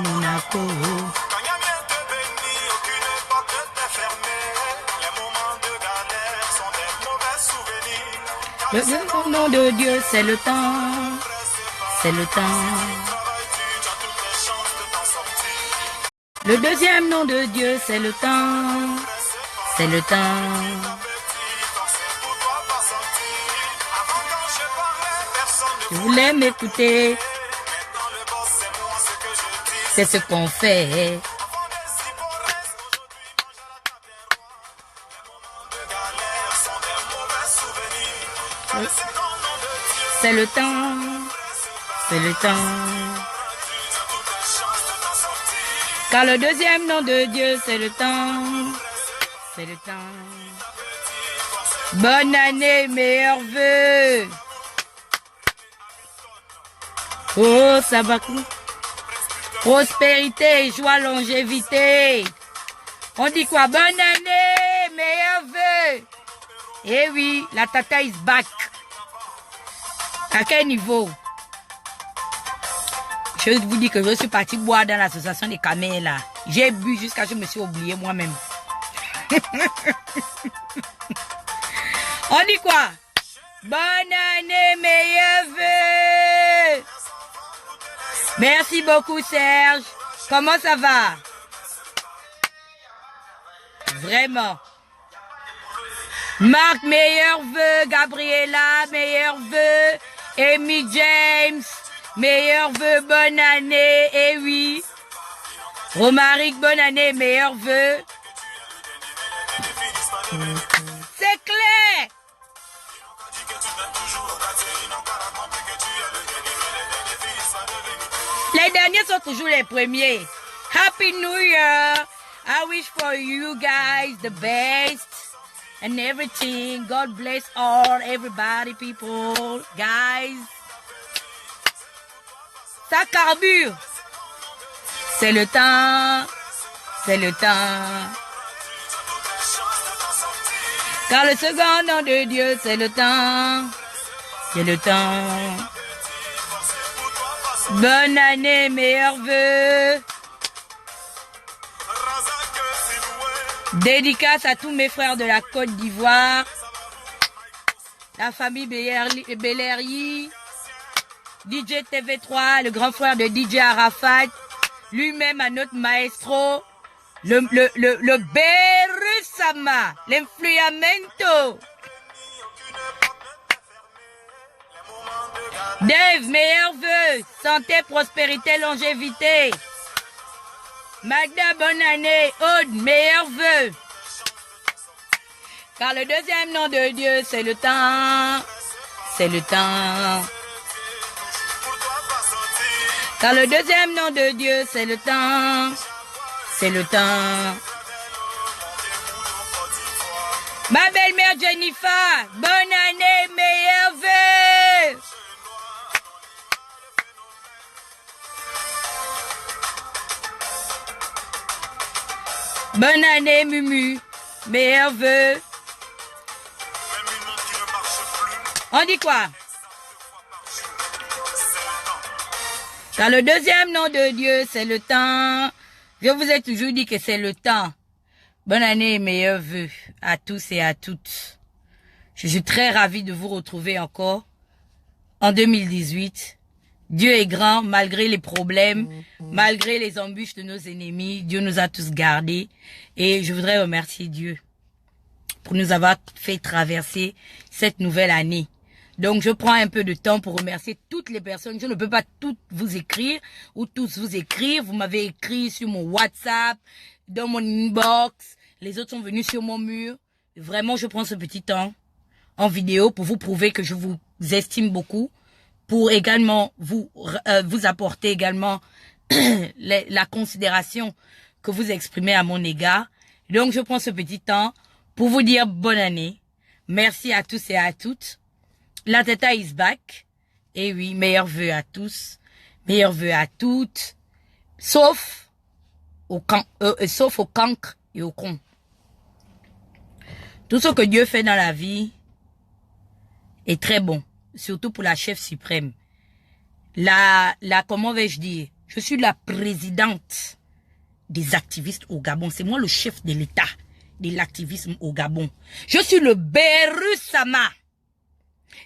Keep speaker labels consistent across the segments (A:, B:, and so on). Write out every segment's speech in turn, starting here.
A: Monaco. Le nom de Dieu, c'est le temps. C'est le temps. Le deuxième nom de Dieu, c'est le temps. C'est le temps. Je voulais m'écouter. C'est ce qu'on fait. C'est le temps. C'est le temps. Car le deuxième nom de Dieu, c'est le temps. C'est le temps. Bonne année, meilleurs vœux. Oh, Sabakou. Prospérité, joie, longévité. On dit quoi? Bonne année, meilleurs vœux. Eh oui, la tata is back. À quel niveau? Je vous dis que je suis parti boire dans l'association des camels là. J'ai bu jusqu'à ce que je me suis oublié moi-même. On dit quoi? Bonne année, meilleurs vœux. Merci beaucoup, Serge. Comment ça va? Vraiment. Marc, meilleurs vœux. Gabriella, meilleurs vœux. Amy James, meilleurs vœux, bonne année. Eh oui. Romaric, bonne année, meilleurs vœux. C'est clair. Les derniers sont toujours les premiers. Happy New Year. I wish for you guys the best and everything. God bless all, everybody, people, guys. Ça carbure. C'est le temps. C'est le temps. Car le second nom de Dieu, c'est le temps. C'est le temps. Bonne année, meilleurs vœux. Dédicace à tous mes frères de la Côte d'Ivoire. La famille Belleryi. DJ TV3, le grand frère de DJ Arafat. Lui-même à notre maestro. Le Berusama. L'influamento. Dave, meilleurs vœux, santé, prospérité, longévité. Magda, bonne année. Aude, meilleurs vœux. Car le deuxième nom de Dieu, c'est le temps. C'est le temps. Car le deuxième nom de Dieu, c'est le temps. C'est le temps. Ma belle-mère Jennifer, bonne année, meilleurs vœux. Bonne année, Mumu. Meilleurs vœux. On dit quoi? Car le deuxième nom de Dieu, c'est le temps. Je vous ai toujours dit que c'est le temps. Bonne année et meilleurs vœux à tous et à toutes. Je suis très ravie de vous retrouver encore en 2018. Dieu est grand, malgré les problèmes, malgré les embûches de nos ennemis. Dieu nous a tous gardés. Et je voudrais remercier Dieu pour nous avoir fait traverser cette nouvelle année. Donc, je prends un peu de temps pour remercier toutes les personnes. Je ne peux pas toutes vous écrire ou tous vous écrire. Vous m'avez écrit sur mon WhatsApp, dans mon inbox. Les autres sont venus sur mon mur. Vraiment, je prends ce petit temps en vidéo pour vous prouver que je vous estime beaucoup. Pour également vous apporter également la considération que vous exprimez à mon égard. Donc, je prends ce petit temps pour vous dire bonne année. Merci à tous et à toutes. La tata is back. Et oui, meilleurs vœux à tous. Meilleurs vœux à toutes. Sauf au cancre et au con. Tout ce que Dieu fait dans la vie est très bon. surtout pour la chef suprême. Comment vais-je dire? Je suis la présidente des activistes au Gabon. C'est moi le chef de l'État de l'activisme au Gabon. Je suis le Beru Sama,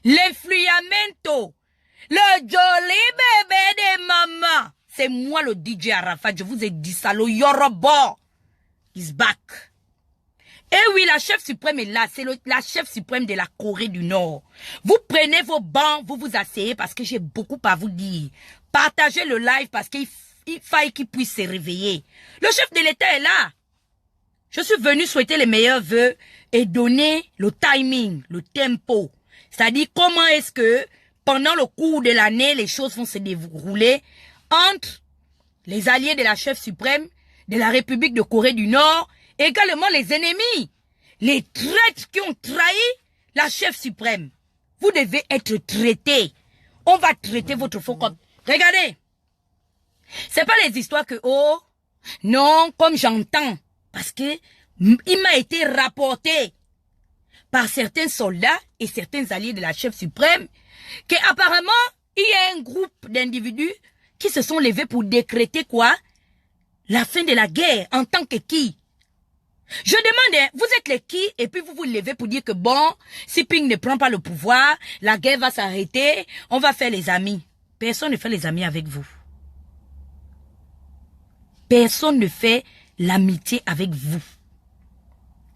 A: l'influamento, le jolly bébé de maman. C'est moi le DJ Arafat. Je vous ai dit ça. Le Yoruba is back. Et oui, la chef suprême est là. C'est la chef suprême de la Corée du Nord. Vous prenez vos bancs, vous vous asseyez parce que j'ai beaucoup à vous dire. Partagez le live parce qu'il faille qu'il puisse se réveiller. Le chef de l'État est là. Je suis venu souhaiter les meilleurs vœux et donner le timing, le tempo. C'est-à-dire comment est-ce que pendant le cours de l'année, les choses vont se dérouler entre les alliés de la chef suprême de la République de Corée du Nord, également les ennemis, les traîtres qui ont trahi la chef suprême. Vous devez être traités. On va traiter votre faux comme... Regardez. C'est pas les histoires que, oh, non, comme j'entends. Parce que il m'a été rapporté par certains soldats et certains alliés de la chef suprême qu'apparemment, il y a un groupe d'individus qui se sont levés pour décréter quoi? La fin de la guerre en tant que qui? Je demande, vous êtes les qui? Et puis vous vous levez pour dire que bon, si Ping ne prend pas le pouvoir, la guerre va s'arrêter, on va faire les amis. Personne ne fait les amis avec vous. Personne ne fait l'amitié avec vous.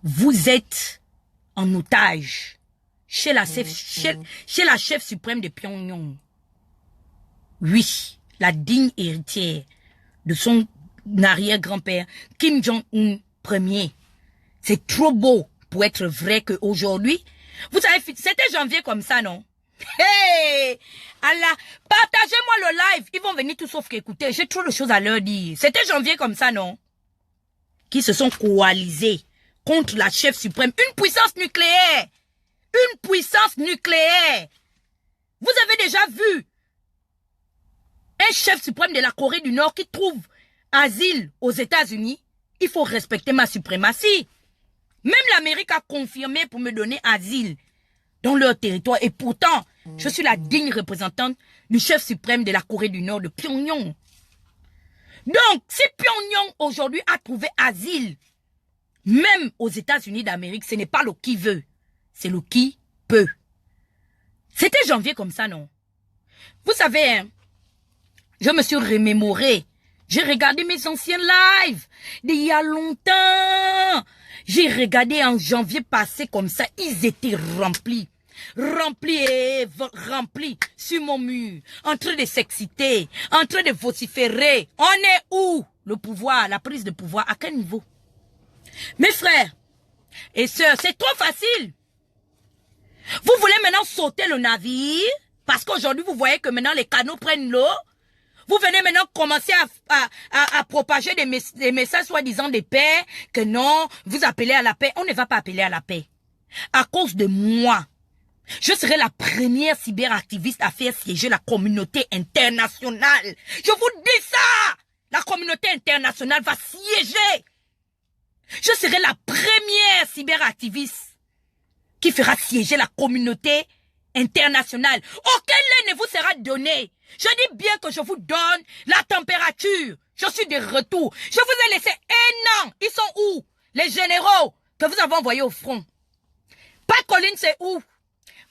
A: Vous êtes en otage chez la chef suprême de Pyongyang. Oui, la digne héritière de son arrière-grand-père, Kim Jong-un Ier. C'est trop beau pour être vrai qu'aujourd'hui, vous savez, c'était janvier comme ça, non? Hey! Allah, partagez-moi le live. Ils vont venir tout sauf qu'écouter. J'ai trop de choses à leur dire. C'était janvier comme ça, non? Qui se sont coalisés contre la chef suprême. Une puissance nucléaire. Une puissance nucléaire. Vous avez déjà vu un chef suprême de la Corée du Nord qui trouve asile aux États-Unis? Il faut respecter ma suprématie. Même l'Amérique a confirmé pour me donner asile dans leur territoire. Et pourtant, je suis la digne représentante du chef suprême de la Corée du Nord, de Pyongyang. Donc, si Pyongyang aujourd'hui a trouvé asile, même aux États-Unis d'Amérique, ce n'est pas le qui veut, c'est le qui peut. C'était janvier comme ça, non? Vous savez, hein, je me suis remémoré. J'ai regardé mes anciens lives d'il y a longtemps. J'ai regardé en janvier passé comme ça. Ils étaient remplis. Remplis sur mon mur. En train de s'exciter. En train de vociférer. On est où? Le pouvoir, la prise de pouvoir. À quel niveau? Mes frères et sœurs, c'est trop facile. Vous voulez maintenant sauter le navire? Parce qu'aujourd'hui, vous voyez que maintenant les canaux prennent l'eau. Vous venez maintenant commencer à propager des messages soi-disant de paix, que non, vous appelez à la paix. On ne va pas appeler à la paix. À cause de moi, je serai la première cyberactiviste à faire siéger la communauté internationale. Je vous dis ça! La communauté internationale va siéger. Je serai la première cyberactiviste qui fera siéger la communauté internationale. Aucun lait ne vous sera donné. Je dis bien que je vous donne la température. Je suis de retour. Je vous ai laissé un an. Ils sont où? Les généraux que vous avez envoyés au front. Pat Collins, c'est où?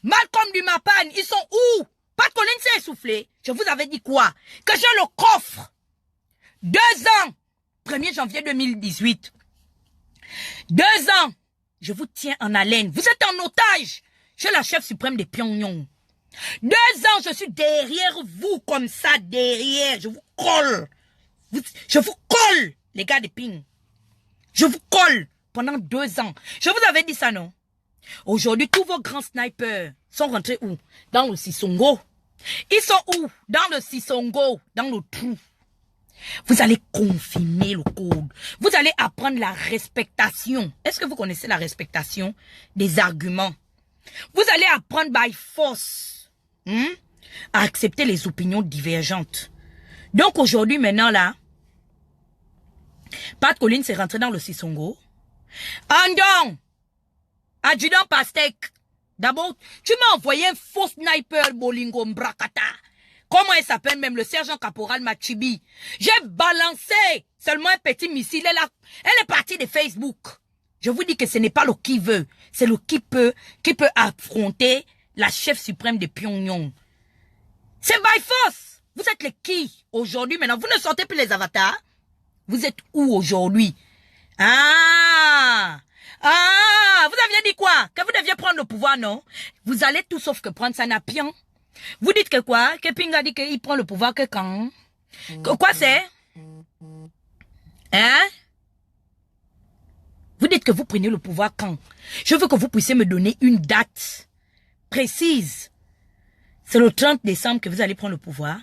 A: Malcolm Dumapan, ils sont où? Pat Collins s'est essoufflé. Je vous avais dit quoi? Que j'ai le coffre. 2 ans. 1er janvier 2018. 2 ans. Je vous tiens en haleine. Vous êtes en otage. Je suis la chef suprême de Pyongyang. 2 ans, je suis derrière vous, comme ça, derrière. Je vous colle. Je vous colle, les gars de Ping. Je vous colle pendant 2 ans. Je vous avais dit ça, non? Aujourd'hui, tous vos grands snipers sont rentrés où? Dans le Sisongo. Ils sont où? Dans le Sisongo, dans le trou. Vous allez confirmer le code. Vous allez apprendre la respectation. Est-ce que vous connaissez la respectation des arguments? Vous allez apprendre by force à accepter les opinions divergentes. Donc aujourd'hui, maintenant là, Pat Collins est rentré dans le Sisongo. Andong, adjudant Pastek, D'abord, tu m'as envoyé un faux sniper Bolingo Mbrakata. Comment elle s'appelle même, le sergent caporal Machibi. J'ai balancé seulement un petit missile. Elle est partie de Facebook. Je vous dis que ce n'est pas le qui veut. C'est le qui peut affronter la chef suprême de Pyongyang. C'est by force. Vous êtes les qui aujourd'hui maintenant? Vous ne sortez plus les avatars. Vous êtes où aujourd'hui? Ah, vous aviez dit quoi? Que vous deviez prendre le pouvoir, non? Vous allez tout sauf que prendre ça napion. Vous dites que quoi? Que Pinga dit qu'il prend le pouvoir que quand? Quoi c'est? Hein? Vous dites que vous prenez le pouvoir quand? Je veux que vous puissiez me donner une date précise. C'est le 30 décembre que vous allez prendre le pouvoir.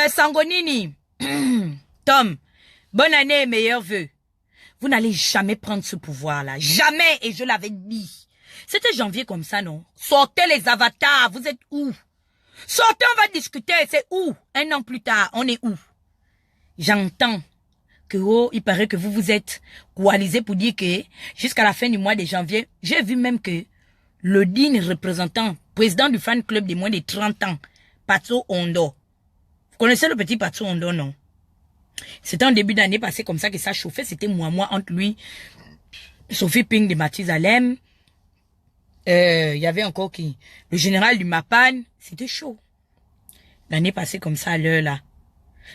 A: Sangonini, Tom, bonne année et meilleurs vœux. Vous n'allez jamais prendre ce pouvoir-là. Jamais, et je l'avais dit. C'était janvier comme ça, non? Sortez les avatars, vous êtes où? Sortez, on va discuter, c'est où? Un an plus tard, on est où? J'entends que, oh, il paraît que vous vous êtes coalisés pour dire que, jusqu'à la fin du mois de janvier, j'ai vu même que le digne représentant, président du fan club de moins de 30 ans, Patso Ondo. Vous connaissez le petit Patso Ondo, non? C'était en début d'année passé comme ça que ça chauffait. C'était moi entre lui, Sophie Ping de Mathusalem. Il y avait encore qui? Le général du Mapan. C'était chaud. L'année passée comme ça à l'heure là.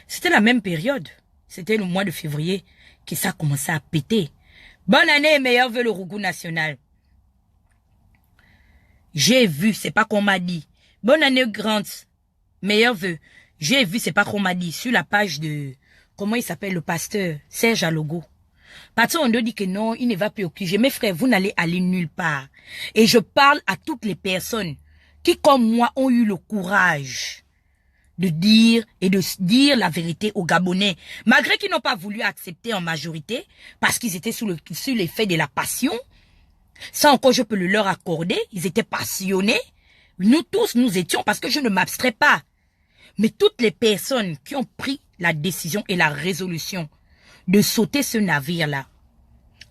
A: C'était la même période. C'était le mois de février que ça commençait à péter. Bonne année et meilleur vœu le Rougou national. J'ai vu, c'est pas qu'on m'a dit. Bonne année Grant. Meilleur vœu. J'ai vu, c'est pas qu'on m'a dit. Sur la page de... Comment il s'appelle le pasteur? Serge Alogo. Parce qu'on dit que non, il ne va plus au QG. Mes frères, vous n'allez aller nulle part. Et je parle à toutes les personnes qui, comme moi, ont eu le courage de dire la vérité aux Gabonais. Malgré qu'ils n'ont pas voulu accepter en majorité, parce qu'ils étaient sous l'effet de la passion. Ça encore, je peux le leur accorder. Ils étaient passionnés. Nous tous, nous étions, parce que je ne m'abstrais pas. Mais toutes les personnes qui ont pris la décision et la résolution de sauter ce navire-là,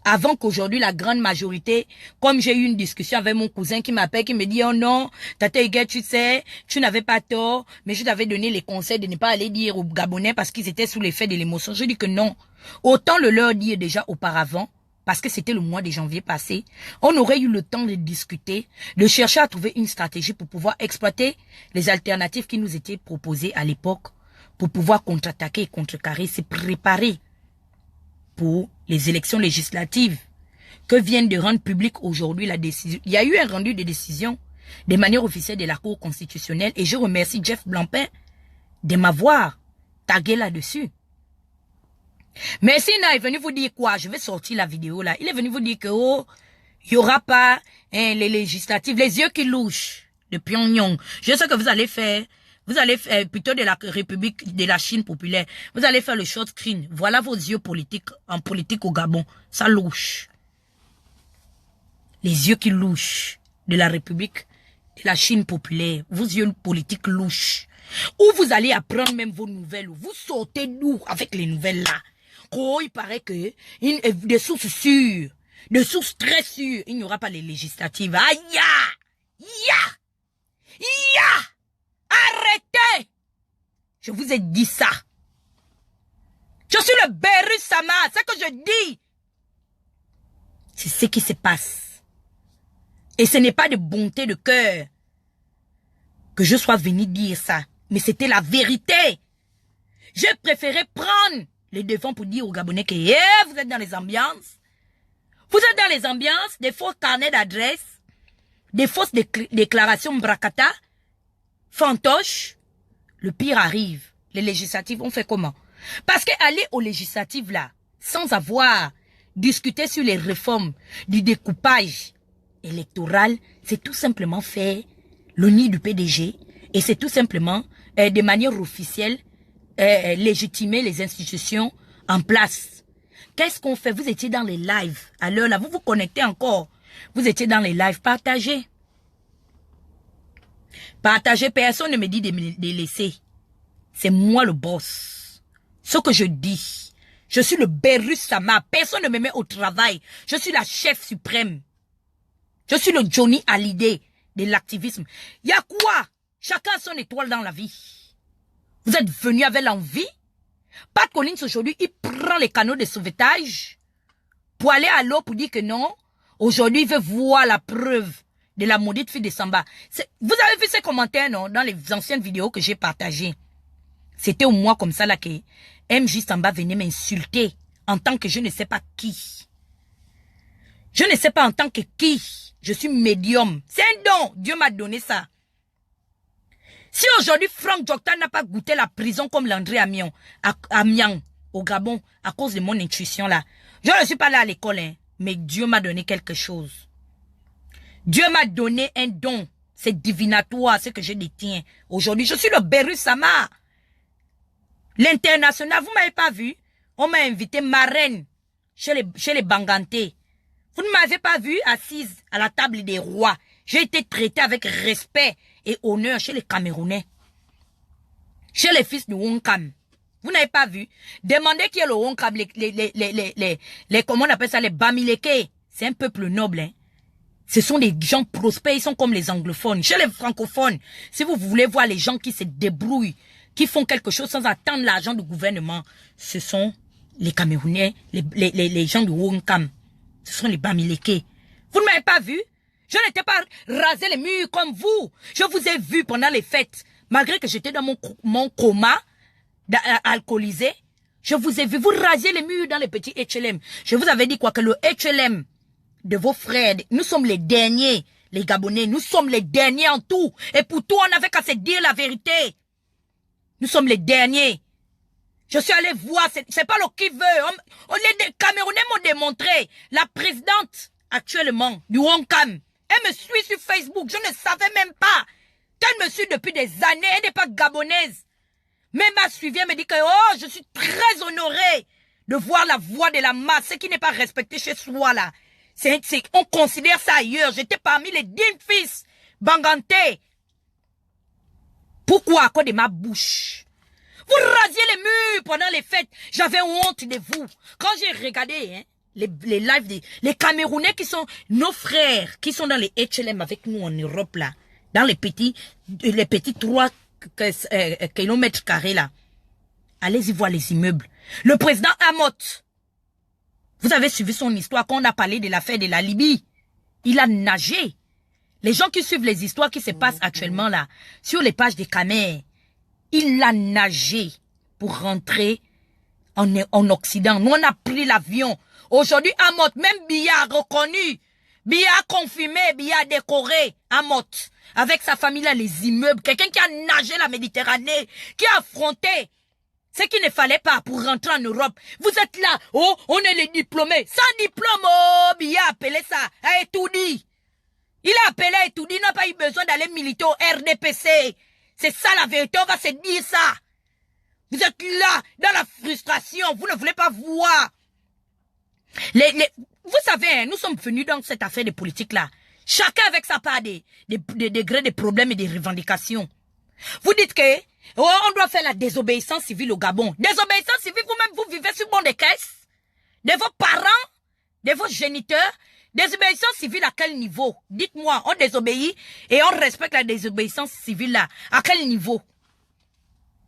A: avant qu'aujourd'hui la grande majorité, comme j'ai eu une discussion avec mon cousin qui m'appelle, qui me dit « Oh non, Tata Iguet, tu sais, tu n'avais pas tort, mais je t'avais donné les conseils de ne pas aller dire aux Gabonais parce qu'ils étaient sous l'effet de l'émotion. » Je dis que non, autant le leur dire déjà auparavant, parce que c'était le mois de janvier passé, on aurait eu le temps de discuter, de chercher à trouver une stratégie pour pouvoir exploiter les alternatives qui nous étaient proposées à l'époque, pour pouvoir contre-attaquer et contrecarrer, se préparer pour les élections législatives que viennent de rendre public aujourd'hui la décision. Il y a eu un rendu de décision de manière officielle de la Cour constitutionnelle et je remercie Jeff Blampin de m'avoir tagué là-dessus. Mais Sina est venu vous dire quoi? Je vais sortir la vidéo là. Il est venu vous dire que oh, il n'y aura pas les législatives, les yeux qui louchent de Pyongyang. Je sais que vous allez faire. Vous allez faire plutôt de la République de la Chine populaire. Vous allez faire le short screen. Voilà vos yeux politiques en politique au Gabon. Ça louche. Les yeux qui louchent de la République de la Chine populaire. Vos yeux politiques louches. Où vous allez apprendre même vos nouvelles. Vous sortez d'où avec les nouvelles là. Oh, il paraît que des sources sûres, des sources très sûres, il n'y aura pas les législatives. Aïe! Ya! Arrêtez! Je vous ai dit ça. Je suis le Beru Sama, c'est ce que je dis. C'est ce qui se passe. Et ce n'est pas de bonté de cœur que je sois venu dire ça. Mais c'était la vérité. J'ai préféré prendre les devants pour dire aux Gabonais que vous êtes dans les ambiances. Vous êtes dans les ambiances, des faux carnets d'adresse, des fausses déclarations bracata, fantoches. Le pire arrive. Les législatives ont fait comment? Parce qu'aller aux législatives là, sans avoir discuté sur les réformes du découpage électoral, c'est tout simplement faire le nid du PDG et c'est tout simplement de manière officielle légitimer les institutions en place. Qu'est-ce qu'on fait? Vous étiez dans les lives. À l'heure là, vous vous connectez encore. Vous étiez dans les lives. Partagez. Partagez. Personne ne me dit de laisser. C'est moi le boss. Ce que je dis. Je suis le Beru Sama. Personne ne me met au travail. Je suis la chef suprême. Je suis le Johnny Hallyday de l'activisme. Il y a quoi? Chacun a son étoile dans la vie. Vous êtes venu avec l'envie. Pat Collins aujourd'hui, il prend les canaux de sauvetage pour aller à l'eau pour dire que non. Aujourd'hui, il veut voir la preuve de la maudite fille de Samba. Vous avez vu ces commentaires, non? Dans les anciennes vidéos que j'ai partagées. C'était au moins comme ça là que MJ Samba venait m'insulter en tant que je ne sais pas qui. Je ne sais pas en tant que qui. Je suis médium. C'est un don. Dieu m'a donné ça. Si aujourd'hui Franck Djokta n'a pas goûté la prison comme l'André Amiens au Gabon à cause de mon intuition là, je ne suis pas là à l'école, hein, mais Dieu m'a donné quelque chose. Dieu m'a donné un don. C'est divinatoire ce que je détiens. Aujourd'hui, je suis le Beru Sama. L'international, vous m'avez pas vu? On m'a invité marraine chez les Banganté. Vous ne m'avez pas vu assise à la table des rois. J'ai été traité avec respect et honneur chez les Camerounais. Chez les fils de Wonkam. Vous n'avez pas vu? Demandez qui est le Wonkam, comment on appelle ça, les Bamileke. C'est un peuple noble, hein. Ce sont des gens prospères, ils sont comme les anglophones. Chez les francophones, si vous voulez voir les gens qui se débrouillent, qui font quelque chose sans attendre l'argent du gouvernement, ce sont les Camerounais, les gens de Wonkam. Ce sont les Bamileke. Vous ne m'avez pas vu? Je n'étais pas rasé les murs comme vous. Je vous ai vu pendant les fêtes. Malgré que j'étais dans mon coma, alcoolisé, je vous ai vu. Vous rasiez les murs dans les petits HLM. Je vous avais dit quoi? Que le HLM de vos frères, nous sommes les derniers, les Gabonais. Nous sommes les derniers en tout. Et pour tout, on n'avait qu'à se dire la vérité. Nous sommes les derniers. Je suis allé voir, c'est pas le qui veut. Les Camerounais m'ont démontré. La présidente, actuellement, du Wonkam, elle me suit sur Facebook. Je ne savais même pas qu'elle me suit depuis des années. Elle n'est pas gabonaise. Mais elle m'a suivi, elle me dit que, oh, je suis très honoré de voir la voix de la masse. Ce qui n'est pas respecté chez soi, là. On considère ça ailleurs. J'étais parmi les 10 fils Banganté. Pourquoi à cause de ma bouche? Vous rasiez les murs pendant les fêtes. J'avais honte de vous. Quand j'ai regardé hein, les lives les Camerounais qui sont nos frères, qui sont dans les HLM avec nous en Europe là, dans les petits 3 kilomètres carrés là. Allez-y voir les immeubles. Le président Amott, vous avez suivi son histoire quand on a parlé de l'affaire de la Libye. Il a nagé. Les gens qui suivent les histoires qui se passent actuellement là, sur les pages des Camer, il a nagé pour rentrer en Occident. Nous, on a pris l'avion. Aujourd'hui, Amott, même Biya a reconnu, Biya a confirmé, Biya a décoré Amott. Avec sa famille là, les immeubles. Quelqu'un qui a nagé la Méditerranée, qui a affronté ce qu'il ne fallait pas pour rentrer en Europe. Vous êtes là, oh, on est les diplômés. Sans diplôme, oh, Biya a appelé ça, a étudié. Il a appelé à étudier, il n'a pas eu besoin d'aller militer au RDPC. C'est ça la vérité, on va se dire ça. Vous êtes là, dans la frustration, vous ne voulez pas voir. Vous savez, hein, nous sommes venus dans cette affaire de politique là. Chacun avec sa part des degrés de problèmes et des revendications. Vous dites que, oh, on doit faire la désobéissance civile au Gabon. Désobéissance civile, vous-même, vous vivez sur bon des caisses de vos parents, de vos géniteurs. Désobéissance civile à quel niveau? Dites-moi, on désobéit et on respecte la désobéissance civile là. À quel niveau?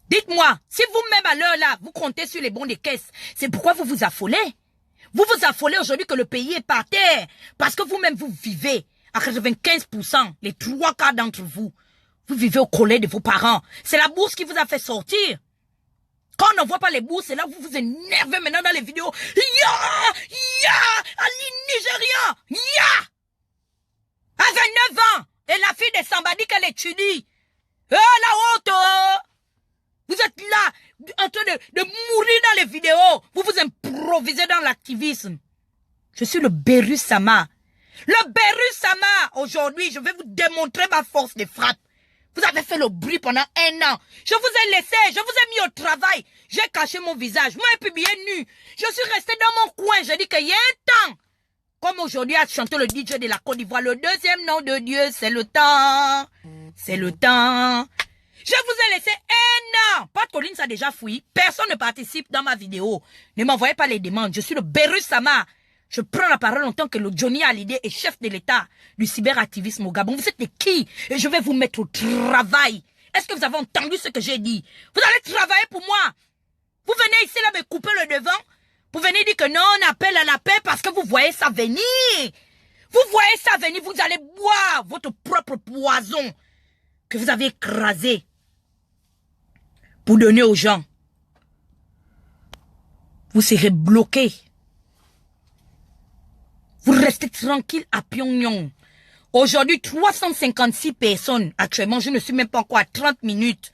A: Dites-moi, si vous-même à l'heure là, vous comptez sur les bons des caisses, c'est pourquoi vous vous affolez? Vous vous affolez aujourd'hui que le pays est par terre. Parce que vous-même vous vivez à 95%, les 3/4 d'entre vous. Vous vivez au collet de vos parents. C'est la bourse qui vous a fait sortir. Quand on ne voit pas les bourses, c'est là que vous vous énervez maintenant dans les vidéos. Ali Nigérian, à 29 ans, et la fille de Samba dit qu'elle étudie. La honte, oh. Vous êtes là, en train de mourir dans les vidéos. Vous vous improvisez dans l'activisme. Je suis le Beru Sama. Le Beru Sama, aujourd'hui, je vais vous démontrer ma force de frappe. Vous avez fait le bruit pendant 1 an. Je vous ai laissé, je vous ai mis au travail. J'ai caché mon visage, moi publié nu. Je suis resté dans mon coin, j'ai dit qu'il y a un temps. Comme aujourd'hui a chanté le DJ de la Côte d'Ivoire, le deuxième nom de Dieu, c'est le temps. C'est le temps. Je vous ai laissé 1 an. Pat Collins a déjà fui. Personne ne participe dans ma vidéo. Ne m'envoyez pas les demandes. Je suis le Beru Sama. Je prends la parole en tant que le Johnny Hallyday est chef de l'État du cyberactivisme au Gabon. Vous êtes des qui? Et je vais vous mettre au travail. Est-ce que vous avez entendu ce que j'ai dit? Vous allez travailler pour moi. Vous venez ici là me couper le devant pour venir dire que non, on appelle à la paix parce que vous voyez ça venir. Vous voyez ça venir, vous allez boire votre propre poison que vous avez écrasé pour donner aux gens. Vous serez bloqués. Vous restez tranquille à Pyongyang. Aujourd'hui, 356 personnes. Actuellement, je ne suis même pas encore à 30 minutes.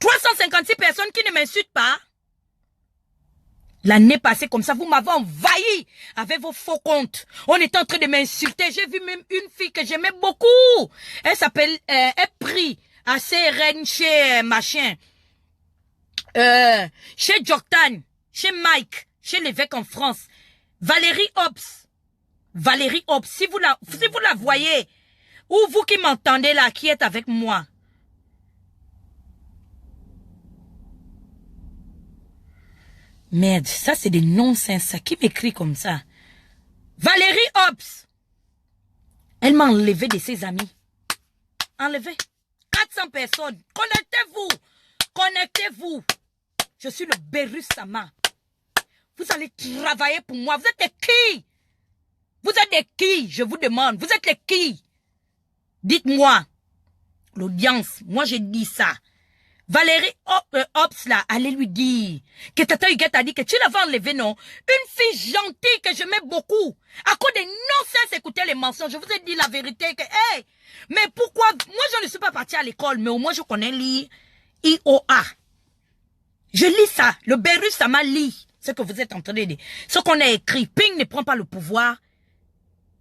A: 356 personnes qui ne m'insultent pas. L'année passée, comme ça, vous m'avez envahi avec vos faux comptes. On était en train de m'insulter. J'ai vu même une fille que j'aimais beaucoup. Elle s'appelle, elle prie à CRN chez machin. Chez Jordan, chez Mike, chez l'évêque en France. Valérie Hobbs. Valérie Hobbs, si vous la voyez, ou vous qui m'entendez là, qui êtes avec moi. Merde, ça c'est des non-sens, ça. Qui m'écrit comme ça? Valérie Hobbs. Elle m'a enlevé de ses amis. Enlevé. 400 personnes. Connectez-vous. Connectez-vous. Je suis le Beru Sama. Vous allez travailler pour moi. Vous êtes des qui? Vous êtes des qui? Je vous demande. Vous êtes les qui? Dites-moi. L'audience. Moi, j'ai dit ça. Valérie Hobbs, là, allez lui dire que Tata Huguette a dit que tu l'avais enlevé, non? Une fille gentille que j'aimais beaucoup. À cause des non-sens, écoutez les mensonges. Je vous ai dit la vérité que, hey, mais pourquoi? Moi, je ne suis pas partie à l'école, mais au moins, je connais lire IOA. Je lis ça. Le Beru, ça m'a lit. Ce que vous êtes en train de dire. Ce qu'on a écrit. Ping ne prend pas le pouvoir.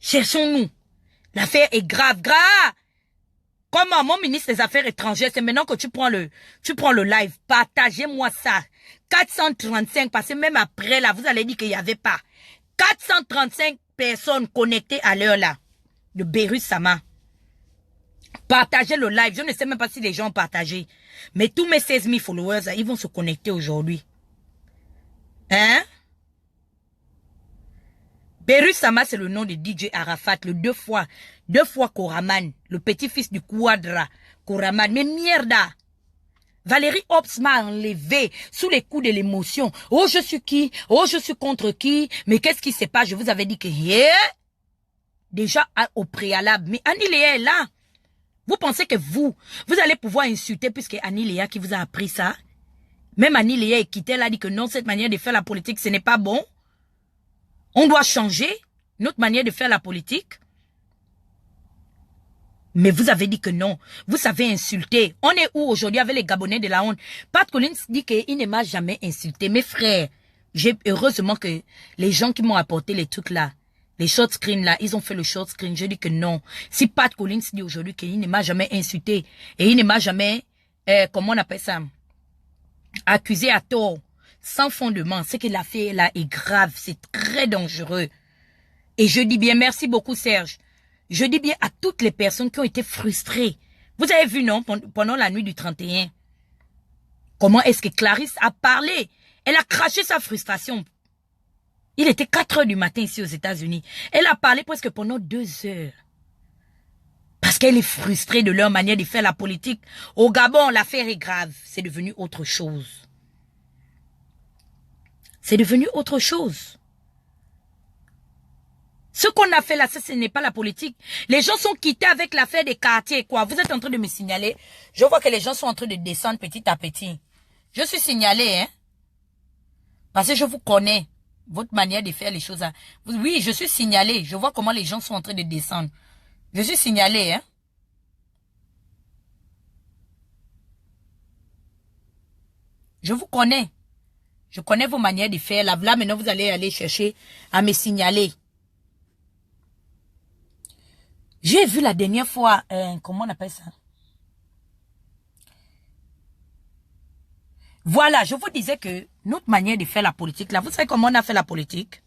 A: Cherchons-nous. L'affaire est grave, grave. Comment mon ministre des Affaires étrangères, c'est maintenant que tu prends le live. Partagez-moi ça. 435, parce que même après là, vous allez dire qu'il n'y avait pas. 435 personnes connectées à l'heure là. De Beru Sama. Partagez le live. Je ne sais même pas si les gens ont partagé. Mais tous mes 16 000 followers, là, ils vont se connecter aujourd'hui. Hein? Beru Sama, c'est le nom de DJ Arafat, le deux fois Koraman, le petit-fils du Kouadra, Koraman. Mais mierda! Valérie Hobbs m'a enlevé sous les coups de l'émotion. Oh, je suis qui? Oh, je suis contre qui? Mais qu'est-ce qui se passe? Je vous avais dit que, déjà au préalable. Mais Annie Léa est là. Vous pensez que vous allez pouvoir insulter puisque Annie Léa qui vous a appris ça? Même Annie Léa est quittée, elle a dit que non, cette manière de faire la politique, ce n'est pas bon. On doit changer notre manière de faire la politique. Mais vous avez dit que non. Vous savez insulter. On est où aujourd'hui avec les Gabonais de la honte? Pat Collins dit qu'il ne m'a jamais insulté. Mes frères, heureusement que les gens qui m'ont apporté les trucs là, les short screens là, ils ont fait le short screen. Je dis que non. Si Pat Collins dit aujourd'hui qu'il ne m'a jamais insulté et il ne m'a jamais, comment on appelle ça, accusé à tort, sans fondement, ce qu'il a fait là est grave, c'est très dangereux. Et je dis bien, merci beaucoup Serge. Je dis bien à toutes les personnes qui ont été frustrées. Vous avez vu, non, pendant la nuit du 31, comment est-ce que Clarisse a parlé? Elle a craché sa frustration. Il était 4 heures du matin ici aux États-Unis. Elle a parlé presque pendant 2 heures. Parce qu'elle est frustrée de leur manière de faire la politique. Au Gabon, l'affaire est grave. C'est devenu autre chose. C'est devenu autre chose. Ce qu'on a fait là, ce n'est pas la politique. Les gens sont quittés avec l'affaire des quartiers, quoi. Vous êtes en train de me signaler. Je vois que les gens sont en train de descendre petit à petit. Je suis signalé, hein. Parce que je vous connais. Votre manière de faire les choses. Hein. Oui, je suis signalé. Je vois comment les gens sont en train de descendre. Je suis signalé, hein. Je vous connais. Je connais vos manières de faire. Là, maintenant, vous allez aller chercher à me signaler. J'ai vu la dernière fois, comment on appelle ça? Voilà, je vous disais que notre manière de faire la politique, là, vous savez comment on a fait la politique?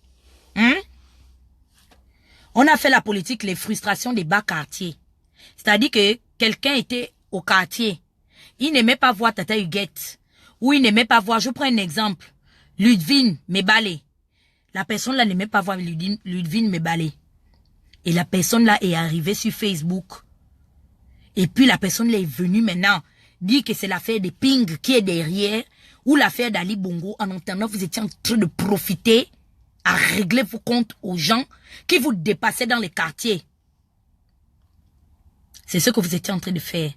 A: On a fait la politique, les frustrations des bas quartiers. C'est-à-dire que quelqu'un était au quartier. Il n'aimait pas voir Tata Huguette. Ou il n'aimait pas voir, je prends un exemple, Ludwine Mebale. La personne là n'aimait pas voir Ludivine Mbale. Et la personne là est arrivée sur Facebook. Et puis la personne là est venue maintenant dire que c'est l'affaire de Ping qui est derrière ou l'affaire d'Ali Bongo. En entendant, vous étiez en train de profiter à régler vos comptes aux gens qui vous dépassaient dans les quartiers. C'est ce que vous étiez en train de faire.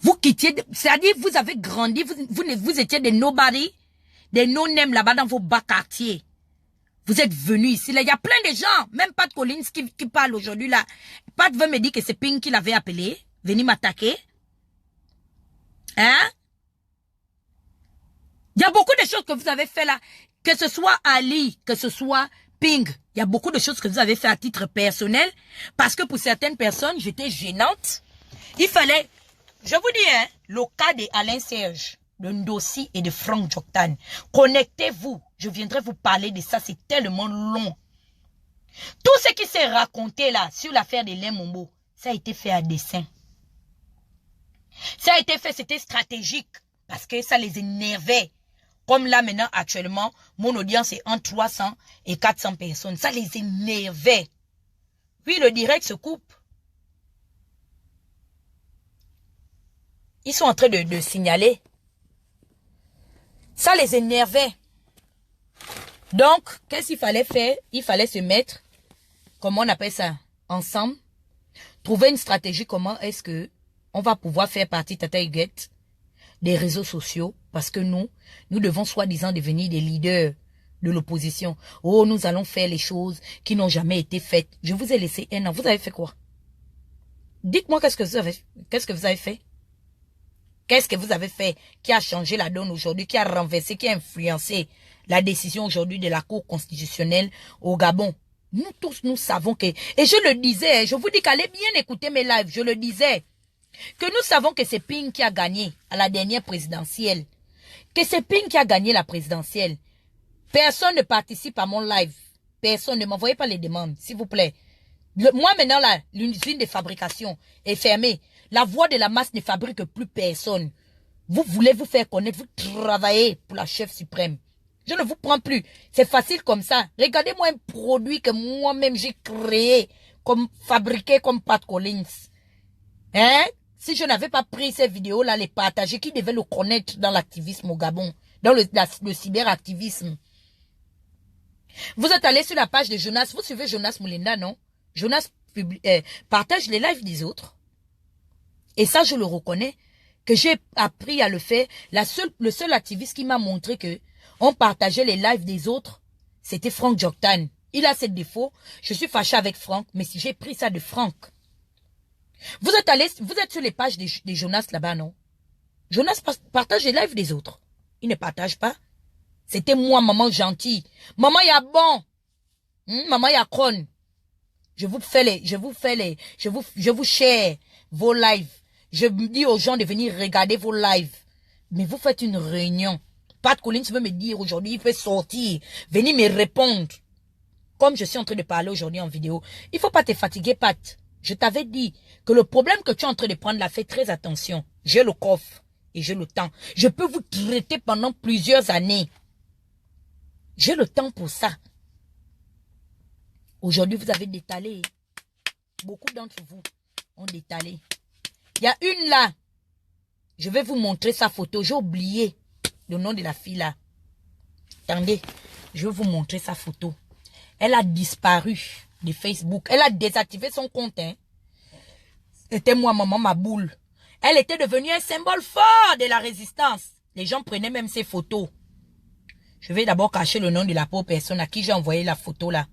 A: Vous quittiez, c'est-à-dire vous avez grandi, vous étiez des nobody, des no-name là-bas dans vos bas quartiers. Vous êtes venus ici, là, il y a plein de gens, même Pat Collins qui parle aujourd'hui là. Pat veut me dire que c'est Ping qui l'avait appelé, venir m'attaquer. Hein? Il y a beaucoup de choses que vous avez fait là. Que ce soit Ali, que ce soit Ping. Il y a beaucoup de choses que vous avez fait à titre personnel. Parce que pour certaines personnes, j'étais gênante. Il fallait, je vous dis, hein, le cas de Alain Serge, de Ndossi et de Franck Joktan. Connectez-vous. Je viendrai vous parler de ça. C'est tellement long. Tout ce qui s'est raconté là sur l'affaire de Len Mombo, ça a été fait à dessein. Ça a été fait, c'était stratégique. Parce que ça les énervait. Comme là maintenant, actuellement, mon audience est entre 300 et 400 personnes. Ça les énervait. Oui, le direct se coupe. Ils sont en train de signaler. Ça les énervait. Donc, qu'est-ce qu'il fallait faire? Il fallait se mettre, comment on appelle ça, ensemble. Trouver une stratégie, comment est-ce que on va pouvoir faire partie, Tata Huguette, des réseaux sociaux, parce que nous devons soi-disant devenir des leaders de l'opposition. Oh, nous allons faire les choses qui n'ont jamais été faites. Je vous ai laissé un an. Vous avez fait quoi? Dites-moi qu'est-ce que vous avez fait? Qu'est-ce que vous avez fait qui a changé la donne aujourd'hui, qui a renversé, qui a influencé la décision aujourd'hui de la Cour constitutionnelle au Gabon? Nous tous, nous savons que... Et je le disais, je vous dis qu'allez bien écouter mes lives, je le disais. Que nous savons que c'est Ping qui a gagné à la dernière présidentielle. Que c'est Ping qui a gagné la présidentielle. Personne ne participe à mon live. Personne, ne m'envoyez pas les demandes, s'il vous plaît. Moi maintenant là, l'usine de fabrication est fermée. La voix de la masse ne fabrique plus personne. Vous voulez vous faire connaître, vous travaillez pour la chef suprême. Je ne vous prends plus. C'est facile comme ça. Regardez-moi un produit que moi-même j'ai créé, comme fabriqué comme Pat Collins. Hein? Si je n'avais pas pris ces vidéos-là, les partager, qui devait le connaître dans l'activisme au Gabon, dans le cyberactivisme. Vous êtes allé sur la page de Jonas, vous suivez Jonas Moulinda, non? Jonas partage les lives des autres. Et ça, je le reconnais, que j'ai appris à le faire. Le seul activiste qui m'a montré que on partageait les lives des autres, c'était Franck Joktan. Il a ses défauts. Je suis fâché avec Franck, mais si j'ai pris ça de Franck. Vous êtes sur les pages des Jonas là-bas, non? Jonas partage les lives des autres. Il ne partage pas. C'était moi, maman gentille. Maman, il y a bon. Maman, il y a con. Je vous share vos lives. Je dis aux gens de venir regarder vos lives. Mais vous faites une réunion. Pat Collins veut me dire aujourd'hui, il peut sortir, venir me répondre. Comme je suis en train de parler aujourd'hui en vidéo. Il ne faut pas te fatiguer, Pat. Je t'avais dit que le problème que tu es en train de prendre là, fais très attention. J'ai le coffre et j'ai le temps. Je peux vous traiter pendant plusieurs années. J'ai le temps pour ça. Aujourd'hui, vous avez détalé. Beaucoup d'entre vous ont détalé. Il y a une là. Je vais vous montrer sa photo. J'ai oublié le nom de la fille là. Attendez, je vais vous montrer sa photo. Elle a disparu de Facebook. Elle a désactivé son compte. Hein. C'était moi, maman, ma boule. Elle était devenue un symbole fort de la résistance. Les gens prenaient même ses photos. Je vais d'abord cacher le nom de la pauvre personne à qui j'ai envoyé la photo là.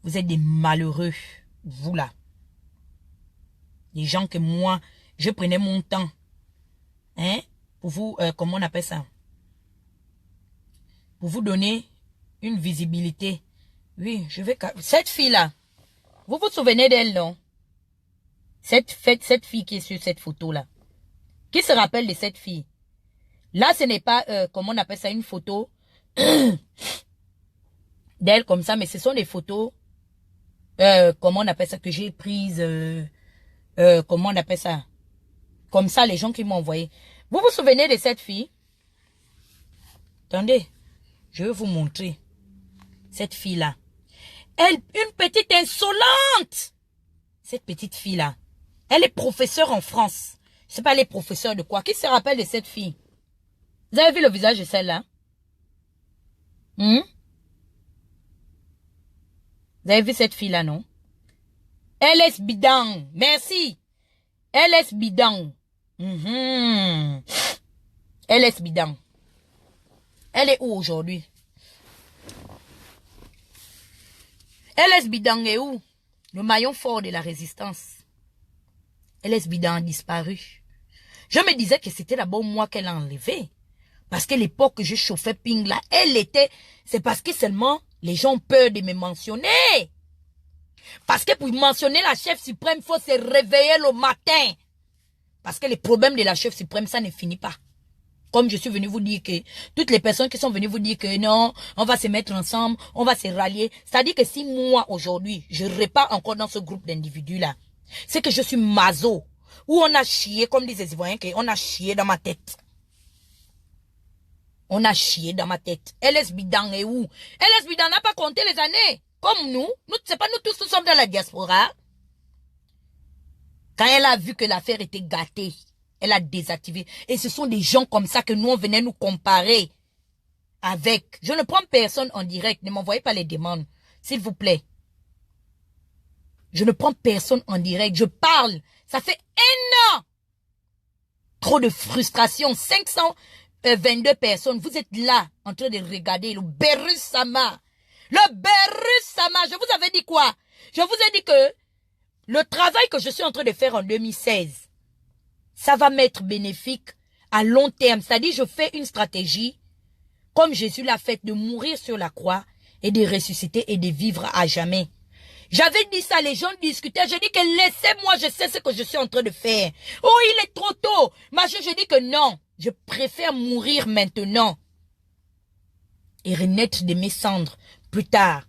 A: Vous êtes des malheureux, vous là. Des gens que moi, je prenais mon temps. Hein? Pour vous, comment on appelle ça? Pour vous donner une visibilité. Oui, je vais... Cette fille-là, vous vous souvenez d'elle, non? Cette fille qui est sur cette photo-là. Qui se rappelle de cette fille? Là, ce n'est pas, comment on appelle ça, une photo d'elle comme ça, mais ce sont des photos, comment on appelle ça, que j'ai prises, comment on appelle ça? Comme ça, les gens qui m'ont envoyé. Vous vous souvenez de cette fille? Attendez. Je vais vous montrer cette fille-là. Elle, une petite insolente. Cette petite fille-là. Elle est professeure en France. Je sais pas, elle est professeure de quoi. Qui se rappelle de cette fille? Vous avez vu le visage de celle-là? Vous avez vu cette fille-là, non? LS Bidang. Merci. LS Bidang. LS Bidang. Elle est où aujourd'hui? LS Bidang est où? Le maillon fort de la résistance. LS Bidang a disparu. Je me disais que c'était d'abord moi qu'elle a enlevé. Parce que l'époque que je chauffais Ping là, elle était... C'est parce que seulement les gens ont peur de me mentionner. Parce que pour mentionner la chef suprême, il faut se réveiller le matin. Parce que les problèmes de la chef suprême, ça ne finit pas. Comme je suis venu vous dire que toutes les personnes qui sont venues vous dire que non, on va se mettre ensemble, on va se rallier. C'est-à-dire que si moi, aujourd'hui, je ne repars encore dans ce groupe d'individus-là, c'est que je suis maso. Où on a chié, comme disent les Ivoiriens, on a chié dans ma tête. On a chié dans ma tête. LS Bidang est où? LS Bidang n'a pas compté les années. Comme nous c'est pas nous tous, nous sommes dans la diaspora. Quand elle a vu que l'affaire était gâtée, elle a désactivé. Et ce sont des gens comme ça que nous, on venait nous comparer avec. Je ne prends personne en direct. Ne m'envoyez pas les demandes. S'il vous plaît. Je ne prends personne en direct. Je parle. Ça fait un an. Trop de frustration. 522 personnes. Vous êtes là, en train de regarder le Berus Sama. Le Berus Sama. Je vous avais dit quoi? Je vous ai dit que le travail que je suis en train de faire en 2016, ça va m'être bénéfique à long terme. C'est-à-dire, je fais une stratégie, comme Jésus l'a fait, de mourir sur la croix et de ressusciter et de vivre à jamais. J'avais dit ça, les gens discutaient. Je dis que laissez-moi, je sais ce que je suis en train de faire. Oh, il est trop tôt. Je dis que non, je préfère mourir maintenant et renaître de mes cendres plus tard.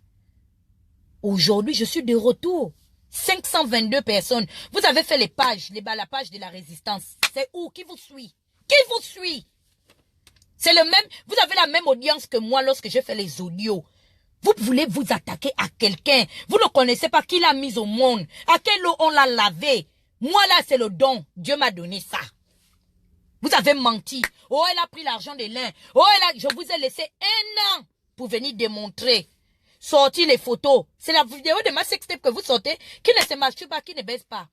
A: Aujourd'hui, je suis de retour. 522 personnes. Vous avez fait les pages, la page de la résistance. C'est où? Qui vous suit? Qui vous suit? C'est le même. Vous avez la même audience que moi lorsque je fais les audios. Vous voulez vous attaquer à quelqu'un. Vous ne connaissez pas qui l'a mis au monde. À quelle eau on l'a lavé. Moi là, c'est le don. Dieu m'a donné ça. Vous avez menti. Oh, elle a pris l'argent de l'un. Oh, je vous ai laissé un an pour venir démontrer. Sortir les photos. C'est la vidéo de ma sextape que vous sortez, qui ne se masturbe pas, qui ne baisse pas.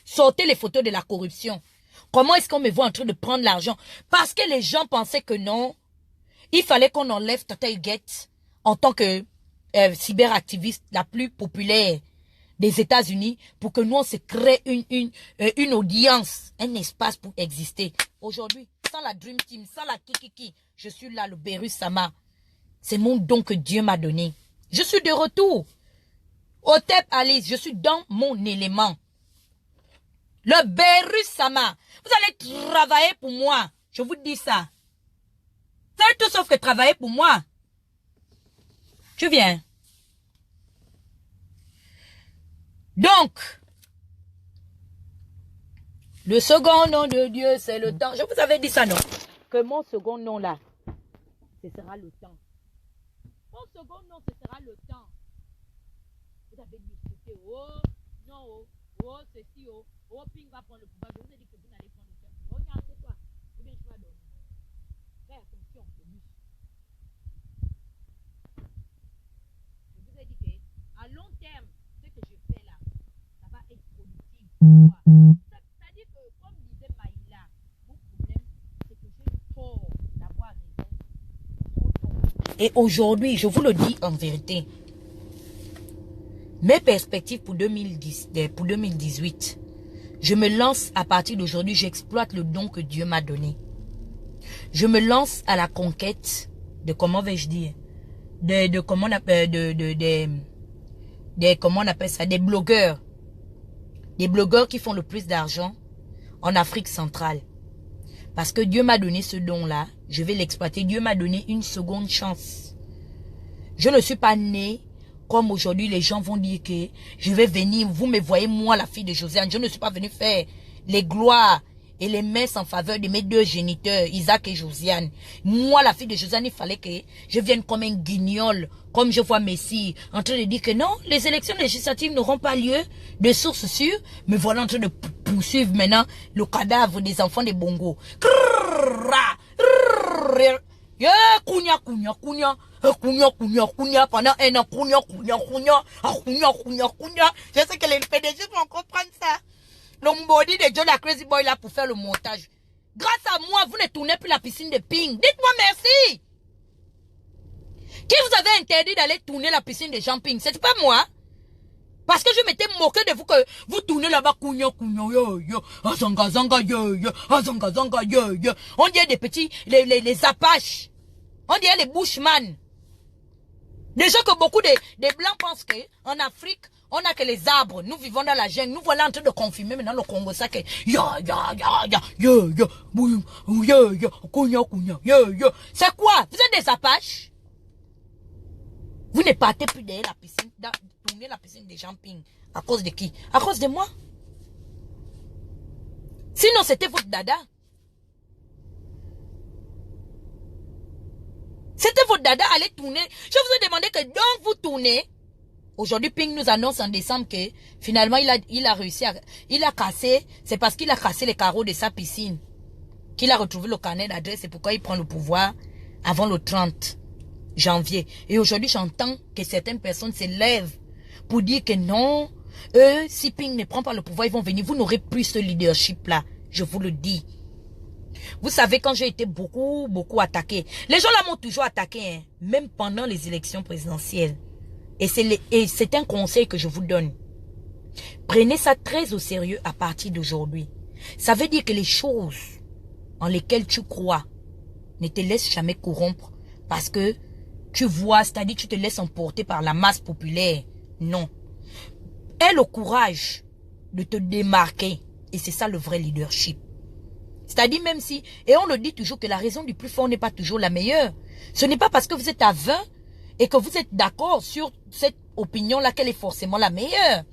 A: Sortez les photos de la corruption. Comment est-ce qu'on me voit en train de prendre l'argent? Parce que les gens pensaient que non. Il fallait qu'on enlève Tata Huguette en tant que cyberactiviste la plus populaire des États-Unis pour que nous on se crée une audience, un espace pour exister. Aujourd'hui, sans la Dream Team, sans la Kikiki, je suis là, le Berus Sama. C'est mon don que Dieu m'a donné. Je suis de retour. Otep Alice, je suis dans mon élément. Le Berus Sama. Vous allez travailler pour moi. Je vous dis ça. Vous allez tout sauf que travailler pour moi. Tu viens. Donc, le second nom de Dieu, c'est le temps. Je vous avais dit ça, non? Que mon second nom là, ce sera le temps. Mon second nom, ce sera le temps. Vous avez discuté, oh, non, oh, ceci, oh, Ping va prendre le pouvoir. Je vous ai dit que vous n'allez prendre le pouvoir. Oh, non, c'est toi. Ou bien je vais dormir. Fais attention, c'est lui. Je vous ai dit qu'à long terme, ce que je fais là, ça va être productif. C'est-à-dire que, comme disait Maïla, mon problème, c'est que j'ai tort d'avoir raison. Et aujourd'hui, je vous le dis en vérité, mes perspectives pour 2018, je me lance à partir d'aujourd'hui, j'exploite le don que Dieu m'a donné. Je me lance à la conquête de, comment vais-je dire, comment on appelle ça, des blogueurs qui font le plus d'argent en Afrique centrale. Parce que Dieu m'a donné ce don-là, je vais l'exploiter. Dieu m'a donné une seconde chance. Je ne suis pas née comme aujourd'hui les gens vont dire que je vais venir, vous me voyez moi la fille de Josiane. Je ne suis pas venue faire les gloires et les messes en faveur de mes deux géniteurs, Isaac et Josiane. Moi, la fille de Josiane, il fallait que je vienne comme un guignol, comme je vois Messi, en train de dire que non, les élections législatives n'auront pas lieu, de source sûre, mais voilà en train de poursuivre maintenant le cadavre des enfants de Bongo. Kounya, pendant un an, kounya. Je sais que les PDG vont comprendre ça. L'hombody de Joe la Crazy Boy là pour faire le montage. Grâce à moi, vous ne tournez plus la piscine de ping. Dites-moi merci. Qui vous avait interdit d'aller tourner la piscine de jumping? C'était pas moi. Parce que je m'étais moqué de vous que vous tournez là-bas, yo, azanga, yo. On dirait des petits, les Apaches. On dirait les Bushman. Déjà que beaucoup de Blancs pensent qu'en Afrique, on n'a que les arbres. Nous vivons dans la jungle. Nous voilà en train de confirmer maintenant le Congo. Ça que c'est quoi? Vous êtes des Apaches? Vous ne partez plus derrière la piscine, tourner la piscine de jumping. À cause de qui? À cause de moi? Sinon, c'était votre dada. C'était votre dada, allez tourner. Je vous ai demandé que donc vous tournez. Aujourd'hui, Ping nous annonce en décembre que finalement, il a réussi à... Il a cassé... C'est parce qu'il a cassé les carreaux de sa piscine qu'il a retrouvé le carnet d'adresse. C'est pourquoi il prend le pouvoir avant le 30 janvier. Et aujourd'hui, j'entends que certaines personnes se lèvent pour dire que non, eux, si Ping ne prend pas le pouvoir, ils vont venir. Vous n'aurez plus ce leadership-là. Je vous le dis. Vous savez, quand j'ai été beaucoup attaqué, les gens là m'ont toujours attaqué, hein, même pendant les élections présidentielles. Et c'est un conseil que je vous donne. Prenez ça très au sérieux à partir d'aujourd'hui. Ça veut dire que les choses en lesquelles tu crois ne te laissent jamais corrompre parce que tu vois, c'est-à-dire tu te laisses emporter par la masse populaire. Non. Aie le courage de te démarquer. Et c'est ça le vrai leadership. C'est-à-dire même si, et on le dit toujours que la raison du plus fort n'est pas toujours la meilleure. Ce n'est pas parce que vous êtes à 20 et que vous êtes d'accord sur cette opinion-là qu'elle est forcément la meilleure.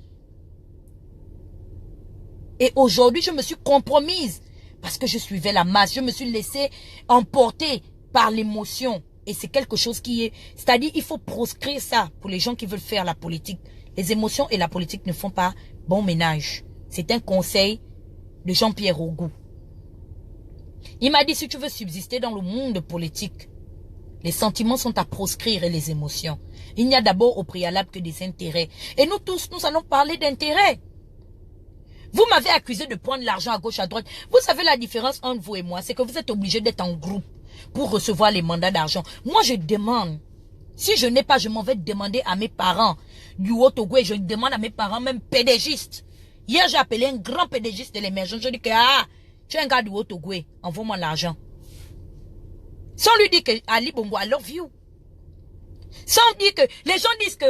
A: Et aujourd'hui, je me suis compromise parce que je suivais la masse. Je me suis laissé emporter par l'émotion. Et c'est quelque chose qui est... C'est-à-dire, il faut proscrire ça pour les gens qui veulent faire la politique. Les émotions et la politique ne font pas bon ménage. C'est un conseil de Jean-Pierre Ogou. Il m'a dit, si tu veux subsister dans le monde politique, les sentiments sont à proscrire et les émotions. Il n'y a d'abord au préalable que des intérêts. Et nous tous, nous allons parler d'intérêts. Vous m'avez accusé de prendre l'argent à gauche, à droite. Vous savez la différence entre vous et moi, c'est que vous êtes obligé d'être en groupe pour recevoir les mandats d'argent. Moi, je demande. Si je n'ai pas, je m'en vais demander à mes parents du Haut-Togo et je demande à mes parents, même pédégistes. Hier, j'ai appelé un grand pédégiste de l'émergence. Je dis que, tu es un gars du Haut-Togo, envoie-moi l'argent. Sans lui dire que, Ali Bongo, I love you. Sans dire que, les gens disent que,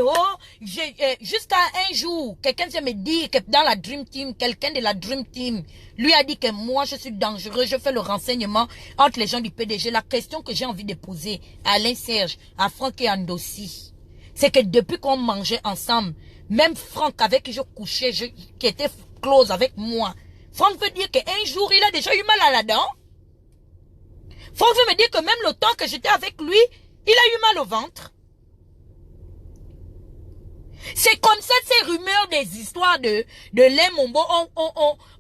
A: jusqu'à un jour, quelqu'un vient me dire que dans la Dream Team, quelqu'un de la Dream Team, lui a dit que moi, je suis dangereux, je fais le renseignement entre les gens du PDG. La question que j'ai envie de poser à Alain Serge, à Franck et Andossi, c'est que depuis qu'on mangeait ensemble, même Franck avec qui je couchais, qui était close avec moi, Franck veut dire qu'un jour, il a déjà eu mal à la dent. Franck veut me dire que même le temps que j'étais avec lui, il a eu mal au ventre. C'est comme ça ces rumeurs des histoires de Lem Mombo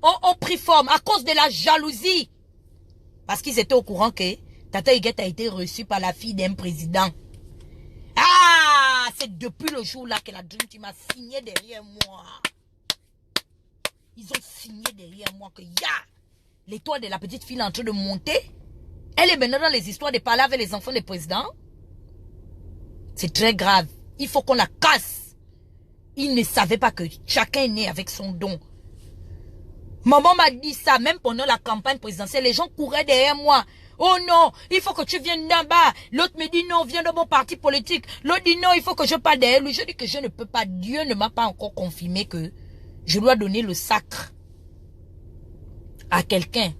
A: ont pris forme à cause de la jalousie. Parce qu'ils étaient au courant que Tata Higuette a été reçu par la fille d'un président. Ah, c'est depuis le jour là que la Dream Team a signé derrière moi. Ils ont signé derrière moi que l'étoile de la petite fille est en train de monter. Elle est maintenant dans les histoires de parler avec les enfants des présidents. C'est très grave. Il faut qu'on la casse. Ils ne savaient pas que chacun est né avec son don. Maman m'a dit ça, même pendant la campagne présidentielle. Les gens couraient derrière moi. Oh non, il faut que tu viennes d'en bas. L'autre me dit non, viens de mon parti politique. L'autre dit non, il faut que je parle derrière lui. Je dis que je ne peux pas. Dieu ne m'a pas encore confirmé que je dois donner le sacre à quelqu'un.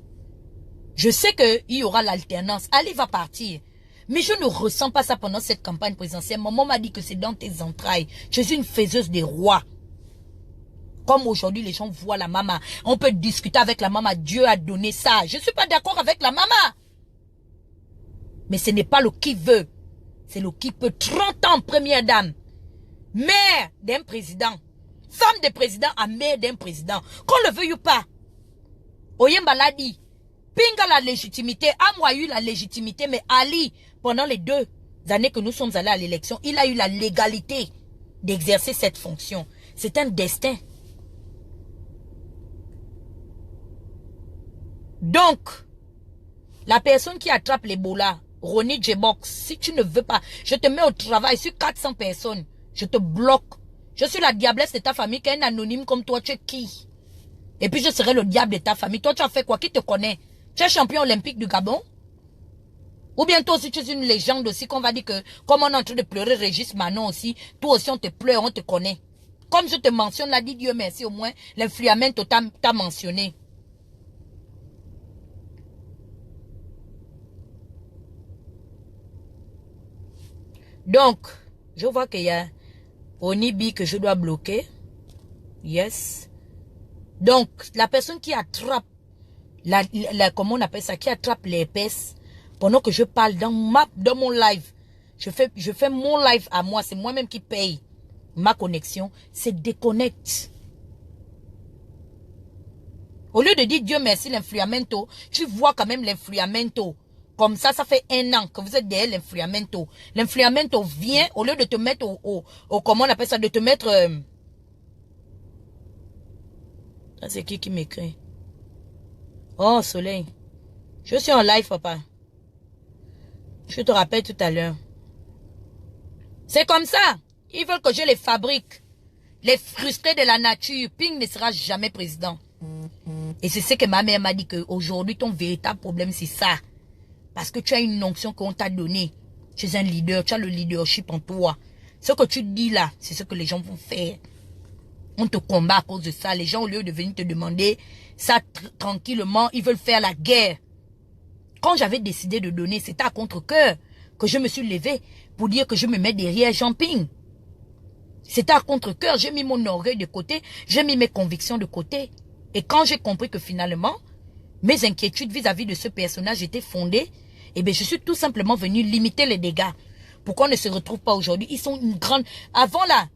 A: Je sais qu'il y aura l'alternance. Ali va partir. Mais je ne ressens pas ça pendant cette campagne présidentielle. Maman m'a dit que c'est dans tes entrailles. Je suis une faiseuse des rois. Comme aujourd'hui, les gens voient la maman. On peut discuter avec la maman. Dieu a donné ça. Je ne suis pas d'accord avec la maman. Mais ce n'est pas le qui veut. C'est le qui peut. 30 ans, première dame. Mère d'un président. Femme de président à mère d'un président. Qu'on le veuille ou pas. Oyemba l'a dit. Pinga la légitimité. Amwa a eu la légitimité. Mais Ali, pendant les 2 années que nous sommes allés à l'élection, il a eu la légalité d'exercer cette fonction. C'est un destin. Donc, la personne qui attrape l'Ebola, Ronnie J-Box, si tu ne veux pas, je te mets au travail sur 400 personnes. Je te bloque. Je suis la diablesse de ta famille, qui est un anonyme comme toi, tu es qui? Et puis je serai le diable de ta famille. Toi, tu as fait quoi? Qui te connaît? Tu es champion olympique du Gabon? Ou bien toi aussi, tu es une légende aussi, qu'on va dire que, comme on est en train de pleurer Régis Manon aussi, toi aussi on te pleure, on te connaît. Comme je te mentionne, là, dis Dieu merci, au moins, l'influamento t'a mentionné. Donc, je vois qu'il y a Onibi que je dois bloquer. Yes. Donc, la personne qui attrape, comment on appelle ça, qui attrape l'herpès, pendant que je parle dans mon live, je fais mon live à moi, c'est moi-même qui paye ma connexion, c'est déconnecte. Au lieu de dire Dieu merci l'influamento, tu vois quand même l'influamento. Comme ça fait 1 an que vous êtes derrière l'influamento. L'influamento vient, au lieu de te mettre comment on appelle ça, de te mettre... c'est qui m'écrit? Oh, Soleil. Je suis en live, papa. Je te rappelle tout à l'heure. C'est comme ça. Ils veulent que je les fabrique. Les frustrés de la nature. Ping ne sera jamais président. Et c'est ce que ma mère m'a dit, qu'aujourd'hui, ton véritable problème, c'est ça. Parce que tu as une onction qu'on t'a donnée. Tu es un leader, tu as le leadership en toi. Ce que tu dis là, c'est ce que les gens vont faire. On te combat à cause de ça. Les gens, au lieu de venir te demander ça tranquillement, ils veulent faire la guerre. Quand j'avais décidé de donner, c'était à contre-cœur que je me suis levée pour dire que je me mets derrière Jean-Ping. C'était à contre-cœur. J'ai mis mon orgueil de côté. J'ai mis mes convictions de côté. Et quand j'ai compris que finalement, mes inquiétudes vis-à-vis de ce personnage étaient fondées, eh bien, je suis tout simplement venu limiter les dégâts. Pourquoi on ne se retrouve pas aujourd'hui? Ils sont une grande... Avant là,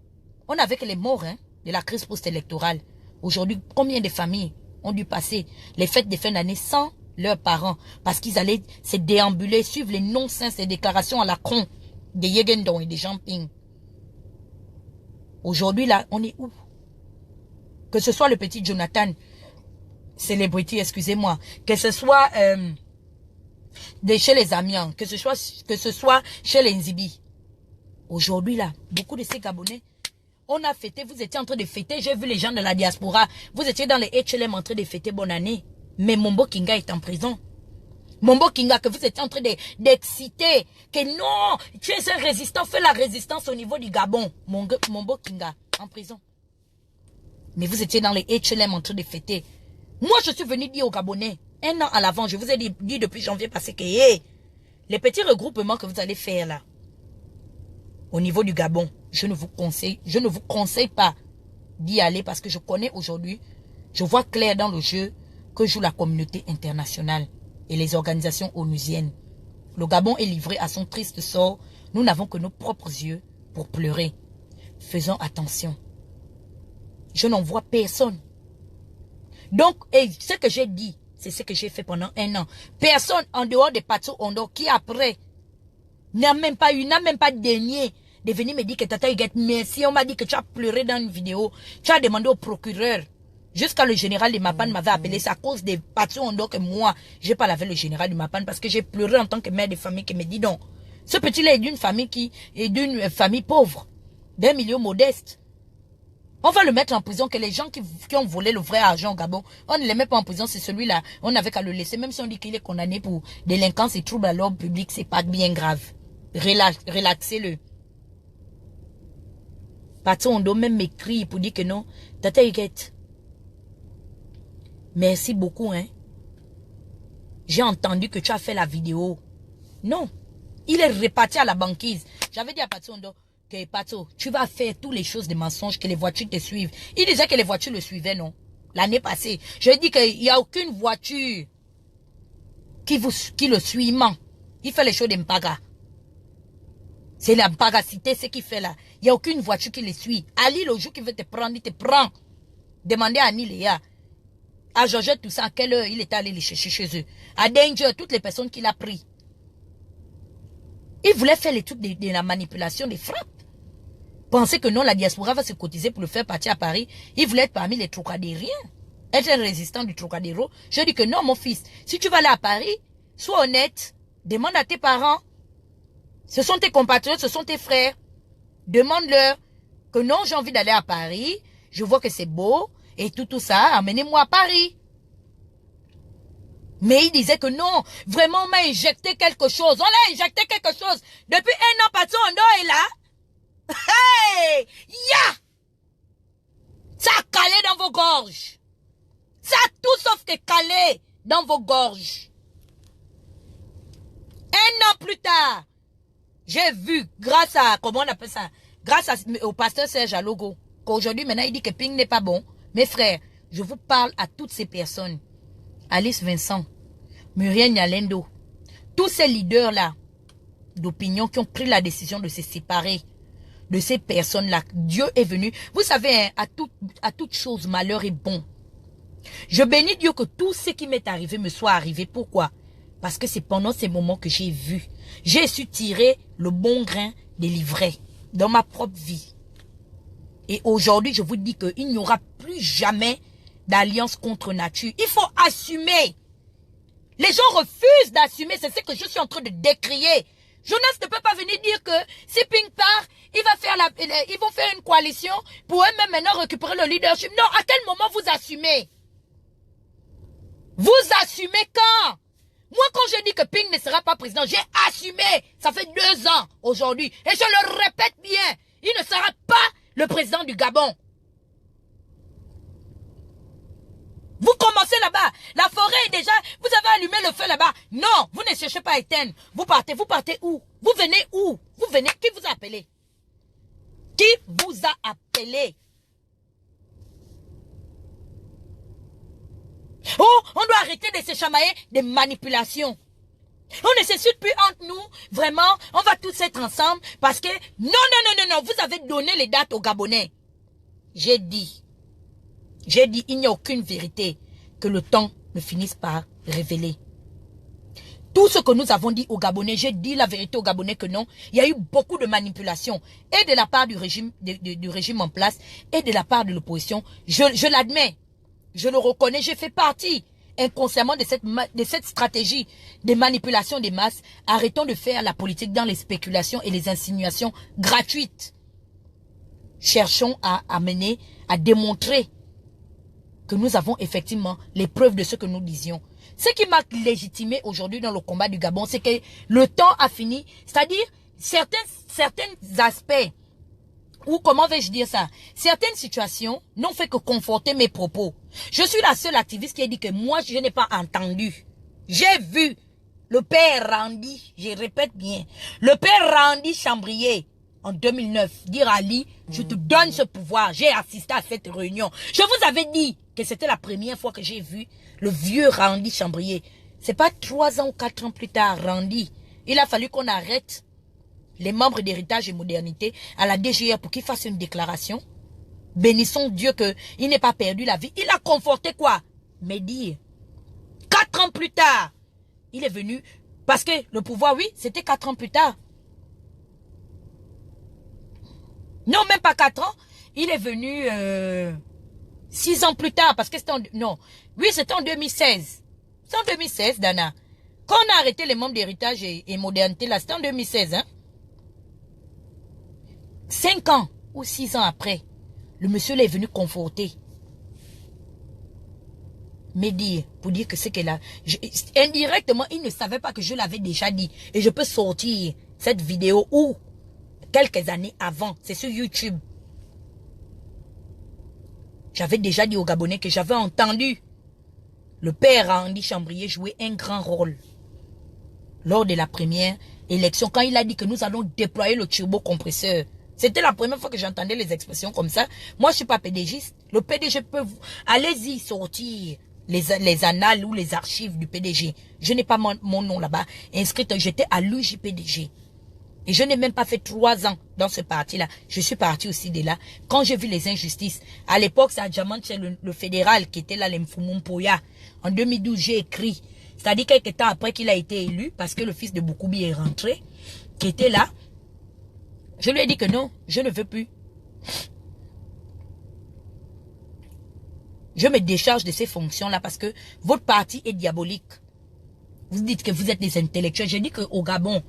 A: on avait que les morts de la crise post-électorale. Aujourd'hui, combien de familles ont dû passer les fêtes de fin d'année sans leurs parents, parce qu'ils allaient se déambuler, suivre les non-sens et déclarations à la con des Yegendon et des Jean-Ping. Aujourd'hui, là, on est où? Que ce soit le petit Jonathan, célébrité, excusez-moi, que ce soit chez les Amiens, que ce soit chez les Nzibi. Aujourd'hui, là, beaucoup de ces Gabonais, on a fêté, vous étiez en train de fêter, j'ai vu les gens de la diaspora, vous étiez dans les HLM en train de fêter bonne année. Mais Mombo Kinga est en prison. Mombo Kinga, que vous étiez en train d'exciter. Que non, tu es un résistant, fais la résistance au niveau du Gabon. Mombo Kinga, en prison. Mais vous étiez dans les HLM en train de fêter. Moi, je suis venu dire aux Gabonais, 1 an à l'avant, je vous ai dit depuis janvier passé que les petits regroupements que vous allez faire là, au niveau du Gabon, je ne vous conseille pas d'y aller parce que je connais aujourd'hui, je vois clair dans le jeu que joue la communauté internationale et les organisations onusiennes. Le Gabon est livré à son triste sort. Nous n'avons que nos propres yeux pour pleurer. Faisons attention. Je n'en vois personne. Donc, et ce que j'ai dit, c'est ce que j'ai fait pendant 1 an. Personne en dehors des Pato Ondo qui après n'a même pas daigné de venir me dire que Tata Huguette, merci. On m'a dit que tu as pleuré dans une vidéo. Tu as demandé au procureur. Jusqu'à le général de Mapan m'avait appelé. C'est à cause des Pato Ondo que moi, j'ai pas lavé le général de Mapan parce que j'ai pleuré en tant que mère de famille qui me dit non. Ce petit-là est d'une famille famille pauvre, d'un milieu modeste. On va le mettre en prison, que les gens qui ont volé le vrai argent au Gabon, on ne les met pas en prison, c'est celui-là. On n'avait qu'à le laisser. Même si on dit qu'il est condamné pour délinquance et troubles à l'ordre public, c'est pas bien grave. Relaxez-le. Patron, on doit même m'écrire pour dire que non. Tata Huguette, merci beaucoup, hein. J'ai entendu que tu as fait la vidéo. Non. Il est reparti à la banquise. J'avais dit à Patron, que Pato, tu vas faire toutes les choses de mensonges, que les voitures te suivent. Il disait que les voitures le suivaient, non? L'année passée. Je dis qu'il n'y a aucune voiture qui le suit, ment. Il fait les choses d'Mpaga. C'est la Mpagacité, ce qu'il fait là. Il n'y a aucune voiture qui le suit. Ali, le jour qu'il veut te prendre, il te prend. Demandez à Niléa. À Georgette, tout ça, à quelle heure il est allé les chercher chez eux. À Danger, toutes les personnes qu'il a pris. Il voulait faire les trucs de la manipulation des frappes. Penser que non, la diaspora va se cotiser pour le faire partir à Paris. Il voulait être parmi les trocadériens. Être un résistant du Trocadéro. Je dis que non, mon fils. Si tu vas aller à Paris, sois honnête. Demande à tes parents. Ce sont tes compatriotes, ce sont tes frères. Demande-leur que non, j'ai envie d'aller à Paris. Je vois que c'est beau. Et tout ça, amenez-moi à Paris. Mais il disait que non, vraiment, on m'a injecté quelque chose. On l'a injecté quelque chose. Depuis 1 an, Pato Ondo est là. Hey! Ya! Ça a calé dans vos gorges. Ça a tout sauf que calé dans vos gorges. 1 an plus tard, j'ai vu, grâce à, comment on appelle ça, grâce au pasteur Serge Alogo, qu'aujourd'hui, maintenant, il dit que Ping n'est pas bon. Mes frères, je vous parle à toutes ces personnes. Alice Vincent, Muriel Nyalendo, tous ces leaders-là d'opinion qui ont pris la décision de se séparer de ces personnes-là. Dieu est venu. Vous savez, hein, à toute chose, malheur est bon. Je bénis Dieu que tout ce qui m'est arrivé me soit arrivé. Pourquoi? Parce que c'est pendant ces moments que j'ai vu. J'ai su tirer le bon grain des livrets dans ma propre vie. Et aujourd'hui, je vous dis qu'il n'y aura plus jamais d'alliance contre nature. Il faut assumer. Les gens refusent d'assumer. C'est ce que je suis en train de décrier. Jonas ne peut pas venir dire que si Ping part, ils vont faire une coalition pour eux-mêmes maintenant récupérer le leadership. Non, à quel moment vous assumez? Vous assumez quand? Moi, quand je dis que Ping ne sera pas président, j'ai assumé. Ça fait 2 ans aujourd'hui. Et je le répète bien. Il ne sera pas le président du Gabon. Vous commencez là-bas. La forêt est déjà... Vous avez allumé le feu là-bas. Non, vous ne cherchez pas à éteindre. Vous partez où? Vous venez où? Vous venez... Qui vous a appelé? Qui vous a appelé? Oh, on doit arrêter de se chamailler des manipulations. On ne se suit plus entre nous. Vraiment, on va tous être ensemble parce que... Non, vous avez donné les dates aux Gabonais. J'ai dit, il n'y a aucune vérité que le temps ne finisse par révéler. Tout ce que nous avons dit aux Gabonais, j'ai dit la vérité aux Gabonais que non, il y a eu beaucoup de manipulations. Et de la part du régime, du régime en place, et de la part de l'opposition. Je l'admets, je le reconnais, j'ai fait partie inconsciemment de cette stratégie de manipulation des masses. Arrêtons de faire la politique dans les spéculations et les insinuations gratuites. Cherchons à amener, à démontrer que nous avons effectivement les preuves de ce que nous disions. Ce qui m'a légitimé aujourd'hui dans le combat du Gabon, c'est que le temps a fini. C'est-à-dire, certains aspects, ou comment vais-je dire ça, certaines situations n'ont fait que conforter mes propos. Je suis la seule activiste qui a dit que moi, je n'ai pas entendu. J'ai vu le père Randy, je répète bien, le père Randy Chambrier, en 2009, dire à Ali, je te donne ce pouvoir. J'ai assisté à cette réunion. Je vous avais dit que c'était la première fois que j'ai vu le vieux Randy Chambrier. C'est pas 3 ans ou 4 ans plus tard, Randy. Il a fallu qu'on arrête les membres d'Héritage et Modernité à la DGR pour qu'ils fassent une déclaration. Bénissons Dieu qu'il n'ait pas perdu la vie. Il a conforté quoi? Mais dire. 4 ans plus tard, il est venu. Parce que le pouvoir, oui, c'était 4 ans plus tard. Non, même pas 4 ans. Il est venu 6 ans plus tard. Parce que c'était en... Non. Oui, c'était en 2016. C'est en 2016, Dana. Quand on a arrêté les membres d'Héritage et Modernité, là, c'était en 2016. Hein? 5 ans ou 6 ans après, le monsieur là est venu conforter. Mais dire, pour dire que c'est qu'elle a... indirectement, il ne savait pas que je l'avais déjà dit. Et je peux sortir cette vidéo où quelques années avant, c'est sur YouTube. J'avais déjà dit aux Gabonais que j'avais entendu le père Randy Chambrier jouer un grand rôle lors de la première élection. Quand il a dit que nous allons déployer le turbocompresseur, C'était la première fois que j'entendais les expressions comme ça. Moi, je suis pas PDGiste. Le PDG peut... Allez-y sortir les annales ou les archives du PDG. Je n'ai pas mon nom là-bas inscrit. J'étais à l'UJPDG. Et je n'ai même pas fait 3 ans dans ce parti-là. Je suis parti aussi de là. Quand j'ai vu les injustices, à l'époque, c'est Adjaman, c'est le fédéral qui était là, l'Emfumumpoya. En 2012, j'ai écrit. C'est-à-dire quelques temps après qu'il a été élu, parce que le fils de Boukoubi est rentré, qui était là. Je lui ai dit que non, je ne veux plus. Je me décharge de ces fonctions-là parce que votre parti est diabolique. Vous dites que vous êtes des intellectuels. Je dis qu'au Gabon,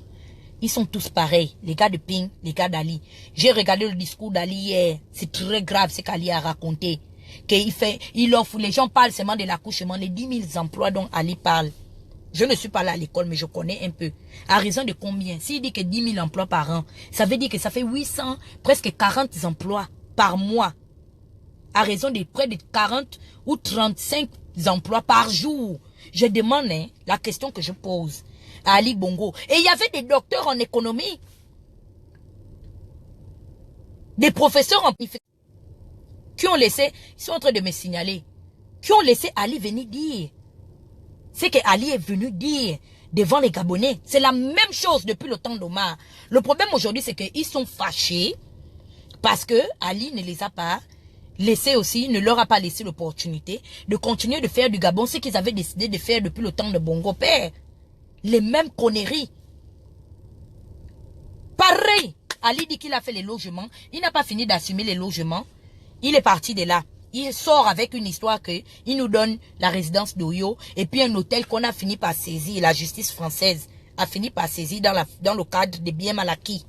A: ils sont tous pareils. Les gars de Ping, les gars d'Ali. J'ai regardé le discours d'Ali hier. C'est très grave ce qu'Ali a raconté. Il offre, les gens parlent seulement de l'accouchement, les 10 000 emplois dont Ali parle. Je ne suis pas là à l'école, mais je connais un peu. À raison de combien? S'il dit que 10 000 emplois par an, ça veut dire que ça fait 800, presque 40 emplois par mois. À raison de près de 40 ou 35 emplois par jour. Je demande la question que je pose à Ali Bongo. Et il y avait des docteurs en économie. Des professeurs en qui ont laissé, ils sont en train de me signaler, qui ont laissé Ali venir dire. C'est que Ali est venu dire devant les Gabonais. C'est la même chose depuis le temps d'Omar. Le problème aujourd'hui, c'est qu'ils sont fâchés parce que Ali ne les a pas laissés aussi, ne leur a pas laissé l'opportunité de continuer de faire du Gabon ce qu'ils avaient décidé de faire depuis le temps de Bongo Père. Les mêmes conneries. Pareil. Ali dit qu'il a fait les logements. Il n'a pas fini d'assumer les logements. Il est parti de là. Il sort avec une histoire que il nous donne la résidence d'Oyo et puis un hôtel qu'on a fini par saisir. La justice française a fini par saisir dans le cadre des biens mal acquis.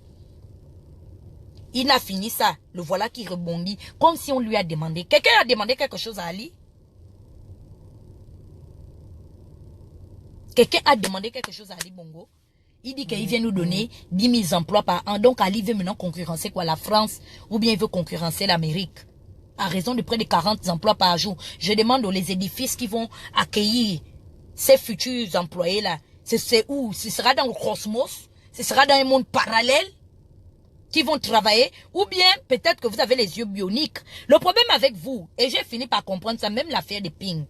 A: Il a fini ça. Le voilà qui rebondit comme si on lui a demandé. Quelqu'un a demandé quelque chose à Ali? Quelqu'un a demandé quelque chose à Ali Bongo? Il dit qu'il vient nous donner 10 000 emplois par an. Donc Ali veut maintenant concurrencer quoi? La France ou bien il veut concurrencer l'Amérique? À raison de près de 40 emplois par jour. Je demande aux les édifices qui vont accueillir ces futurs employés-là. C'est où? Ce sera dans le cosmos? Ce sera dans un monde parallèle qui vont travailler? Ou bien peut-être que vous avez les yeux bioniques. Le problème avec vous, et j'ai fini par comprendre ça, même l'affaire de Ping.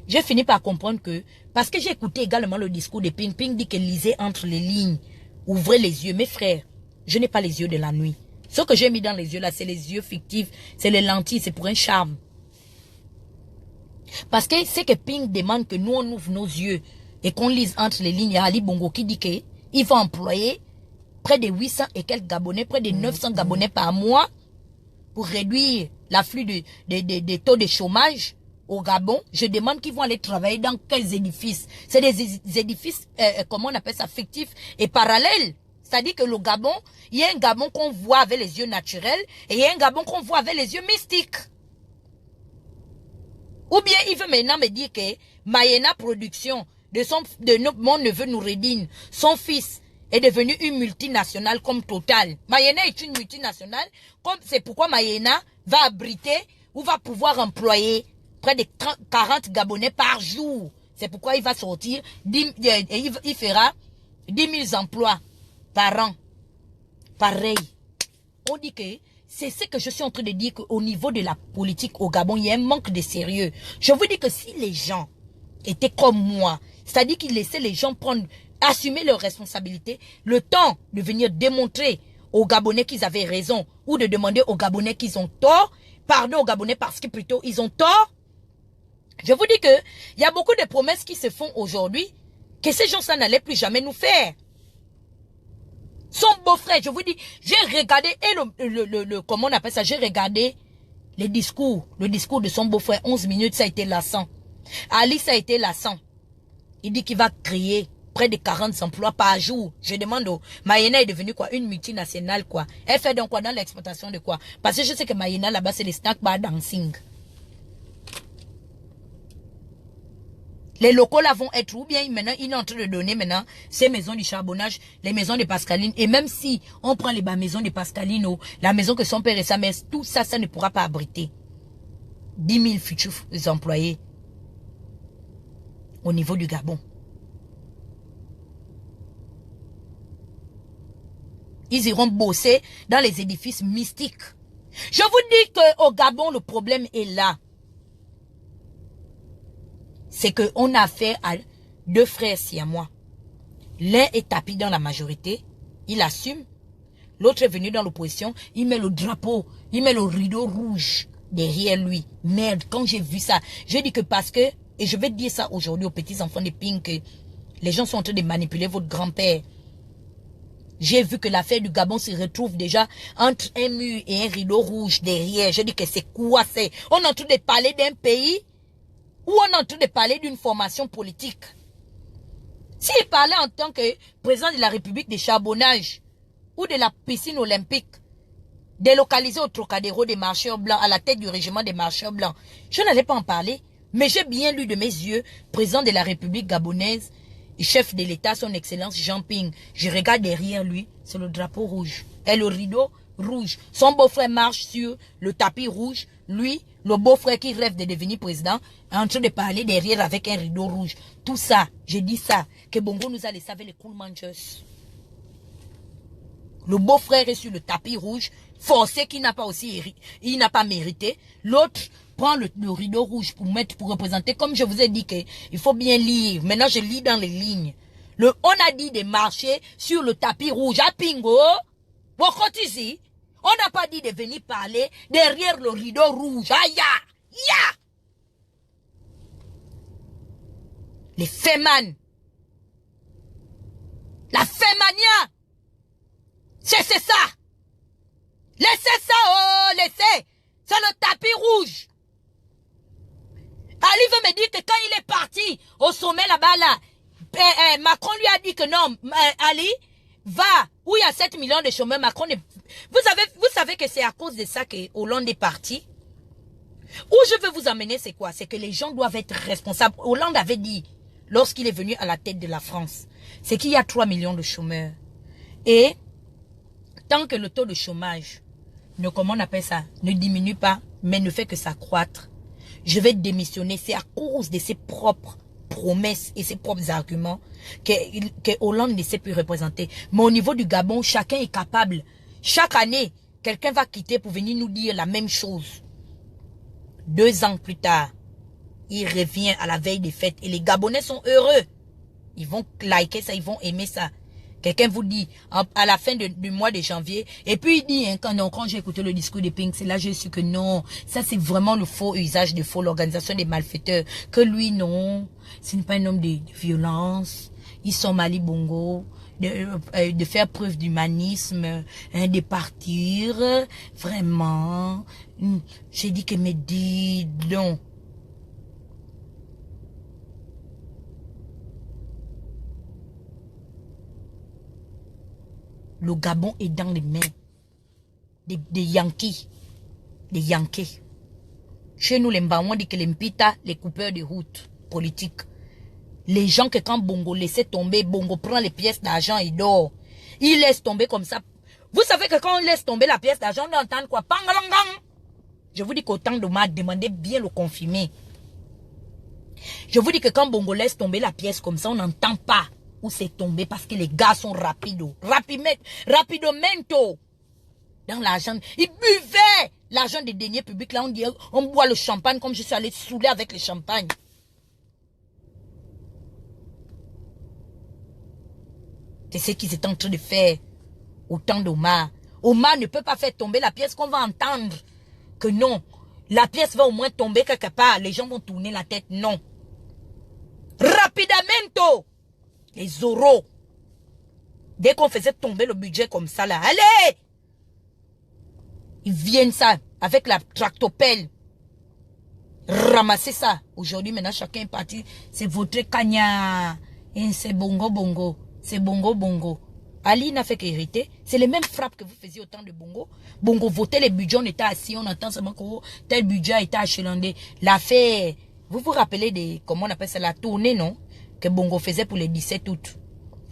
A: J'ai fini par comprendre que, parce que j'ai écouté également le discours de Ping. Ping dit que lisez entre les lignes. Ouvrez les yeux. Mes frères, je n'ai pas les yeux de la nuit. Ce que j'ai mis dans les yeux là, c'est les yeux fictifs, c'est les lentilles, c'est pour un charme. Parce que c'est que Ping demande que nous on ouvre nos yeux et qu'on lise entre les lignes. Il y a Ali Bongo qui dit qu'il va employer près de 800 et quelques Gabonais, près de 900 Gabonais par mois pour réduire l'afflux de taux de chômage au Gabon. Je demande qu'ils vont aller travailler dans quels édifices. C'est des édifices, comment on appelle ça, fictifs et parallèles. C'est-à-dire que le Gabon, il y a un Gabon qu'on voit avec les yeux naturels et il y a un Gabon qu'on voit avec les yeux mystiques. Ou bien il veut maintenant me dire que Mayena Production, mon neveu Noureddine, son fils, est devenu une multinationale comme Total. Mayena est une multinationale, c'est pourquoi Mayena va abriter ou va pouvoir employer près de 40 Gabonais par jour. C'est pourquoi il va sortir, il fera 10 000 emplois par an. Pareil. On dit que c'est ce que je suis en train de dire, qu'au niveau de la politique au Gabon, il y a un manque de sérieux. Je vous dis que si les gens étaient comme moi, c'est-à-dire qu'ils laissaient les gens assumer leurs responsabilités, le temps de venir démontrer aux Gabonais qu'ils avaient raison, ou de demander aux Gabonais qu'ils ont tort, pardon aux Gabonais parce que plutôt ils ont tort. Je vous dis que il y a beaucoup de promesses qui se font aujourd'hui, que ces gens-là n'allaient plus jamais nous faire. Son beau-frère, je vous dis, j'ai regardé, et comment on appelle ça, j'ai regardé le discours de son beau-frère, 11 minutes, ça a été lassant. Ali, ça a été lassant. Il dit qu'il va créer près de 40 emplois par jour. Je demande, Mayena est devenue quoi? Une multinationale, quoi. Elle fait donc quoi dans l'exploitation de quoi? Parce que je sais que Mayena, là-bas, c'est les snack bar dancing. Les locaux là vont être, ou bien maintenant, il est en train de donner maintenant ces maisons du charbonnage, les maisons de Pascaline. Et même si on prend les maisons de Pascaline, la maison que son père et sa mère, tout ça, ça ne pourra pas abriter 10 000 futurs employés au niveau du Gabon. Ils iront bosser dans les édifices mystiques. Je vous dis qu'au Gabon, le problème est là. C'est qu'on a affaire à deux frères siamois. L'un est tapis dans la majorité, il assume. L'autre est venu dans l'opposition, il met le drapeau, il met le rideau rouge derrière lui. Merde, quand j'ai vu ça, j'ai dit que parce que, et je vais dire ça aujourd'hui aux petits enfants de Pink, que les gens sont en train de manipuler votre grand-père. J'ai vu que l'affaire du Gabon se retrouve déjà entre un mur et un rideau rouge derrière. Je dis que c'est quoi c'est? On est en train de parler d'un pays ou on est en train de parler d'une formation politique? S'il parlait en tant que président de la République des charbonnages ou de la piscine olympique, délocalisé au Trocadéro des marcheurs blancs, à la tête du régiment des marcheurs blancs, je n'allais pas en parler. Mais j'ai bien lu de mes yeux, président de la République gabonaise, et chef de l'État, son excellence Jean Ping. Je regarde derrière lui, c'est le drapeau rouge et le rideau rouge. Son beau-frère marche sur le tapis rouge. Lui, le beau-frère qui rêve de devenir président, est en train de parler derrière avec un rideau rouge. Tout ça, je dis ça, que Bongo nous a laissé avec les cool manchers. Le beau-frère est sur le tapis rouge, forcé qu'il n'a pas aussi, il n'a pas mérité. L'autre prend le rideau rouge pour représenter, comme je vous ai dit qu'il faut bien lire. Maintenant, je lis dans les lignes. On a dit de marcher sur le tapis rouge à Pingo. Ici, on n'a pas dit de venir parler derrière le rideau rouge. Aïe, ya! Les fémans. La fémania. C'est ça. Laissez ça, oh, laissez. C'est le tapis rouge. Ali veut me dire que quand il est parti au sommet là-bas, là, Macron lui a dit que non, Ali, va, où il y a 7 millions de chômeurs, Macron est... Vous savez que c'est à cause de ça que Hollande est parti. Où je veux vous amener, c'est quoi? C'est que les gens doivent être responsables. Hollande avait dit, lorsqu'il est venu à la tête de la France, c'est qu'il y a 3 millions de chômeurs. Et tant que le taux de chômage, comment on appelle ça, ne diminue pas, mais ne fait que s'accroître, je vais démissionner. C'est à cause de ses propres promesses et ses propres arguments que Hollande ne sait plus représenter. Mais au niveau du Gabon, chacun est capable. Chaque année, quelqu'un va quitter pour venir nous dire la même chose. 2 ans plus tard, il revient à la veille des fêtes et les Gabonais sont heureux. Ils vont liker ça, ils vont aimer ça. Quelqu'un vous dit à la fin du mois de janvier, et puis il dit, hein, quand j'ai écouté le discours de Pink, c'est là que j'ai su que non, ça c'est vraiment le faux usage de faux, l'organisation des malfaiteurs, que lui non, ce n'est pas un homme de violence, ils sont Mali Bongo, de faire preuve d'humanisme, hein, de partir, vraiment, j'ai dit que me dit non. Le Gabon est dans les mains des Yankees. Des Yankees. Chez nous, les Mbawans dit que les Mpita, les coupeurs de route politiques. Les gens que quand Bongo laissait tomber, Bongo prend les pièces d'argent et dort. Il laisse tomber comme ça. Vous savez que quand on laisse tomber la pièce d'argent, on entend quoi? Pangalangang. Je vous dis qu'autant de mal, demandez bien le confirmer. Je vous dis que quand Bongo laisse tomber la pièce comme ça, on n'entend pas où c'est tombé parce que les gars sont rapides. Rapidement. Dans l'argent. Ils buvaient l'argent des deniers publics. Là, on boit le champagne comme je suis allé saouler avec le champagne. C'est ce qu'ils étaient en train de faire au temps d'Omar. Omar ne peut pas faire tomber la pièce qu'on va entendre. Que non. La pièce va au moins tomber quelque part. Les gens vont tourner la tête. Non. Rapidement. Les Zoros. Dès qu'on faisait tomber le budget comme ça là. Allez! Ils viennent ça avec la tractopelle. Ramasser ça. Aujourd'hui, maintenant, chacun est parti. C'est votre cagna. C'est bongo. C'est bongo. Ali n'a fait qu'hériter. C'est les mêmes frappes que vous faisiez au temps de Bongo. Bongo votait les budgets, on était assis, on entend seulement que tel budget a été achelandé. L'affaire, vous vous rappelez de, comment on appelle ça, la tournée, non? Que Bongo faisait pour les 17 août.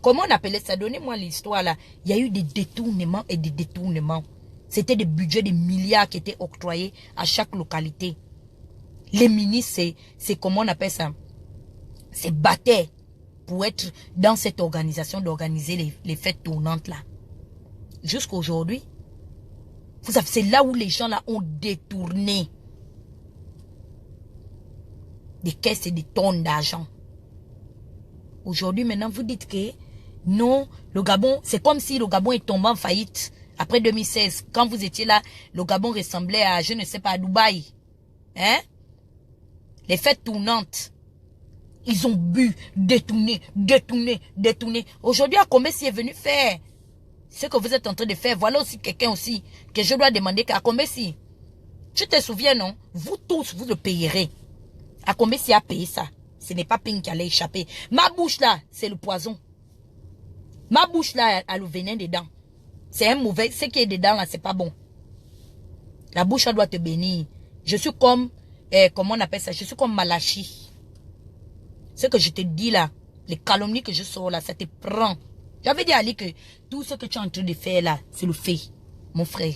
A: Comment on appelait ça? Donnez-moi l'histoire là. Il y a eu des détournements et des détournements. C'était des budgets de milliards qui étaient octroyés à chaque localité. Les ministres, c'est comment on appelle ça? C'est battaient pour être dans cette organisation d'organiser les fêtes tournantes là. jusqu'à aujourd'hui. Vous savez, c'est là où les gens là ont détourné des caisses et des tonnes d'argent. Aujourd'hui, maintenant, vous dites que non, le Gabon, c'est comme si le Gabon est tombé en faillite après 2016. Quand vous étiez là, le Gabon ressemblait à, je ne sais pas, à Dubaï. Hein? Les fêtes tournantes. Ils ont bu, détourné. Aujourd'hui, Akombesi est venu faire ce que vous êtes en train de faire. Voilà aussi quelqu'un aussi que je dois demander qu'à Akombesi. Tu te souviens, non? Vous tous, vous le payerez. Akombesi a payé ça. Ce n'est pas Ping qui allait échapper. Ma bouche là, c'est le poison. Ma bouche là a le venin dedans. C'est un mauvais. Ce qui est dedans là, c'est pas bon. La bouche, elle doit te bénir. Je suis comme, comment on appelle ça? Je suis comme Malachi. Ce que je te dis là, les calomnies que je sors là, ça te prend. J'avais dit à Ali que tout ce que tu es en train de faire là, c'est le fait, mon frère.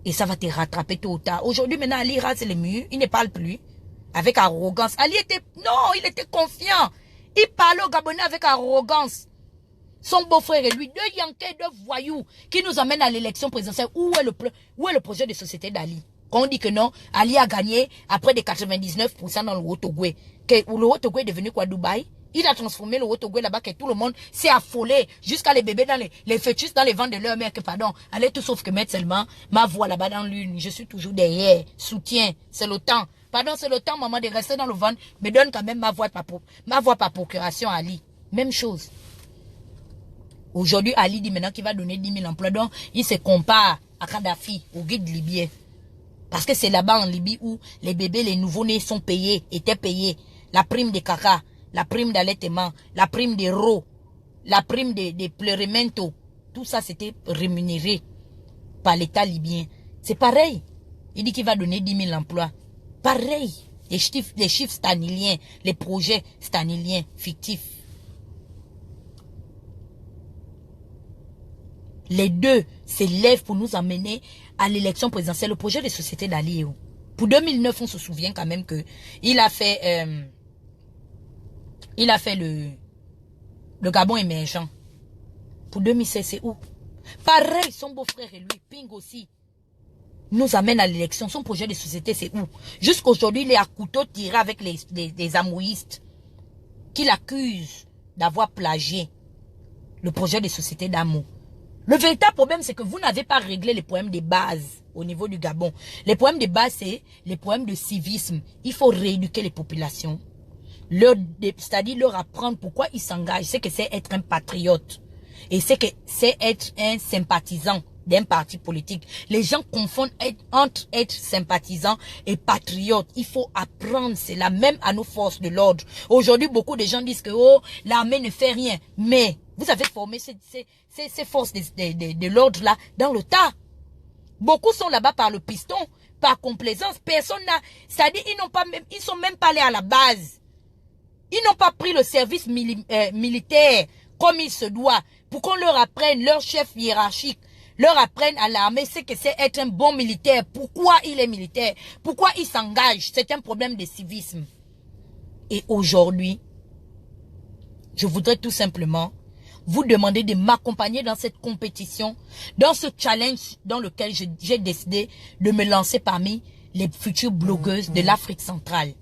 A: Et ça va te rattraper tôt ou tard. Aujourd'hui, maintenant, Ali rase les murs, il ne parle plus. Avec arrogance. Ali était, non, il était confiant. Il parlait au Gabonais avec arrogance. Son beau-frère et lui, deux Yankais, deux voyous, qui nous amènent à l'élection présidentielle. Où est le projet de société d'Ali? Quand on dit que non, Ali a gagné après des 99% dans le Haut-Togoé. Le Haut-Togoé est devenu quoi, Dubaï? Il a transformé le Haut-Togoé là-bas que tout le monde s'est affolé. Jusqu'à les bébés dans les fœtus dans les ventres de leur mère. Que pardon, allez tout sauf que mettre seulement ma voix là-bas dans l'une. Je suis toujours derrière. Soutien, c'est le temps. Pardon, c'est le temps, maman, de rester dans le ventre. Me donne quand même ma voix par procuration à Ali. Même chose. Aujourd'hui, Ali dit maintenant qu'il va donner 10 000 emplois. Donc, il se compare à Kadhafi, au guide libyen. Parce que c'est là-bas en Libye où les bébés, les nouveau-nés sont payés, étaient payés. La prime de caca, la prime d'allaitement, la prime des rots, la prime des pleurementos. Tout ça, c'était rémunéré par l'État libyen. C'est pareil. Il dit qu'il va donner 10 000 emplois. Pareil. Les chiffres staniliens, les projets staniliens fictifs. Les deux s'élèvent pour nous amener à l'élection présidentielle, le projet de société d'Ali. Pour 2009, on se souvient quand même que il a fait le Gabon émergent. Pour 2016, c'est où? Pareil, son beau-frère et lui, Ping aussi, nous amène à l'élection. Son projet de société, c'est où? Jusqu'aujourd'hui, il est à couteau tiré avec les amouistes qui l'accusent d'avoir plagié le projet de société d'amour. Le véritable problème, c'est que vous n'avez pas réglé les problèmes de base au niveau du Gabon. Les problèmes de base, c'est les problèmes de civisme. Il faut rééduquer les populations. C'est-à-dire leur apprendre pourquoi ils s'engagent. C'est que c'est être un patriote. Et c'est que c'est être un sympathisant d'un parti politique. Les gens confondent entre être sympathisant et patriote. Il faut apprendre cela, même à nos forces de l'ordre. Aujourd'hui, beaucoup de gens disent que oh, l'armée ne fait rien. Mais vous avez formé ces forces de l'ordre-là dans le tas. Beaucoup sont là-bas par le piston, par complaisance. Personne n'a... C'est-à-dire, ils sont même pas allés à la base. Ils n'ont pas pris le service militaire comme il se doit. Pour qu'on leur apprenne, leur chef hiérarchique, leur apprenne à l'armée ce que c'est être un bon militaire. Pourquoi il est militaire? Pourquoi il s'engage? C'est un problème de civisme. Et aujourd'hui, je voudrais tout simplement vous demander de m'accompagner dans cette compétition, dans ce challenge dans lequel j'ai décidé de me lancer parmi les futures blogueuses de l'Afrique centrale.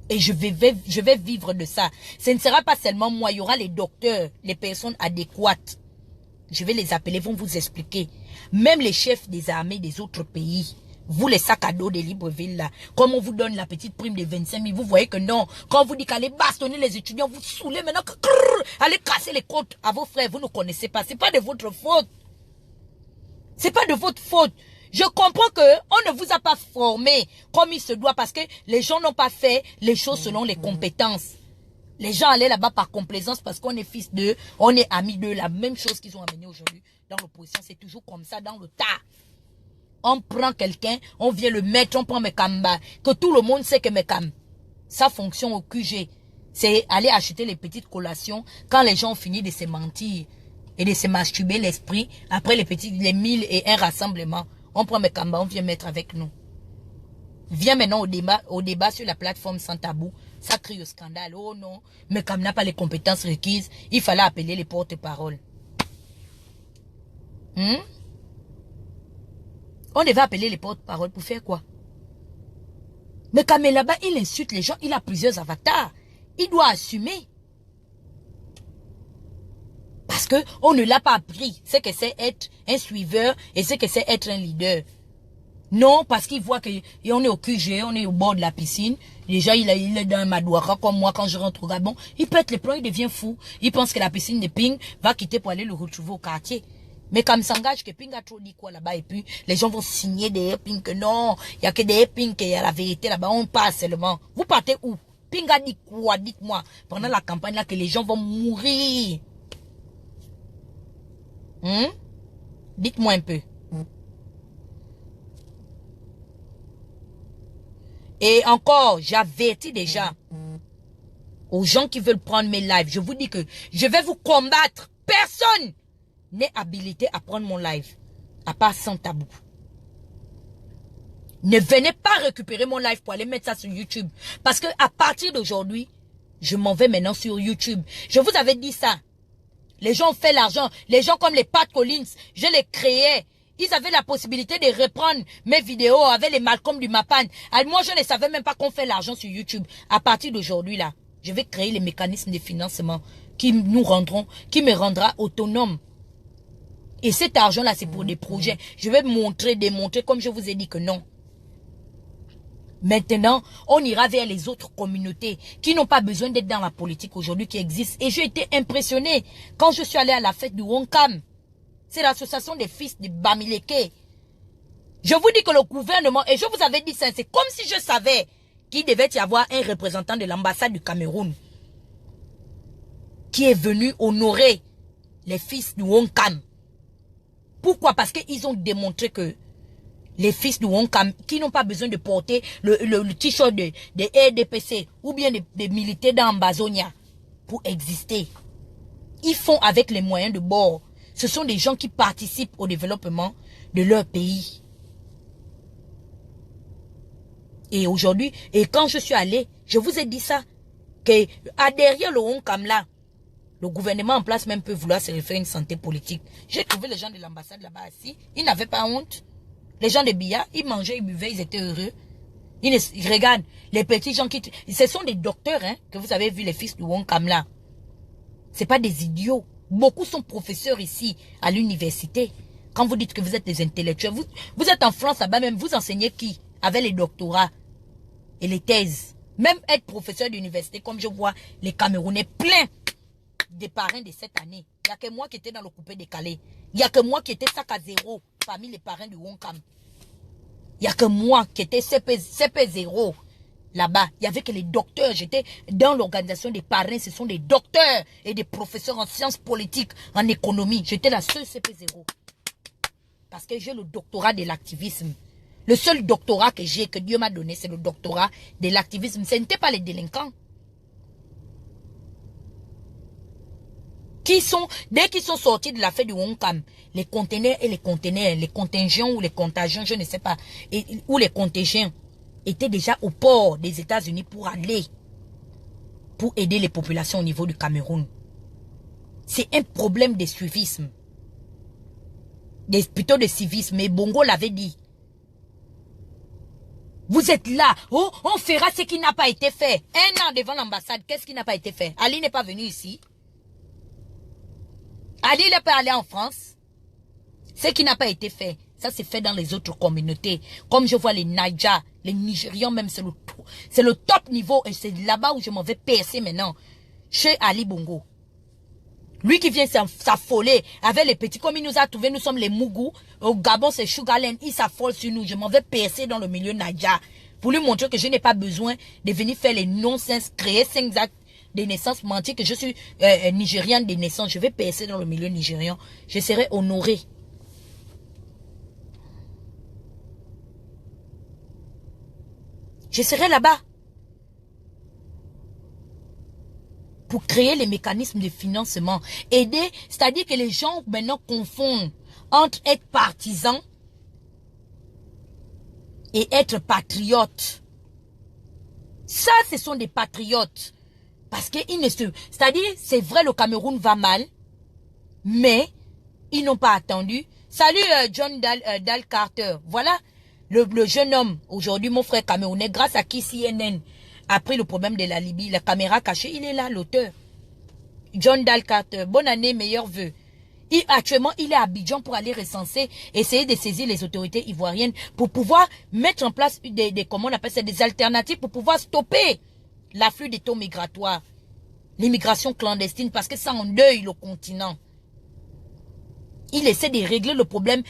A: Et je vais vivre de ça. Ce ne sera pas seulement moi, il y aura les docteurs, les personnes adéquates. Je vais les appeler, vont vous expliquer. Même les chefs des armées des autres pays, vous les sacs à dos de Libreville là, comme on vous donne la petite prime de 25 000, vous voyez que non. Quand on vous dit qu'allez bastonner les étudiants, vous saoulez maintenant que allez casser les côtes à vos frères, vous ne connaissez pas. C'est pas de votre faute. C'est pas de votre faute. Je comprends que on ne vous a pas formé comme il se doit parce que les gens n'ont pas fait les choses selon les compétences. Les gens allaient là-bas par complaisance parce qu'on est fils d'eux, on est amis d'eux. La même chose qu'ils ont amené aujourd'hui dans l'opposition, c'est toujours comme ça dans le tas. On prend quelqu'un, on vient le mettre, on prend Mekamba, que tout le monde sait que Mekam, sa fonction au QG, c'est aller acheter les petites collations quand les gens ont fini de se mentir et de se masturber l'esprit. Après les 1001 rassemblements, on prend Mekamba, on vient mettre avec nous. Viens maintenant au débat sur la plateforme Sans Tabou. Ça crie au scandale. Oh non, Mekam n'a pas les compétences requises. Il fallait appeler les porte-paroles. Hmm? On devait appeler les porte-paroles pour faire quoi? Mais quand même là-bas, il insulte les gens, il a plusieurs avatars. Il doit assumer. Parce que on ne l'a pas appris. C'est que c'est être un suiveur et c'est que c'est être un leader. Non, parce qu'il voit qu'on est au QG, on est au bord de la piscine. Déjà, il est dans un madouara comme moi quand je rentre au Gabon. Il pète les plombs, il devient fou. Il pense que la piscine de Ping va quitter pour aller le retrouver au quartier. Mais comme s'engage que Ping a trop dit quoi là-bas et puis les gens vont signer des Ping que non, il n'y a que des Ping qu'il y a la vérité là-bas, on passe seulement. Vous partez où? Ping a dit quoi? Dites-moi. Pendant la campagne là que les gens vont mourir. Dites-moi un peu. Et encore, j'avertis déjà aux gens qui veulent prendre mes lives. Je vous dis que je vais vous combattre. Personne n'est habilité à prendre mon live. À part sans tabou. Ne venez pas récupérer mon live pour aller mettre ça sur YouTube. Parce que à partir d'aujourd'hui, je m'en vais maintenant sur YouTube. Je vous avais dit ça. Les gens ont fait l'argent. Les gens comme les Pat Collins, je les créais. Ils avaient la possibilité de reprendre mes vidéos avec les Malcolm du Mapan. Moi, je ne savais même pas qu'on fait l'argent sur YouTube. À partir d'aujourd'hui, là, je vais créer les mécanismes de financement qui me rendra autonome. Et cet argent-là, c'est pour des projets. Je vais démontrer, comme je vous ai dit que non. Maintenant, on ira vers les autres communautés qui n'ont pas besoin d'être dans la politique aujourd'hui qui existe. Et j'ai été impressionné quand je suis allé à la fête du Wonkam. C'est l'association des fils de Bamileke. Je vous dis que le gouvernement, et je vous avais dit ça, c'est comme si je savais qu'il devait y avoir un représentant de l'ambassade du Cameroun qui est venu honorer les fils du Wonkam. Pourquoi? Parce qu'ils ont démontré que les fils du Wonkam, qui n'ont pas besoin de porter le t-shirt de RDPC ou bien des militaires d'Ambazonia pour exister. Ils font avec les moyens de bord. Ce sont des gens qui participent au développement de leur pays. Et aujourd'hui, et quand je suis allé, je vous ai dit ça, que derrière le Wonkam là, le gouvernement en place même peut vouloir se refaire une santé politique. J'ai trouvé les gens de l'ambassade là-bas assis, ils n'avaient pas honte. Les gens de Bia, ils mangeaient, ils buvaient, ils étaient heureux. Ils regardent, les petits gens qui... Ce sont des docteurs, hein, que vous avez vu les fils du Wonkam là. Ce pas des idiots. Beaucoup sont professeurs ici, à l'université. Quand vous dites que vous êtes des intellectuels, vous êtes en France là-bas même, vous enseignez qui? Avec les doctorats et les thèses. Même être professeur d'université, comme je vois les Camerounais pleins des parrains de cette année. Il n'y a que moi qui étais dans le coupé décalé. Il n'y a que moi qui étais sac à zéro parmi les parrains du Wonkam. Il n'y a que moi qui étais CP0 là-bas. Il n'y avait que les docteurs. J'étais dans l'organisation des parrains. Ce sont des docteurs et des professeurs en sciences politiques, en économie. J'étais la seule CP0. Parce que j'ai le doctorat de l'activisme. Le seul doctorat que j'ai, que Dieu m'a donné, c'est le doctorat de l'activisme. Ce n'était pas les délinquants. Dès qu'ils sont sortis de la fête du Wonkam, les conteneurs et les conteneurs, les contingents ou les contagions, je ne sais pas, ou les contingents étaient déjà au port des États-Unis pour aider les populations au niveau du Cameroun. C'est un problème de suivisme. Plutôt de civisme, mais Bongo l'avait dit. Vous êtes là, oh, on fera ce qui n'a pas été fait. Un an devant l'ambassade, qu'est-ce qui n'a pas été fait? Ali n'est pas venu ici. Ali n'est pas allé en France. Ce qui n'a pas été fait, ça c'est fait dans les autres communautés. Comme je vois les Naija, les Nigérians même, c'est le top niveau. Et c'est là-bas où je m'en vais percer maintenant. Chez Ali Bongo. Lui qui vient s'affoler avec les petits, comme il nous a trouvé, nous sommes les Mougou. Au Gabon, c'est Sugarland, il s'affole sur nous. Je m'en vais percer dans le milieu Naija. Pour lui montrer que je n'ai pas besoin de venir faire les non-sens, créer 5 actes de naissance, mentir que je suis nigériane de naissance. Je vais percer dans le milieu nigérian. Je serai honoré. Je serai là-bas. Pour créer les mécanismes de financement. Aider, c'est-à-dire que les gens maintenant confondent entre être partisan et être patriote. Ça, ce sont des patriotes. Parce qu'ils ne se... C'est-à-dire, c'est vrai, le Cameroun va mal, mais ils n'ont pas attendu. Salut John Dal Carter. Voilà le jeune homme, aujourd'hui mon frère camerounais, grâce à qui CNN a pris le problème de la Libye, la caméra cachée, il est là, l'auteur. John Dal Carter, bonne année, meilleurs vœux. Actuellement, il est à Abidjan pour aller recenser, essayer de saisir les autorités ivoiriennes pour pouvoir mettre en place comment on appelle ça, des alternatives pour pouvoir stopper l'afflux des taux migratoires, l'immigration clandestine, parce que ça endeuille le continent. Il essaie de régler le problème.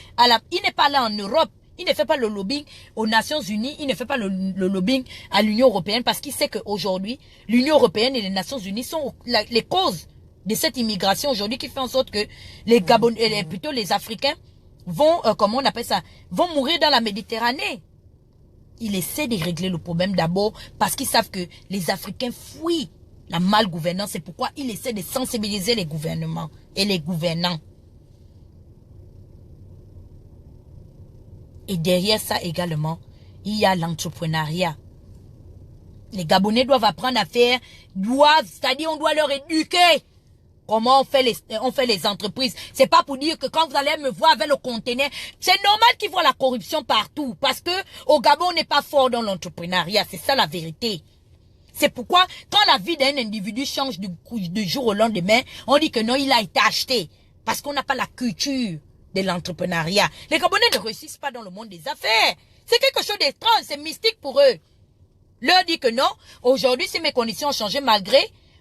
A: Il n'est pas là en Europe. Il ne fait pas le lobbying aux Nations Unies. Il ne fait pas le lobbying à l'Union Européenne parce qu'il sait qu'aujourd'hui, l'Union Européenne et les Nations Unies sont les causes de cette immigration aujourd'hui qui fait en sorte que les Gabonais, plutôt les Africains, vont, comment on appelle ça, vont mourir dans la Méditerranée. Il essaie de régler le problème d'abord parce qu'ils savent que les Africains fuient la malgouvernance. C'est pourquoi il essaie de sensibiliser les gouvernements et les gouvernants. Et derrière ça également, il y a l'entrepreneuriat. Les doivent apprendre à faire, c'est-à-dire on doit leur éduquer. Comment on fait les entreprises. C'est pas pour dire que quand vous allez me voir avec le conteneur, c'est normal qu'ils voient la corruption partout. Parce que au Gabon, on n'est pas fort dans l'entrepreneuriat. C'est ça la vérité. C'est pourquoi, quand la vie d'un individu change du jour au lendemain, on dit que non, il a été acheté. Parce qu'on n'a pas la culture de l'entrepreneuriat. Les Gabonais ne réussissent pas dans le monde des affaires. C'est quelque chose d'étrange, c'est mystique pour eux. Leur dit que non, aujourd'hui, si mes conditions ont changé malgré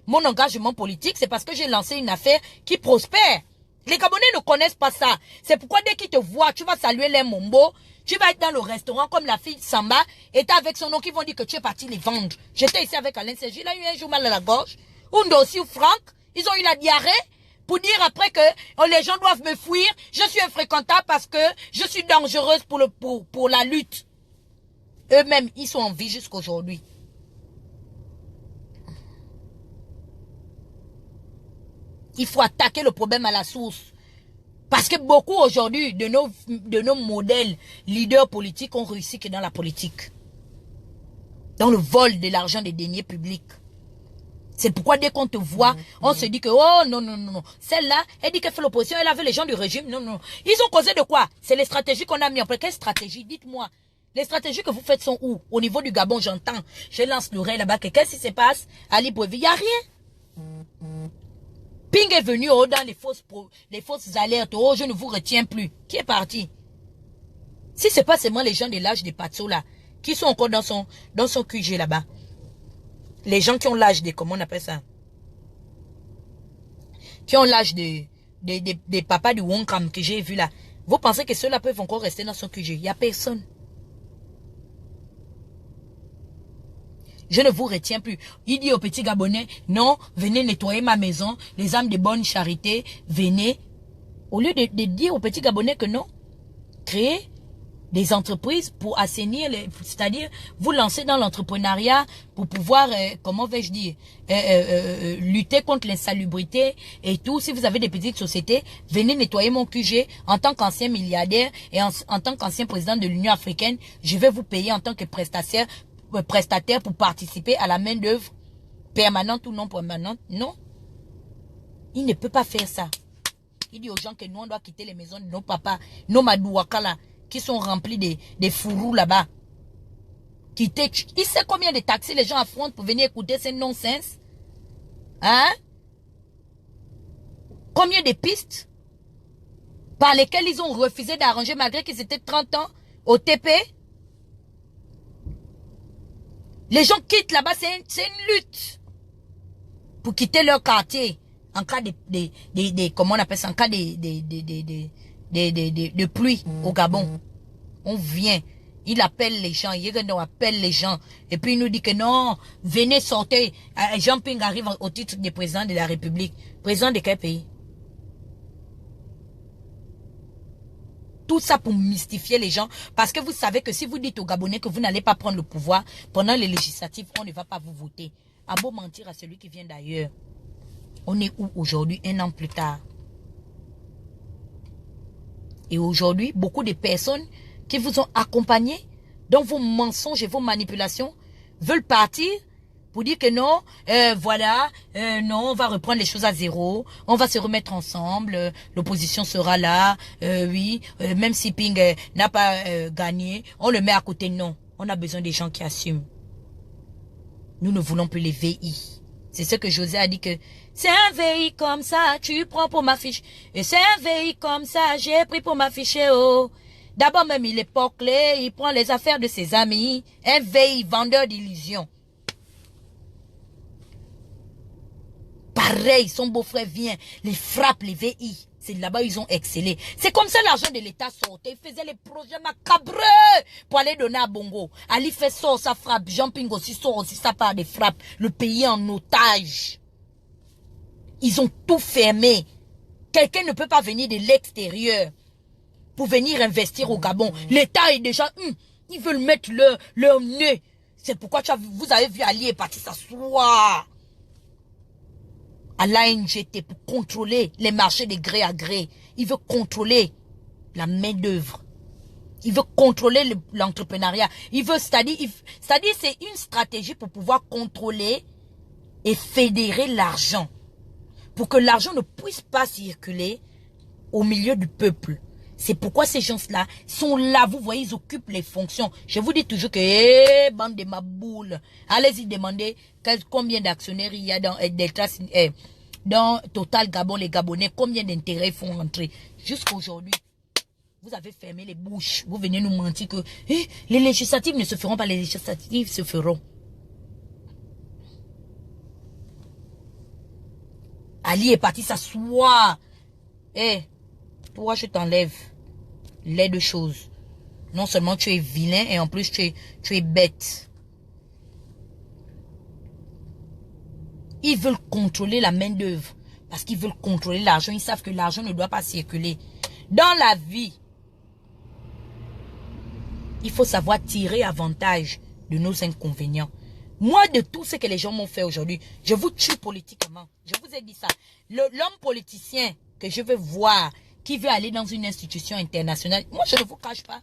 A: mon engagement politique, c'est parce que j'ai lancé une affaire qui prospère. Les Gabonais ne connaissent pas ça. C'est pourquoi dès qu'ils te voient, tu vas saluer les Mombo, tu vas être dans le restaurant comme la fille Samba, et t'es avec son nom qui vont dire que tu es parti les vendre. J'étais ici avec Alain Sergi, il a eu un jour mal à la gorge. Undo aussi ou Franck, ils ont eu la diarrhée pour dire après que les gens doivent me fuir. Je suis infréquentable parce que je suis dangereuse pour la lutte. Eux-mêmes, ils sont en vie jusqu'aujourd'hui. Il faut attaquer le problème à la source. Parce que beaucoup aujourd'hui de nos modèles leaders politiques ont réussi que dans la politique. Dans le vol de l'argent des deniers publics. C'est pourquoi dès qu'on te voit, on se dit que, oh non, non, non, non. Celle-là, elle dit qu'elle fait l'opposition, elle avait les gens du régime. Non, non. Ils ont causé de quoi? C'est les stratégies qu'on a mis en place. Quelle stratégie? Dites-moi. Les stratégies que vous faites sont où? Au niveau du Gabon, j'entends. Je lance l'oreille là-bas. Qu'est-ce qui se passe? Ali Bouévi, il n'y a rien. Ping est venu dans les fausses alertes. Oh, je ne vous retiens plus. Qui est parti? Si ce n'est pas seulement les gens de l'âge des Patso là, qui sont encore dans son QG là-bas. Les gens qui ont l'âge de, comment on appelle ça? Qui ont l'âge des papas du Wonkam que j'ai vu là. Vous pensez que ceux-là peuvent encore rester dans son QG? Il n'y a personne. Je ne vous retiens plus. Il dit aux petits Gabonais, non, venez nettoyer ma maison, les âmes de bonne charité, venez. Au lieu de dire aux petits Gabonais que non, créez des entreprises pour assainir, c'est-à-dire vous lancer dans l'entrepreneuriat pour pouvoir, comment vais-je dire, lutter contre l'insalubrité et tout. Si vous avez des petites sociétés, venez nettoyer mon QG en tant qu'ancien milliardaire et en tant qu'ancien président de l'Union africaine. Je vais vous payer en tant que prestataire pour participer à la main d'œuvre permanente ou non permanente. Non. Il ne peut pas faire ça. Il dit aux gens que nous, on doit quitter les maisons de nos papas, nos madouaka là, qui sont remplis des fourrous là-bas. Quitter. Il sait combien de taxis les gens affrontent pour venir écouter ces non-sens? Hein? Combien de pistes par lesquelles ils ont refusé d'arranger malgré qu'ils étaient 30 ans au TP? Les gens quittent là-bas, c'est une lutte pour quitter leur quartier en cas comment on appelle ça, en cas de pluie au Gabon. On vient, il appelle les gens, Yégueno appelle les gens, et puis il nous dit que non, venez sortir. Jean Ping arrive au titre de président de la République. Président de quel pays? Tout ça pour mystifier les gens. Parce que vous savez que si vous dites aux Gabonais que vous n'allez pas prendre le pouvoir pendant les législatives, on ne va pas vous voter. À beau mentir à celui qui vient d'ailleurs. On est où aujourd'hui, un an plus tard? Et aujourd'hui, beaucoup de personnes qui vous ont accompagné dans vos mensonges et vos manipulations veulent partir pour dire que non, voilà, non, on va reprendre les choses à zéro, on va se remettre ensemble, l'opposition sera là, oui, même si Ping n'a pas gagné, on le met à côté. Non, on a besoin des gens qui assument. Nous ne voulons plus les VI. C'est ce que José a dit que c'est un VI comme ça, tu prends pour m'afficher. Et c'est un VI comme ça, j'ai pris pour m'afficher, oh. D'abord même, il est poclé, il prend les affaires de ses amis. Un VI, vendeur d'illusions. Pareil, son beau-frère vient, les frappe, les VI. C'est là-bas ils ont excellé. C'est comme ça l'argent de l'État sortait. Ils faisaient les projets macabreux pour aller donner à Bongo. Ali fait sort, ça frappe. Jean-Ping aussi sort aussi, ça part des frappes. Le pays en otage. Ils ont tout fermé. Quelqu'un ne peut pas venir de l'extérieur pour venir investir au Gabon. L'État est déjà... ils veulent mettre leur nez. C'est pourquoi vous avez vu Ali est parti s'asseoir à l'ANGT pour contrôler les marchés de gré à gré. Il veut contrôler la main-d'œuvre. Il veut contrôler l'entrepreneuriat. Il veut, c'est-à-dire c'est une stratégie pour pouvoir contrôler et fédérer l'argent. Pour que l'argent ne puisse pas circuler au milieu du peuple. C'est pourquoi ces gens-là sont là. Vous voyez, ils occupent les fonctions. Je vous dis toujours que, bande de maboules, allez-y demander combien d'actionnaires il y a dans Total Gabon, les Gabonais, combien d'intérêts ils font rentrer. Jusqu'aujourd'hui, vous avez fermé les bouches. Vous venez nous mentir que les législatives ne se feront pas, les législatives se feront. Ali est parti s'asseoir. Toi, je t'enlève les deux choses. Non seulement tu es vilain et en plus tu es bête. Ils veulent contrôler la main d'œuvre parce qu'ils veulent contrôler l'argent. Ils savent que l'argent ne doit pas circuler. Dans la vie, il faut savoir tirer avantage de nos inconvénients. Moi, de tout ce que les gens m'ont fait aujourd'hui, je vous tue politiquement. Je vous ai dit ça. L'homme politicien que je veux voir, qui veut aller dans une institution internationale, moi, je ne vous cache pas.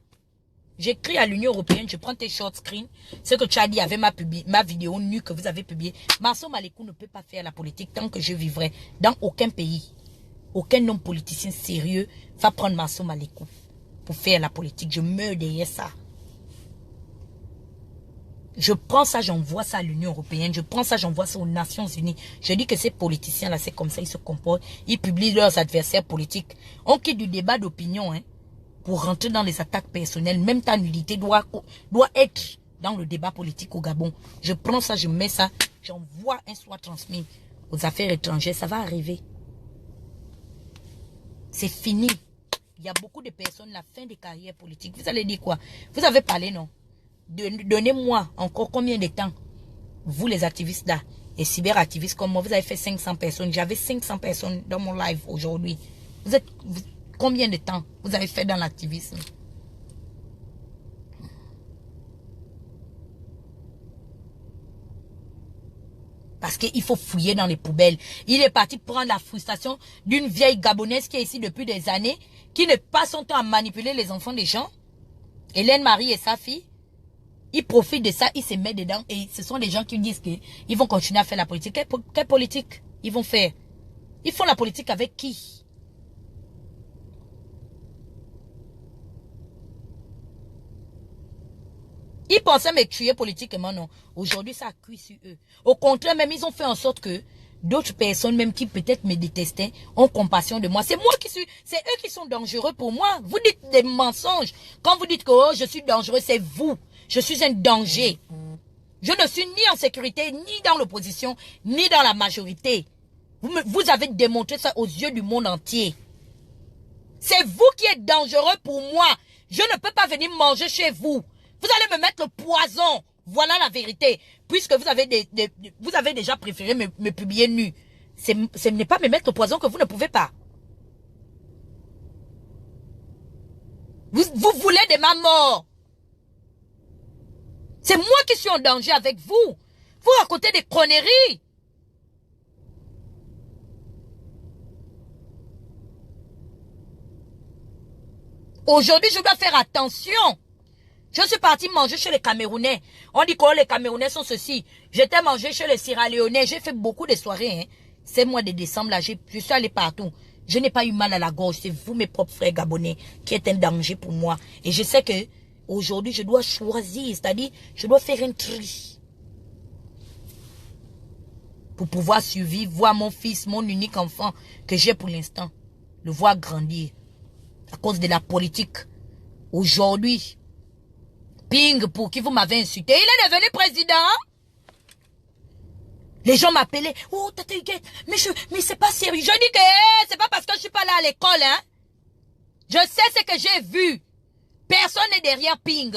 A: J'écris à l'Union européenne, je prends tes short screens, ce que tu as dit avec ma vidéo nue que vous avez publiée. Marceau Malekou ne peut pas faire la politique tant que je vivrai dans aucun pays. Aucun homme politicien sérieux va prendre Marceau Malekou pour faire la politique. Je meurs derrière ça. Je prends ça, j'envoie ça à l'Union européenne. Je prends ça, j'envoie ça aux Nations Unies. Je dis que ces politiciens-là, c'est comme ça, ils se comportent. Ils publient leurs adversaires politiques. On quitte du débat d'opinion, pour rentrer dans les attaques personnelles. Même ta nullité doit être dans le débat politique au Gabon. Je prends ça, je mets ça, j'envoie un soir transmis aux affaires étrangères. Ça va arriver. C'est fini. Il y a beaucoup de personnes, la fin des carrières politiques. Vous allez dire quoi? Vous avez parlé, non? Donnez-moi encore combien de temps, vous les activistes là, et cyberactivistes comme moi, vous avez fait 500 personnes. J'avais 500 personnes dans mon live aujourd'hui. Combien de temps vous avez fait dans l'activisme? Parce qu'il faut fouiller dans les poubelles. Il est parti prendre la frustration d'une vieille gabonaise qui est ici depuis des années, qui ne passe son temps à manipuler les enfants des gens. Hélène Marie et sa fille. Ils profitent de ça, ils se mettent dedans. Et ce sont des gens qui disent qu'ils vont continuer à faire la politique. Quelle politique ils vont faire? Ils font la politique avec qui? Ils pensaient me tuer politiquement, non. Aujourd'hui, ça a cuit sur eux. Au contraire, même, ils ont fait en sorte que d'autres personnes, même qui peut-être me détestaient, ont compassion de moi. C'est moi qui suis, c'est eux qui sont dangereux pour moi. Vous dites des mensonges. Quand vous dites que je suis dangereux, c'est vous. Je suis un danger. Je ne suis ni en sécurité, ni dans l'opposition, ni dans la majorité. Vous avez démontré ça aux yeux du monde entier. C'est vous qui êtes dangereux pour moi. Je ne peux pas venir manger chez vous. Vous allez me mettre le poison. Voilà la vérité. Puisque vous avez déjà préféré me publier nu. Ce n'est pas me mettre le poison que vous ne pouvez pas. Vous voulez de ma mort. C'est moi qui suis en danger avec vous. Vous racontez des conneries. Aujourd'hui, je dois faire attention. Je suis partie manger chez les Camerounais. On dit que les Camerounais sont ceci. J'étais mangé chez les Sierra Leonais. J'ai fait beaucoup de soirées. Hein. C'est mois de décembre là. Je suis allé partout. Je n'ai pas eu mal à la gorge. C'est vous, mes propres frères gabonais, qui êtes un danger pour moi. Et je sais que aujourd'hui, je dois choisir. C'est-à-dire, je dois faire un tri. Pour pouvoir survivre, voir mon fils, mon unique enfant que j'ai pour l'instant. Le voir grandir. À cause de la politique. Aujourd'hui, Ping, pour qui vous m'avez insulté, il est devenu président. Les gens m'appelaient, oh, Tata Huguette, mais c'est pas sérieux. Je dis que c'est pas parce que je suis pas là à l'école, hein. Je sais ce que j'ai vu. Personne n'est derrière Ping.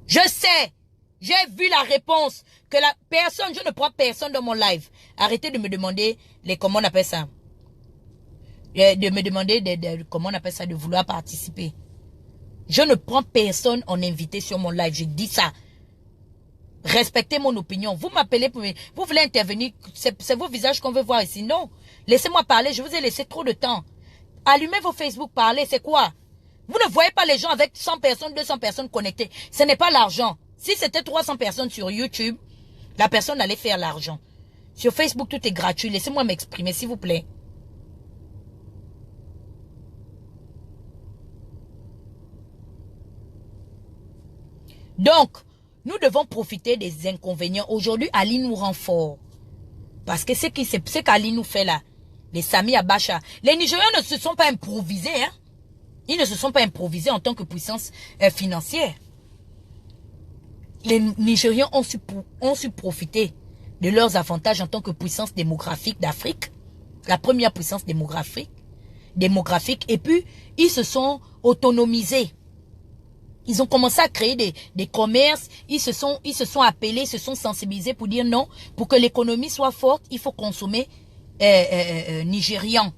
A: Je sais. J'ai vu la réponse. Que la personne, je ne prends personne dans mon live. Arrêtez de me demander comment on appelle ça. De me demander comment on appelle ça, de vouloir participer. Je ne prends personne en invité sur mon live. Je dis ça. Respectez mon opinion. Vous m'appelez pour... Vous voulez intervenir. C'est vos visages qu'on veut voir ici. Non. Laissez-moi parler. Je vous ai laissé trop de temps. Allumez vos Facebook. Parlez. C'est quoi? Vous ne voyez pas les gens avec 100 personnes, 200 personnes connectées. Ce n'est pas l'argent. Si c'était 300 personnes sur YouTube, la personne allait faire l'argent. Sur Facebook, tout est gratuit. Laissez-moi m'exprimer, s'il vous plaît. Donc, nous devons profiter des inconvénients. Aujourd'hui, Ali nous rend fort. Parce que c'est qu'Ali nous fait là. Les Sami Abacha. Les Nigériens ne se sont pas improvisés. Hein? Ils ne se sont pas improvisés en tant que puissance financière. Les Nigériens ont su profiter de leurs avantages en tant que puissance démographique d'Afrique. La première puissance démographique. Et puis, ils se sont autonomisés. Ils ont commencé à créer des commerces, ils se sont appelés, se sont sensibilisés pour dire non, pour que l'économie soit forte, il faut consommer nigérian.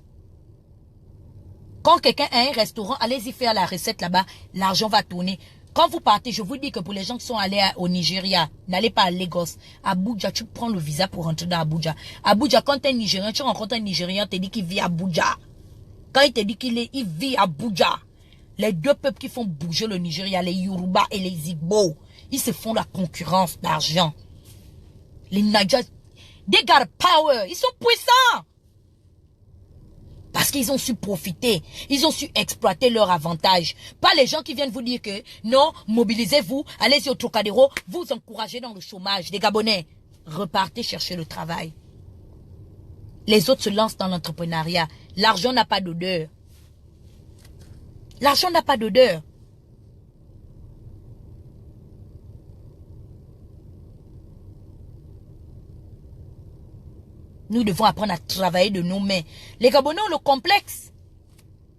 A: Quand quelqu'un a un restaurant, allez-y faire la recette là-bas, l'argent va tourner. Quand vous partez, je vous dis que pour les gens qui sont allés au Nigeria, n'allez pas à Lagos. Abuja, tu prends le visa pour rentrer dans Abuja. Abuja, quand tu es Nigérien, tu rencontres un Nigérien, tu te dis qu'il vit à Abuja. Quand il te dit qu'il vit à Abuja, les deux peuples qui font bouger le Nigeria, les Yoruba et les Igbo, ils se font la concurrence d'argent. Les Nigerians, they got power, ils sont puissants. Parce qu'ils ont su profiter, ils ont su exploiter leur avantage. Pas les gens qui viennent vous dire que non, mobilisez-vous, allez-y au Trocadéro, vous encouragez dans le chômage. Les Gabonais, repartez chercher le travail. Les autres se lancent dans l'entrepreneuriat. L'argent n'a pas d'odeur. L'argent n'a pas d'odeur. Nous devons apprendre à travailler de nos mains. Les Gabonais ont le complexe.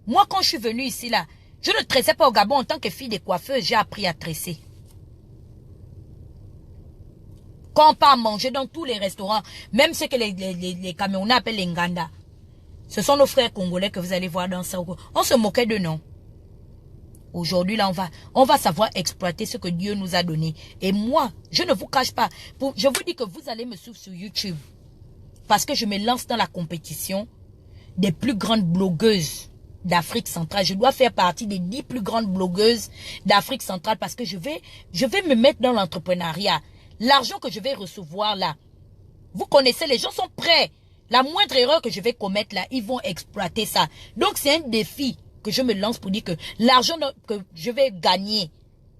A: Moi, quand je suis venue ici, là, je ne tressais pas au Gabon en tant que fille de coiffeuse. J'ai appris à tresser. Quand on part manger dans tous les restaurants, même ce que les Camerounais appellent les Nganda, ce sont nos frères congolais que vous allez voir dans ça. On se moquait de nous. Aujourd'hui, là, on va savoir exploiter ce que Dieu nous a donné. Et moi, je ne vous cache pas. Je vous dis que vous allez me suivre sur YouTube. Parce que je me lance dans la compétition des plus grandes blogueuses d'Afrique centrale. Je dois faire partie des 10 plus grandes blogueuses d'Afrique centrale parce que je vais me mettre dans l'entrepreneuriat. L'argent que je vais recevoir là, vous connaissez, les gens sont prêts. La moindre erreur que je vais commettre là, ils vont exploiter ça. Donc c'est un défi que je me lance pour dire que l'argent que je vais gagner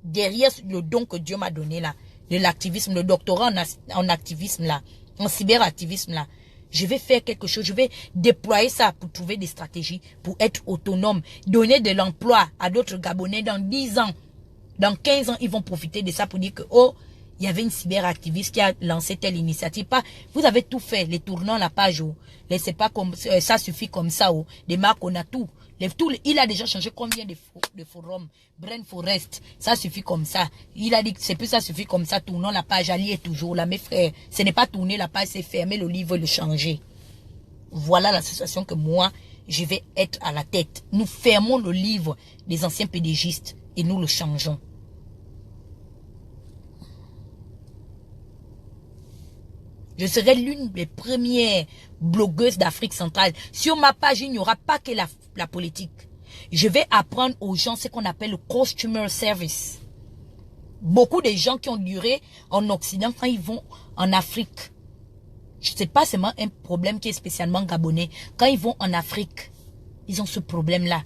A: derrière le don que Dieu m'a donné là, de l'activisme, le doctorat en activisme là, en cyberactivisme là, je vais faire quelque chose, je vais déployer ça pour trouver des stratégies, pour être autonome, donner de l'emploi à d'autres Gabonais dans 10 ans. Dans 15 ans, ils vont profiter de ça pour dire que, oh, il y avait une cyberactiviste qui a lancé telle initiative. Pas, vous avez tout fait, les tournants, la page, oh, laissez pas comme ça suffit comme ça, oh, des marques, on a tout. Il a déjà changé combien de forums, Brain Forest, ça suffit comme ça. Il a dit que c'est plus ça suffit comme ça, tournons la page, Ali est toujours là, mes frères. Ce n'est pas tourner la page, c'est fermer le livre, le changer. Voilà l'association que moi, je vais être à la tête. Nous fermons le livre des anciens pédégistes et nous le changeons. Je serai l'une des premières blogueuses d'Afrique centrale. Sur ma page, il n'y aura pas que la politique. Je vais apprendre aux gens ce qu'on appelle le customer service. Beaucoup de gens qui ont duré en Occident quand ils vont en Afrique. Je ne sais pas seulement un problème qui est spécialement gabonais. Quand ils vont en Afrique, ils ont ce problème-là.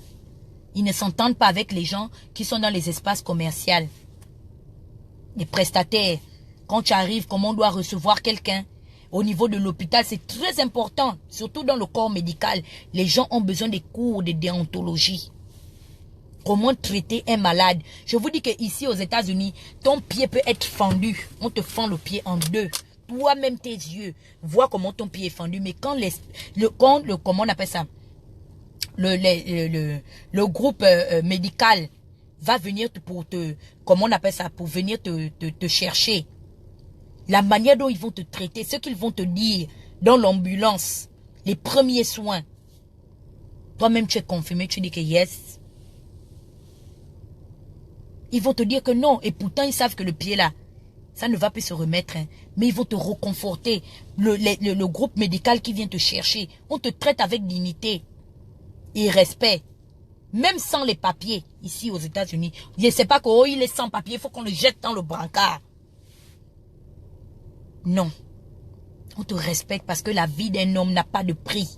A: Ils ne s'entendent pas avec les gens qui sont dans les espaces commerciaux. Les prestataires. Quand tu arrives, comment on doit recevoir quelqu'un. Au niveau de l'hôpital, c'est très important. Surtout dans le corps médical. Les gens ont besoin des cours de déontologie. Comment traiter un malade. Je vous dis qu'ici aux États-Unis, ton pied peut être fendu. On te fend le pied en deux. Toi-même, tes yeux, vois comment ton pied est fendu. Mais quand comment on appelle ça, le groupe médical va venir comment on appelle ça, pour venir te chercher. La manière dont ils vont te traiter, ce qu'ils vont te dire dans l'ambulance, les premiers soins. Toi-même, tu es confirmé, tu dis que yes. Ils vont te dire que non. Et pourtant, ils savent que le pied là, ça ne va plus se remettre. Hein. Mais ils vont te reconforter. Le groupe médical qui vient te chercher, on te traite avec dignité et respect. Même sans les papiers, ici aux États-Unis. Je ne sais pas qu'il est sans papier, il faut qu'on le jette dans le brancard. Non. On te respecte parce que la vie d'un homme n'a pas de prix.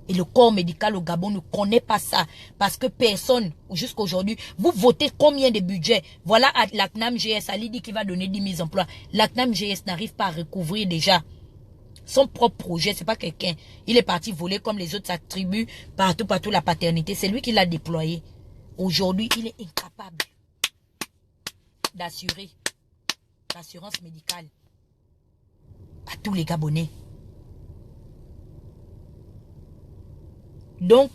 A: Et le corps médical au Gabon ne connaît pas ça. Parce que personne, jusqu'à aujourd'hui, vous votez combien de budget? Voilà, la CNAM GS, Ali dit qu'il va donner 10 000 emplois. La CNAM GS n'arrive pas à recouvrir déjà son propre projet. C'est pas quelqu'un. Il est parti voler comme les autres attributs partout la paternité. C'est lui qui l'a déployé. Aujourd'hui, il est incapable d'assurer l'assurance médicale à tous les Gabonais. Donc,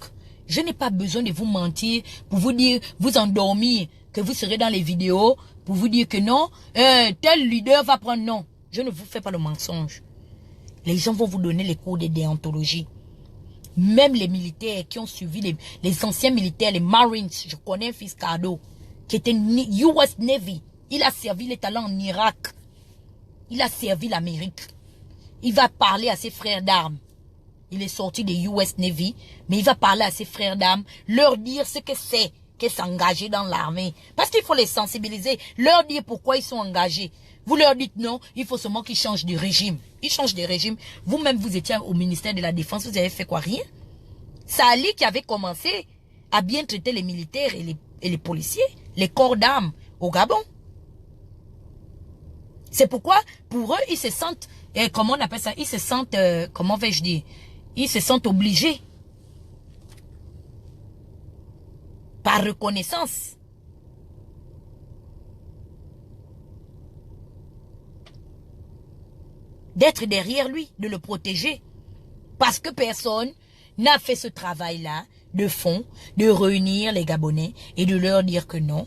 A: je n'ai pas besoin de vous mentir pour vous dire, vous endormir, que vous serez dans les vidéos, pour vous dire que non, tel leader va prendre non. Je ne vous fais pas le mensonge. Les gens vont vous donner les cours de déontologie. Même les militaires qui ont suivi, les anciens militaires, les Marines, je connais un fils Cardo, qui était US Navy. Il a servi les talents en Irak. Il a servi l'Amérique. Il va parler à ses frères d'armes. Il est sorti de US Navy, mais il va parler à ses frères d'armes, leur dire ce que c'est que s'engager dans l'armée. Parce qu'il faut les sensibiliser, leur dire pourquoi ils sont engagés. Vous leur dites non, il faut seulement qu'ils changent de régime. Ils changent de régime. Vous-même, vous étiez au ministère de la Défense, vous avez fait quoi? Rien. C'est Ali qui avait commencé à bien traiter les militaires et les policiers, les corps d'armes au Gabon. C'est pourquoi, pour eux, ils se sentent, comment on appelle ça? Ils se sentent, comment vais-je dire? Ils se sentent obligés. Par reconnaissance. D'être derrière lui, de le protéger. Parce que personne n'a fait ce travail-là de fond, de réunir les Gabonais et de leur dire que non.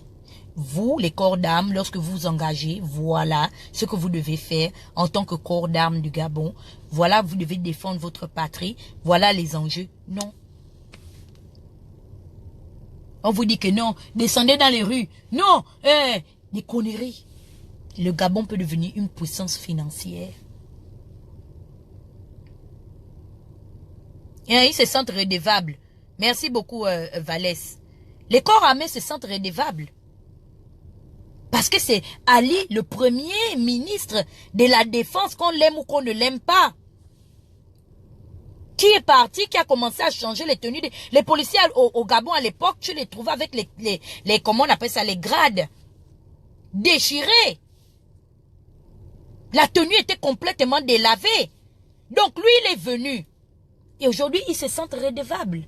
A: Vous, les corps d'armes, lorsque vous vous engagez, voilà ce que vous devez faire en tant que corps d'armes du Gabon. Voilà, vous devez défendre votre patrie. Voilà les enjeux. Non. On vous dit que non, descendez dans les rues. Non, des conneries. Le Gabon peut devenir une puissance financière. Et ils se sentent redevables. Merci beaucoup, Vallès. Les corps armés se sentent redevables. Parce que c'est Ali, le premier ministre de la Défense, qu'on l'aime ou qu'on ne l'aime pas, qui est parti, qui a commencé à changer les tenues. Les policiers au Gabon à l'époque, tu les trouvais avec les comment on appelle ça, les grades déchirés. La tenue était complètement délavée. Donc lui, il est venu. Et aujourd'hui, ils se sentent redevables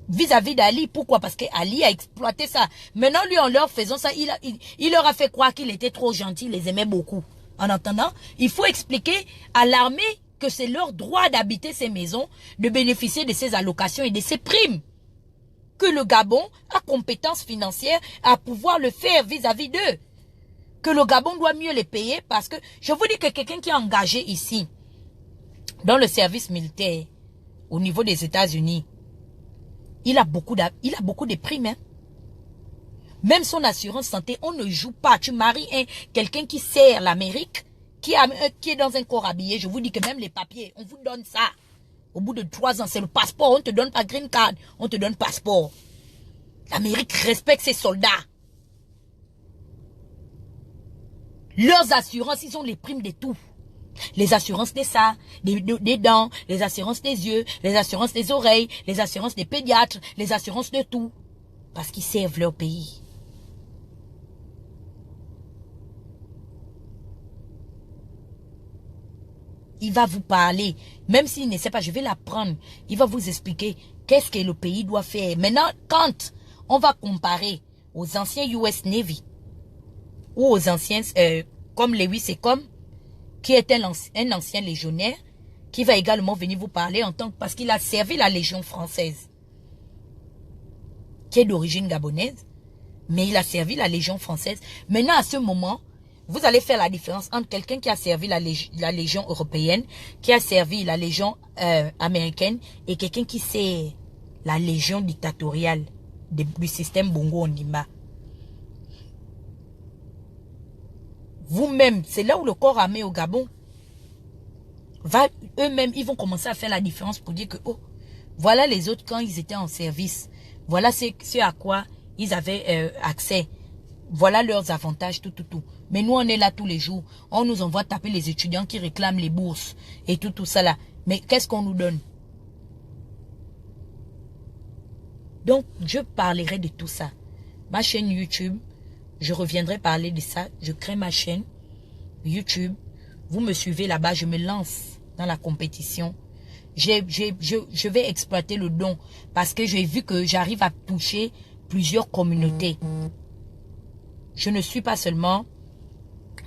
A: vis-à-vis d'Ali. Pourquoi? Parce qu'Ali a exploité ça. Maintenant, lui, en leur faisant ça, il leur a fait croire qu'il était trop gentil, il les aimait beaucoup. En attendant, il faut expliquer à l'armée que c'est leur droit d'habiter ces maisons, de bénéficier de ces allocations et de ces primes. Que le Gabon a compétence financière à pouvoir le faire vis-à-vis d'eux. Que le Gabon doit mieux les payer parce que, je vous dis que quelqu'un qui est engagé ici, dans le service militaire, au niveau des États-Unis, il a beaucoup de primes. Hein. Même son assurance santé, on ne joue pas. Tu maries quelqu'un qui sert l'Amérique, qui est dans un corps habillé. Je vous dis que même les papiers, on vous donne ça. Au bout de 3 ans, c'est le passeport. On ne te donne pas green card, on te donne passeport. L'Amérique respecte ses soldats. Leurs assurances, ils ont les primes de tout. Les assurances des ça, des dents, les assurances des yeux, les assurances des oreilles, les assurances des pédiatres, les assurances de tout. Parce qu'ils servent leur pays. Il va vous parler, même s'il ne sait pas, je vais l'apprendre. Il va vous expliquer qu'est-ce que le pays doit faire. Maintenant, quand on va comparer aux anciens US Navy ou aux anciens, comme Lewis Secom, qui est un ancien légionnaire, qui va également venir vous parler en tant que, parce qu'il a servi la Légion française, qui est d'origine gabonaise, mais il a servi la Légion française. Maintenant, à ce moment, vous allez faire la différence entre quelqu'un qui a servi la Légion européenne, qui a servi la Légion américaine, et quelqu'un qui sert la Légion dictatoriale du système Bongo Ondimba. Vous-même, c'est là où le corps armé au Gabon va, eux-mêmes, ils vont commencer à faire la différence pour dire que, oh, voilà les autres quand ils étaient en service. Voilà ce à quoi ils avaient accès. Voilà leurs avantages, tout. Mais nous, on est là tous les jours. On nous envoie taper les étudiants qui réclament les bourses et tout ça là. Mais qu'est-ce qu'on nous donne? Donc, je parlerai de tout ça. Ma chaîne YouTube, je reviendrai parler de ça. Je crée ma chaîne YouTube. Vous me suivez là-bas, je me lance dans la compétition. Je vais exploiter le don parce que j'ai vu que j'arrive à toucher plusieurs communautés. Je ne suis pas seulement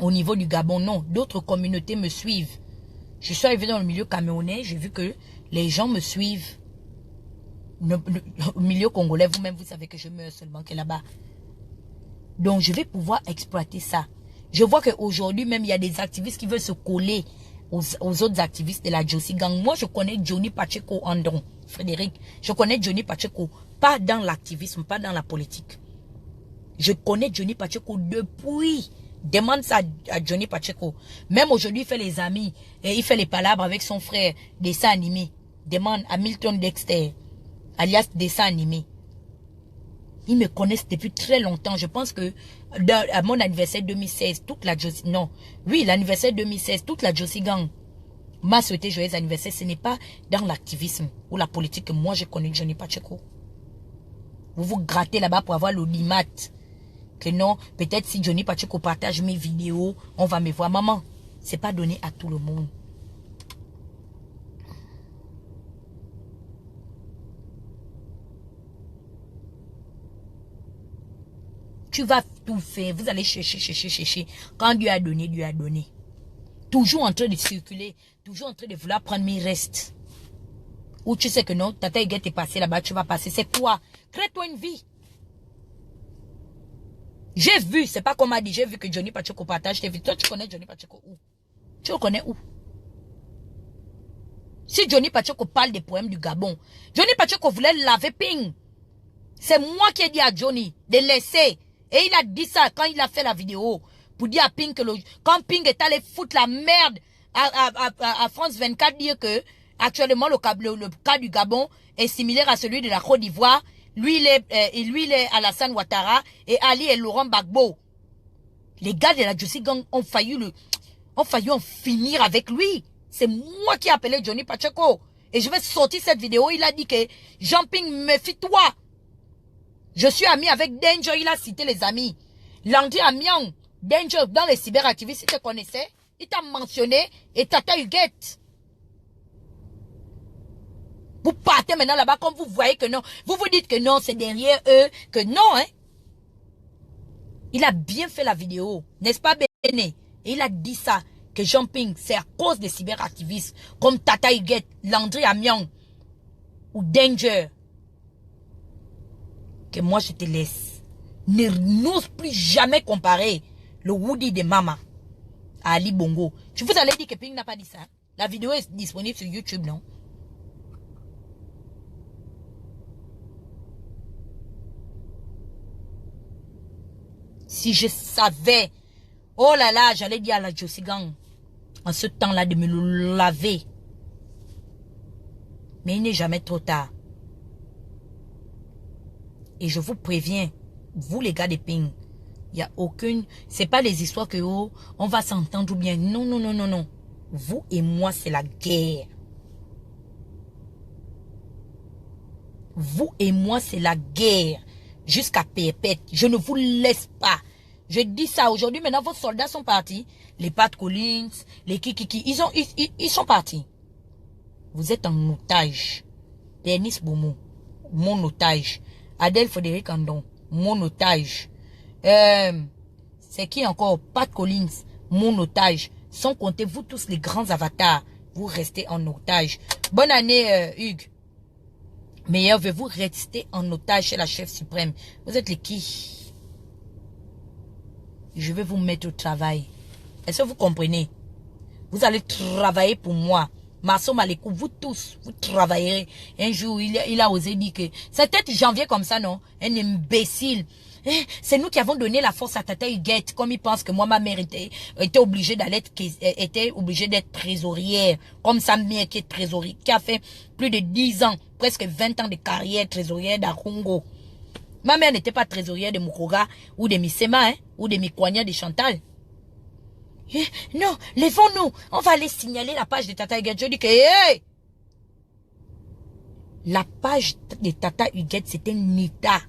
A: au niveau du Gabon, non. D'autres communautés me suivent. Je suis arrivé dans le milieu camerounais, j'ai vu que les gens me suivent. Au milieu congolais, vous-même, vous savez que je meurs seulement que là-bas. Donc, je vais pouvoir exploiter ça. Je vois qu'aujourd'hui, même, il y a des activistes qui veulent se coller aux autres activistes de la Josie Gang. Moi, je connais Johnny Pacheco Andron, Frédéric. Je connais Johnny Pacheco, pas dans l'activisme, pas dans la politique. Je connais Johnny Pacheco depuis. Demande ça à Johnny Pacheco. Même aujourd'hui, il fait les amis. Et il fait les palabres avec son frère, dessin animé. Demande à Milton Dexter, alias dessin animé. Ils me connaissent depuis très longtemps. Je pense que à mon anniversaire 2016, toute la Josie... Non. Oui, l'anniversaire 2016, toute la Josie Gang m'a souhaité joyeux anniversaire. Ce n'est pas dans l'activisme ou la politique que moi, je connais Johnny Pacheco. Vous vous grattez là-bas pour avoir l'audimat. Que non, peut-être si Johnny Pacheco partage mes vidéos, on va me voir. Maman, c'est pas donné à tout le monde. Tu vas tout faire. Vous allez chercher. Quand Dieu a donné, Dieu a donné. Toujours en train de circuler. Toujours en train de vouloir prendre mes restes. Ou tu sais que non, Tata Iguette est passé là-bas, tu vas passer. C'est quoi? Crée-toi une vie. J'ai vu, c'est pas comme m'a dit, j'ai vu que Johnny Pacheco partage tes vidéos. Toi, tu connais Johnny Pacheco où? Tu le connais où? Si Johnny Pacheco parle des poèmes du Gabon, Johnny Pacheco voulait laver Ping. C'est moi qui ai dit à Johnny de laisser. Et il a dit ça quand il a fait la vidéo. Pour dire à Ping que quand Ping est allé foutre la merde à France 24, dire que actuellement le cas du Gabon est similaire à celui de la Côte d'Ivoire. Lui, il est Alassane Ouattara et Ali et Laurent Gbagbo. Les gars de la Josie Gang ont failli en finir avec lui. C'est moi qui ai appelé Johnny Pacheco. Et je vais sortir cette vidéo. Il a dit que Jean-Ping, méfie-toi. Je suis ami avec Danger. Il a cité les amis. Landry Amiang, Danger, dans les cyberactivistes, il te connaissait. Il t'a mentionné. Et Tata Huguette. Vous partez maintenant là-bas comme vous voyez que non. Vous vous dites que non, c'est derrière eux. Que non, hein. Il a bien fait la vidéo. N'est-ce pas, Béné? Et il a dit ça. Que Jean-Ping, c'est à cause des cyberactivistes. Comme Tata Huguette, Landry Amiang. Ou Danger. Que moi, je te laisse. N'ose plus jamais comparer le Woody de Mama à Ali Bongo. Je vous allais dire que Ping n'a pas dit ça. La vidéo est disponible sur YouTube, non? Si je savais, oh là là, j'allais dire à la Josie Gang, en ce temps-là, de me le laver. Mais il n'est jamais trop tard. Et je vous préviens, vous les gars des ping, il n'y a aucune... C'est pas les histoires que oh, on va s'entendre ou bien. Non, non, non, non, non. Vous et moi, c'est la guerre. Vous et moi, c'est la guerre. Jusqu'à perpète. Je ne vous laisse pas. Je dis ça aujourd'hui. Maintenant, vos soldats sont partis. Les Pat Collins, les Kikiki, ils sont partis. Vous êtes en otage. Denis Boumou, mon otage. Adèle Frédéric Andon, mon otage. C'est qui encore? Pat Collins, mon otage. Sans compter vous tous les grands avatars. Vous restez en otage. Bonne année, Hugues. Meilleur veut vous rester en otage chez la chef suprême. Vous êtes les qui? Je vais vous mettre au travail. Est-ce que vous comprenez? Vous allez travailler pour moi. Marceau Malekou, vous tous, vous travaillerez. Un jour, il a osé dire que... C'est peut-être janvier comme ça, non? Un imbécile. C'est nous qui avons donné la force à Tata Huguette. Comme il pense que moi, ma mère était obligée d'être trésorière. Comme sa mère qui est trésorière, qui a fait plus de 10 ans, presque 20 ans de carrière trésorière d'Arungo. Ma mère n'était pas trésorière de Mukoga ou de Misema, hein, ou de Mikwanya de Chantal. Non, levons-nous. On va aller signaler la page de Tata Huguette. Je dis que, hey! La page de Tata Huguette, c'est un état.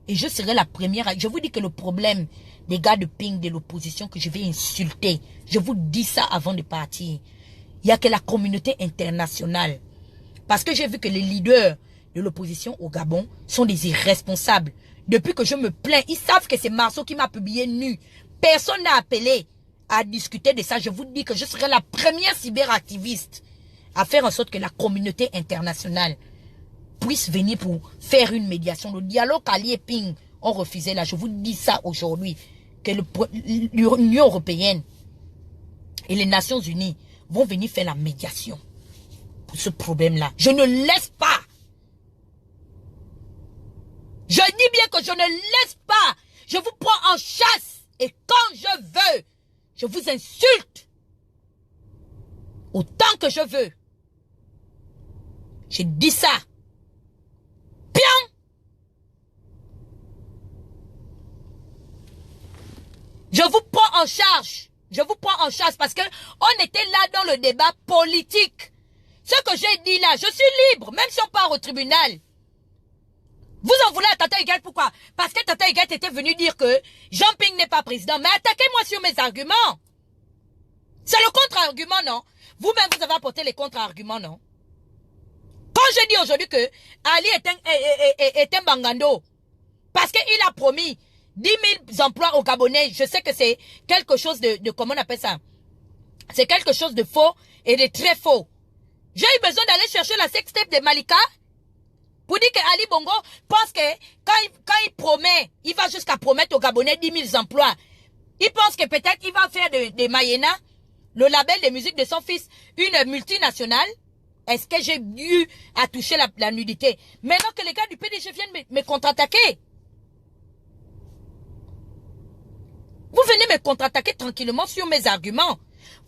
A: Et je serai la première. Je vous dis que le problème des gars de ping de l'opposition que je vais insulter, je vous dis ça avant de partir. Il n'y a que la communauté internationale. Parce que j'ai vu que les leaders de l'opposition au Gabon sont des irresponsables. Depuis que je me plains, ils savent que c'est Marceau qui m'a publié nu. Personne n'a appelé à discuter de ça. Je vous dis que je serai la première cyberactiviste à faire en sorte que la communauté internationale puisse venir pour faire une médiation. Le dialogue Ali et Ping ont refusé là. Je vous dis ça aujourd'hui. Que l'Union européenne et les Nations unies vont venir faire la médiation pour ce problème-là. Je ne laisse pas. Je dis bien que je ne laisse pas. Je vous prends en chasse. Et quand je veux, je vous insulte. Autant que je veux. Je dis ça. Bien. Je vous prends en charge. Je vous prends en charge parce que on était là dans le débat politique. Ce que j'ai dit là, je suis libre, même si on part au tribunal. Vous en voulez à Tata Huguette, pourquoi? Parce que Tata Huguette était venu dire que Jean Ping n'est pas président. Mais attaquez-moi sur mes arguments. C'est le contre-argument, non? Vous-même, vous avez apporté les contre-arguments, non? Quand je dis aujourd'hui que Ali est un bangando, parce qu'il a promis 10 000 emplois aux Gabonais, je sais que c'est quelque chose de comment on appelle ça? C'est quelque chose de faux et de très faux. J'ai eu besoin d'aller chercher la sextape de Malika pour dire que Ali Bongo pense que quand il promet, il va jusqu'à promettre aux Gabonais 10 000 emplois. Il pense que peut-être il va faire de Mayena, le label de musique de son fils, une multinationale. Est-ce que j'ai eu à toucher la nudité? Maintenant que les gars du PDG viennent me contre-attaquer. Vous venez me contre-attaquer tranquillement sur mes arguments.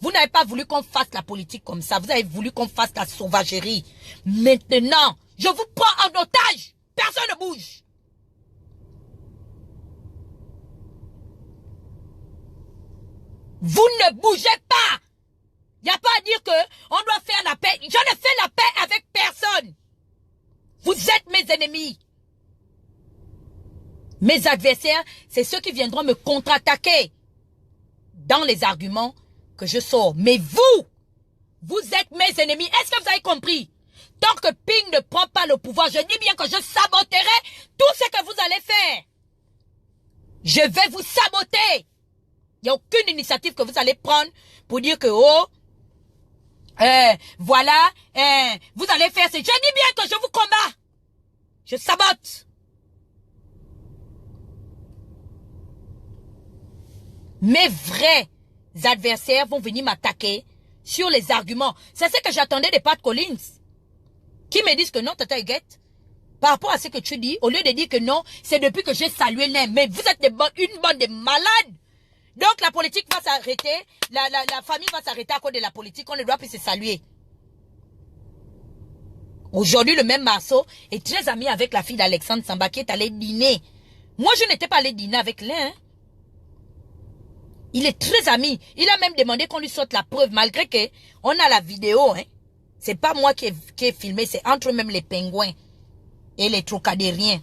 A: Vous n'avez pas voulu qu'on fasse la politique comme ça. Vous avez voulu qu'on fasse la sauvagerie. Maintenant, je vous prends en otage. Personne ne bouge. Vous ne bougez pas. Il n'y a pas à dire que on doit faire la paix. Je ne fais la paix avec personne. Vous êtes mes ennemis. Mes adversaires, c'est ceux qui viendront me contre-attaquer dans les arguments que je sors. Mais vous êtes mes ennemis. Est-ce que vous avez compris? Tant que Ping ne prend pas le pouvoir, je dis bien que je saboterai tout ce que vous allez faire. Je vais vous saboter. Il n'y a aucune initiative que vous allez prendre pour dire que, voilà, vous allez faire ce. Je dis bien que je vous combats. Je sabote. Mes vrais adversaires vont venir m'attaquer sur les arguments. C'est ce que j'attendais de Pat Collins. Qui me disent que non, Tata Huguette, par rapport à ce que tu dis, au lieu de dire que non, c'est depuis que j'ai salué l'un. Mais vous êtes une bande de malades. Donc la politique va s'arrêter, la famille va s'arrêter à cause de la politique, on ne doit plus se saluer. Aujourd'hui, le même Marceau est très ami avec la fille d'Alexandre Samba qui est allé dîner. Moi, je n'étais pas allé dîner avec l'un. Hein. Il est très ami. Il a même demandé qu'on lui sorte la preuve, malgré que on a la vidéo. Hein. C'est pas moi qui ai filmé, c'est entre même les pingouins et les trocadériens.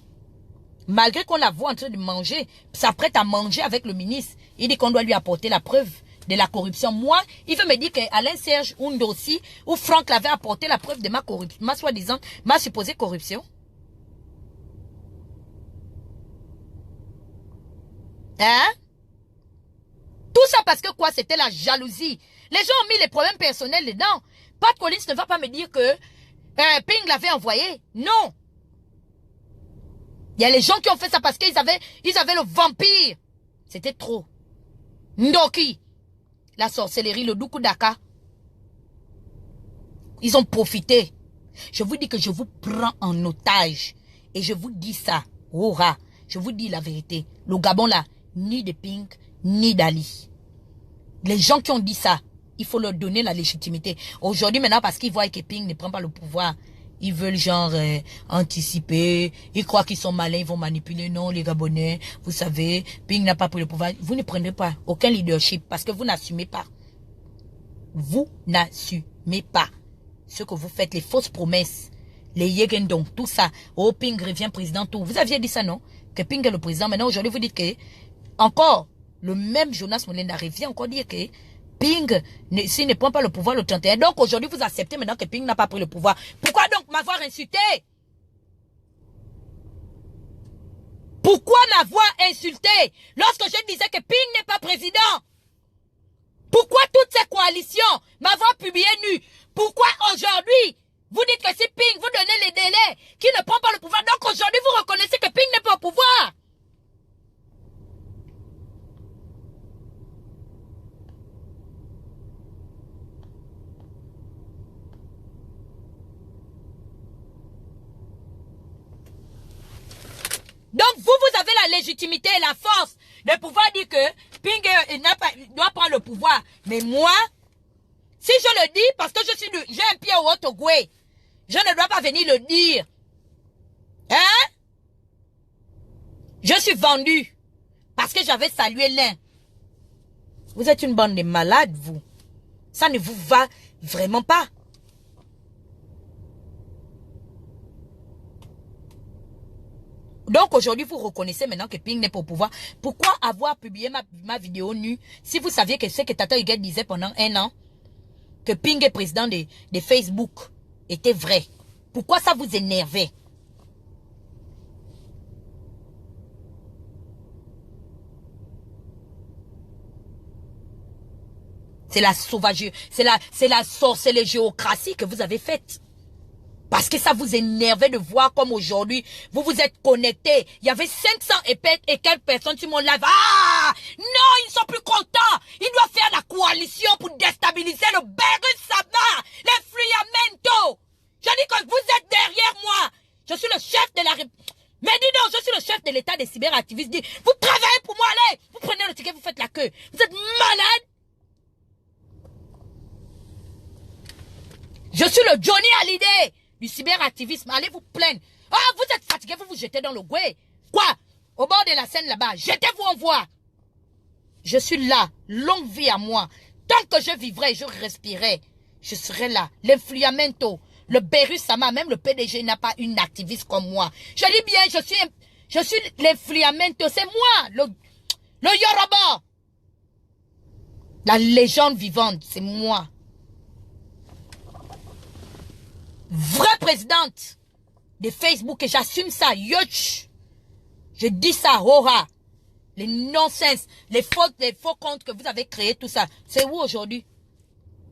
A: Malgré qu'on la voit en train de manger, s'apprête à manger avec le ministre, il dit qu'on doit lui apporter la preuve de la corruption. Moi, il veut me dire qu'Alain Serge Oundossi ou Franck l'avait apporté la preuve de ma corruption, ma soi-disant, ma supposée corruption. Hein? Tout ça parce que quoi? C'était la jalousie. Les gens ont mis les problèmes personnels dedans. Pat Collins ne va pas me dire que Ping l'avait envoyé. Non. Il y a les gens qui ont fait ça parce qu'ils avaient le vampire. C'était trop. Ndoki. La sorcellerie, le Doukou Daka. Ils ont profité. Je vous dis que je vous prends en otage. Et je vous dis ça. Oura. Je vous dis la vérité. Le Gabon là, ni de Ping, ni d'Ali. Les gens qui ont dit ça, il faut leur donner la légitimité. Aujourd'hui, maintenant, parce qu'ils voient que Ping ne prend pas le pouvoir, ils veulent genre anticiper. Ils croient qu'ils sont malins, ils vont manipuler. Non, les Gabonais, vous savez, Ping n'a pas pris le pouvoir. Vous ne prenez pas aucun leadership parce que vous n'assumez pas. Vous n'assumez pas ce que vous faites, les fausses promesses, les Yegendong, tout ça. Oh, Ping revient président, tout. Vous aviez dit ça, non? Que Ping est le président. Maintenant, aujourd'hui, vous dites que, encore, le même Jonas Molenda revient encore dire que Ping, s'il ne prend pas le pouvoir le 31. Donc aujourd'hui, vous acceptez maintenant que Ping n'a pas pris le pouvoir. Pourquoi donc m'avoir insulté? Pourquoi m'avoir insulté lorsque je disais que Ping n'est pas président? Pourquoi toutes ces coalitions m'avoir publié nu? Pourquoi aujourd'hui, vous dites que si Ping vous donnez les délais, qu'il ne prend pas le pouvoir, donc aujourd'hui vous reconnaissez que Ping n'est pas au pouvoir? Donc, vous avez la légitimité et la force de pouvoir dire que Ping doit prendre le pouvoir. Mais moi, si je le dis, parce que j'ai un pied au Haut-Ogoué, je ne dois pas venir le dire. Hein? Je suis vendu parce que j'avais salué l'un. Vous êtes une bande de malades, vous. Ça ne vous va vraiment pas. Donc aujourd'hui, vous reconnaissez maintenant que Ping n'est pas au pouvoir. Pourquoi avoir publié ma vidéo nue si vous saviez que ce que Tata Huguette disait pendant 1 an, que Ping est président de Facebook, était vrai? Pourquoi ça vous énervait? C'est la sauvagerie, c'est la sorcellerie que vous avez faite. Parce que ça vous énervait de voir comme aujourd'hui, vous vous êtes connectés. Il y avait 500 et quelques personnes sur mon live. Ah! Non, ils ne sont plus contents. Ils doivent faire la coalition pour déstabiliser le Berus Sama, les Friamento. Je dis que vous êtes derrière moi. Je suis le chef de la République. Mais dis donc, je suis le chef de l'État des cyberactivistes. Vous travaillez pour moi, allez. Vous prenez le ticket, vous faites la queue. Vous êtes malade. Je suis le Johnny Hallyday du cyberactivisme. Allez vous plaindre. Ah, vous êtes fatigué, vous vous jetez dans le gouet. Quoi? Au bord de la Seine là-bas. Jetez-vous en voie. Je suis là. Longue vie à moi. Tant que je vivrai, je respirerai. Je serai là. L'influamento. Le Berus Sama, même le PDG n'a pas une activiste comme moi. Je dis bien, je suis l'influamento. C'est moi. Le Yoruba. La légende vivante, c'est moi. Vraie présidente de Facebook, et j'assume ça, yoch. Je dis ça, hora. Les nonsense, les faux comptes que vous avez créés, tout ça. C'est où aujourd'hui?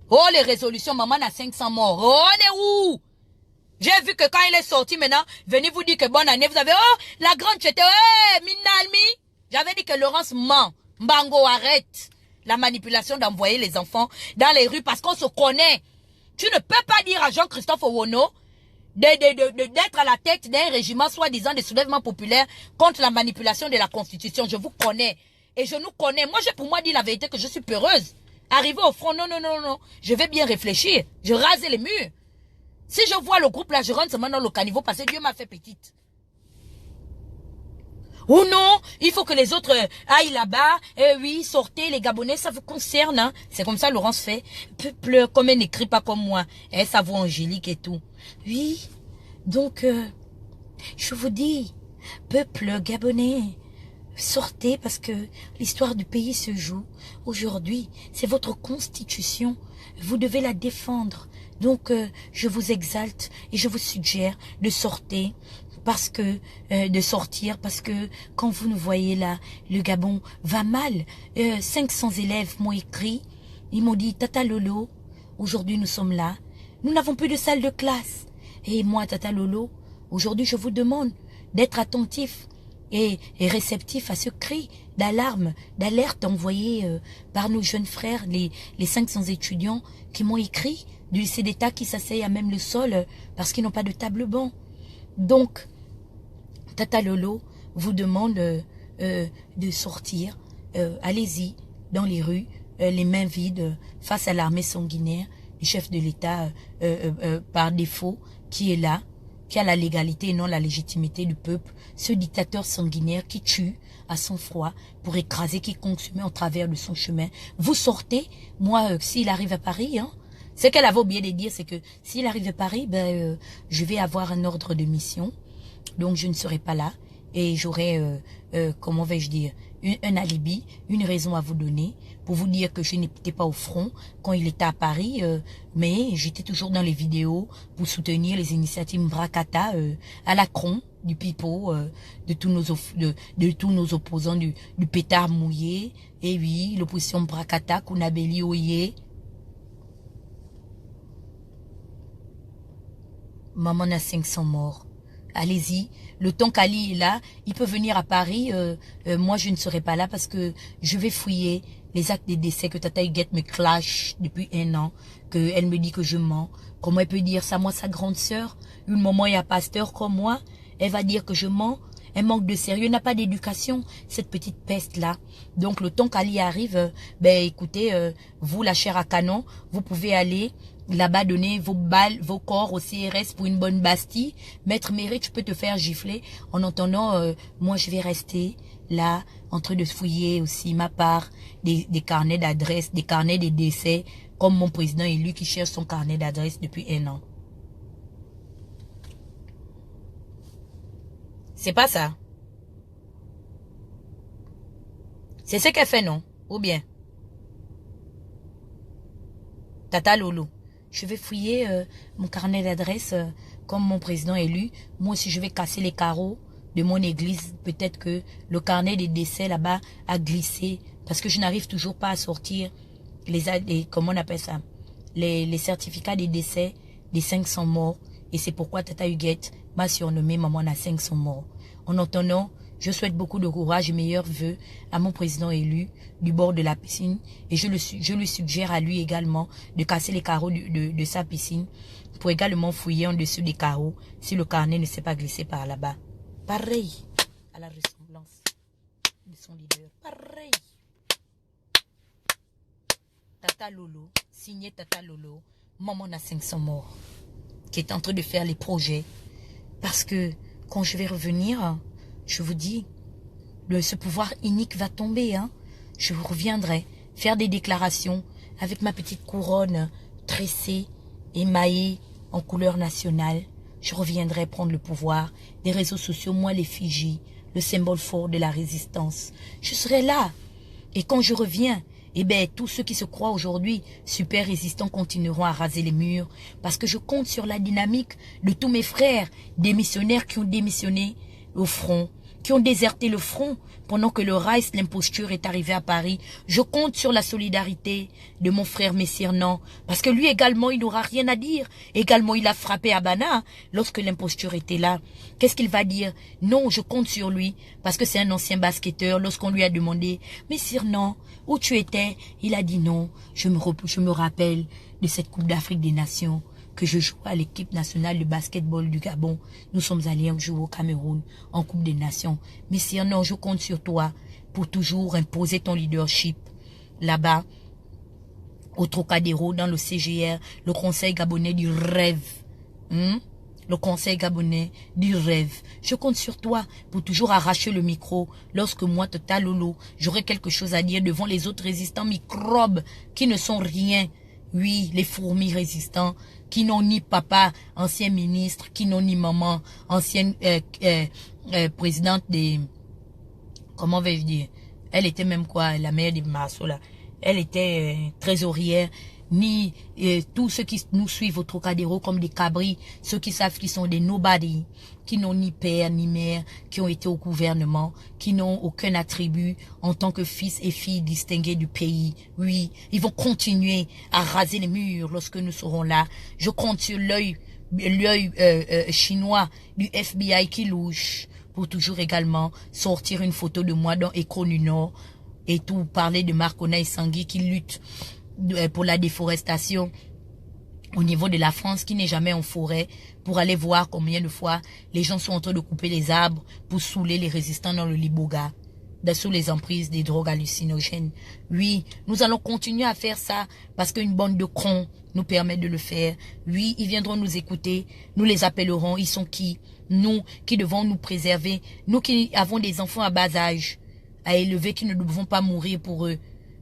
A: Oh, les résolutions, maman a 500 morts. Oh, on est où? J'ai vu que quand il est sorti maintenant, venez vous dire que bonne année, vous avez, oh, la grande chete, oh, Minalmi. J'avais dit que Laurence ment. Mbango, arrête la manipulation d'envoyer les enfants dans les rues parce qu'on se connaît. Tu ne peux pas dire à Jean-Christophe Owono d'être à la tête d'un régiment soi-disant de soulèvement populaire contre la manipulation de la Constitution. Je vous connais. Et je nous connais. Moi, j'ai pour moi dit la vérité que je suis peureuse. Arriver au front, non, non, non, non. Je vais bien réfléchir. Je rase les murs. Si je vois le groupe là, je rentre seulement dans le caniveau parce que Dieu m'a fait petite. Ou non, il faut que les autres aillent là-bas. Eh oui, sortez les Gabonais, ça vous concerne. Hein? C'est comme ça Laurence fait. Peuple, comme elle n'écrit pas comme moi. Elle, sa voix angélique et tout. Oui, donc, je vous dis, peuple gabonais, sortez parce que l'histoire du pays se joue. Aujourd'hui, c'est votre constitution. Vous devez la défendre. Donc, je vous exalte et je vous suggère de sortir parce que quand vous nous voyez là, le Gabon va mal. 500 élèves m'ont écrit, ils m'ont dit, Tata Lolo, aujourd'hui nous sommes là, nous n'avons plus de salle de classe. Et moi, Tata Lolo, aujourd'hui je vous demande d'être attentif et réceptif à ce cri d'alarme, d'alerte envoyé par nos jeunes frères, les 500 étudiants qui m'ont écrit du lycée d'État qui s'asseyent à même le sol parce qu'ils n'ont pas de table banc. Donc, Tata Lolo vous demande de sortir. Allez-y dans les rues, les mains vides, face à l'armée sanguinaire du chef de l'État par défaut, qui est là, qui a la légalité et non la légitimité du peuple. Ce dictateur sanguinaire qui tue à son froid pour écraser quiconque se met en travers de son chemin. Vous sortez, moi, s'il arrive à Paris, hein, ce qu'elle avait oublié de dire, c'est que s'il arrive à Paris, je vais avoir un ordre de mission. Donc, je ne serai pas là et j'aurai, comment vais-je dire, un alibi, une raison à vous donner pour vous dire que je n'étais pas au front quand il était à Paris, mais j'étais toujours dans les vidéos pour soutenir les initiatives Mbrakata à la cron du pipeau, de tous nos opposants du pétard mouillé. Et oui, l'opposition Mbrakata, Kounabeli Oye. Maman a 500 morts. Allez-y, le temps qu'Ali est là, il peut venir à Paris. Moi, je ne serai pas là parce que je vais fouiller les actes de décès que Tata Huguette me clash depuis 1 an, qu'elle me dit que je mens. Comment elle peut dire ça? Moi, sa grande sœur, une maman et un pasteur comme moi, elle va dire que je mens. Elle manque de sérieux, elle n'a pas d'éducation, cette petite peste-là. Donc, le temps qu'Ali arrive, écoutez, vous, la chair à canon, vous pouvez aller là-bas donner vos balles, vos corps au CRS pour une bonne Bastille. Maître Mérite, je peux te faire gifler. En entendant, moi, je vais rester là, en train de fouiller aussi ma part des carnets d'adresse, des carnets de décès, comme mon président élu qui cherche son carnet d'adresse depuis 1 an. C'est pas ça. C'est ce qu'elle fait, non? Ou bien? Tata Lolo, je vais fouiller mon carnet d'adresse comme mon président élu. Moi aussi, je vais casser les carreaux de mon église. Peut-être que le carnet des décès là-bas a glissé parce que je n'arrive toujours pas à sortir comment on appelle ça? Les certificats des décès des 500 morts. Et c'est pourquoi Tata Huguette m'a surnommé Maman à 500 morts. En entendant, je souhaite beaucoup de courage et meilleurs vœux à mon président élu du bord de la piscine. Et je lui suggère à lui également de casser les carreaux de sa piscine pour également fouiller en dessous des carreaux si le carnet ne s'est pas glissé par là-bas. Pareil à la ressemblance de son leader. Pareil. Tata Lolo, signé Tata Lolo, Maman à 500 morts, qui est en train de faire les projets. Parce que quand je vais revenir, je vous dis, ce pouvoir inique va tomber. Hein. Je reviendrai faire des déclarations avec ma petite couronne tressée, émaillée en couleur nationale. Je reviendrai prendre le pouvoir des réseaux sociaux, moi l'effigie, le symbole fort de la résistance. Je serai là. Et quand je reviens, tous ceux qui se croient aujourd'hui super résistants continueront à raser les murs parce que je compte sur la dynamique de tous mes frères démissionnaires qui ont démissionné au front, qui ont déserté le front pendant que le Rice, l'imposture, est arrivé à Paris. Je compte sur la solidarité de mon frère Messirnan parce que lui également, il n'aura rien à dire. Également, il a frappé Abana lorsque l'imposture était là. Qu'est-ce qu'il va dire? Non, je compte sur lui parce que c'est un ancien basketteur. Lorsqu'on lui a demandé « Messirnan, où tu étais ?» Il a dit non, je me rappelle de cette Coupe d'Afrique des Nations que je joue à l'équipe nationale de basketball du Gabon. Nous sommes allés jouer au Cameroun en Coupe des Nations. Mais non, je compte sur toi pour toujours imposer ton leadership là-bas, au Trocadéro, dans le CGR, le Conseil gabonais du rêve. Le conseil gabonais du rêve. Je compte sur toi pour toujours arracher le micro. Lorsque moi, Tata Lolo, j'aurai quelque chose à dire devant les autres résistants microbes qui ne sont rien. Oui, les fourmis résistants qui n'ont ni papa, ancien ministre, qui n'ont ni maman, ancienne présidente des... Comment vais-je dire? Elle était même quoi, la mère des Marceau là. Elle était trésorière. Ni tous ceux qui nous suivent au Trocadéro comme des cabris, ceux qui savent qu'ils sont des nobody, qui n'ont ni père ni mère, qui ont été au gouvernement, qui n'ont aucun attribut en tant que fils et filles distingués du pays. Oui, ils vont continuer à raser les murs lorsque nous serons là. Je compte sur l'œil chinois du FBI qui louche pour toujours également sortir une photo de moi dans Écho du Nord et tout parler de Marcona et Sangui qui luttent pour la déforestation au niveau de la France, qui n'est jamais en forêt, pour aller voir combien de fois les gens sont en train de couper les arbres pour saouler les résistants dans le Liboga, sous les emprises des drogues hallucinogènes. Oui, nous allons continuer à faire ça parce qu'une bande de cons nous permet de le faire. Oui, ils viendront nous écouter, nous les appellerons, ils sont qui? Nous qui devons nous préserver, nous qui avons des enfants à bas âge à élever, qui ne devons pas mourir pour eux.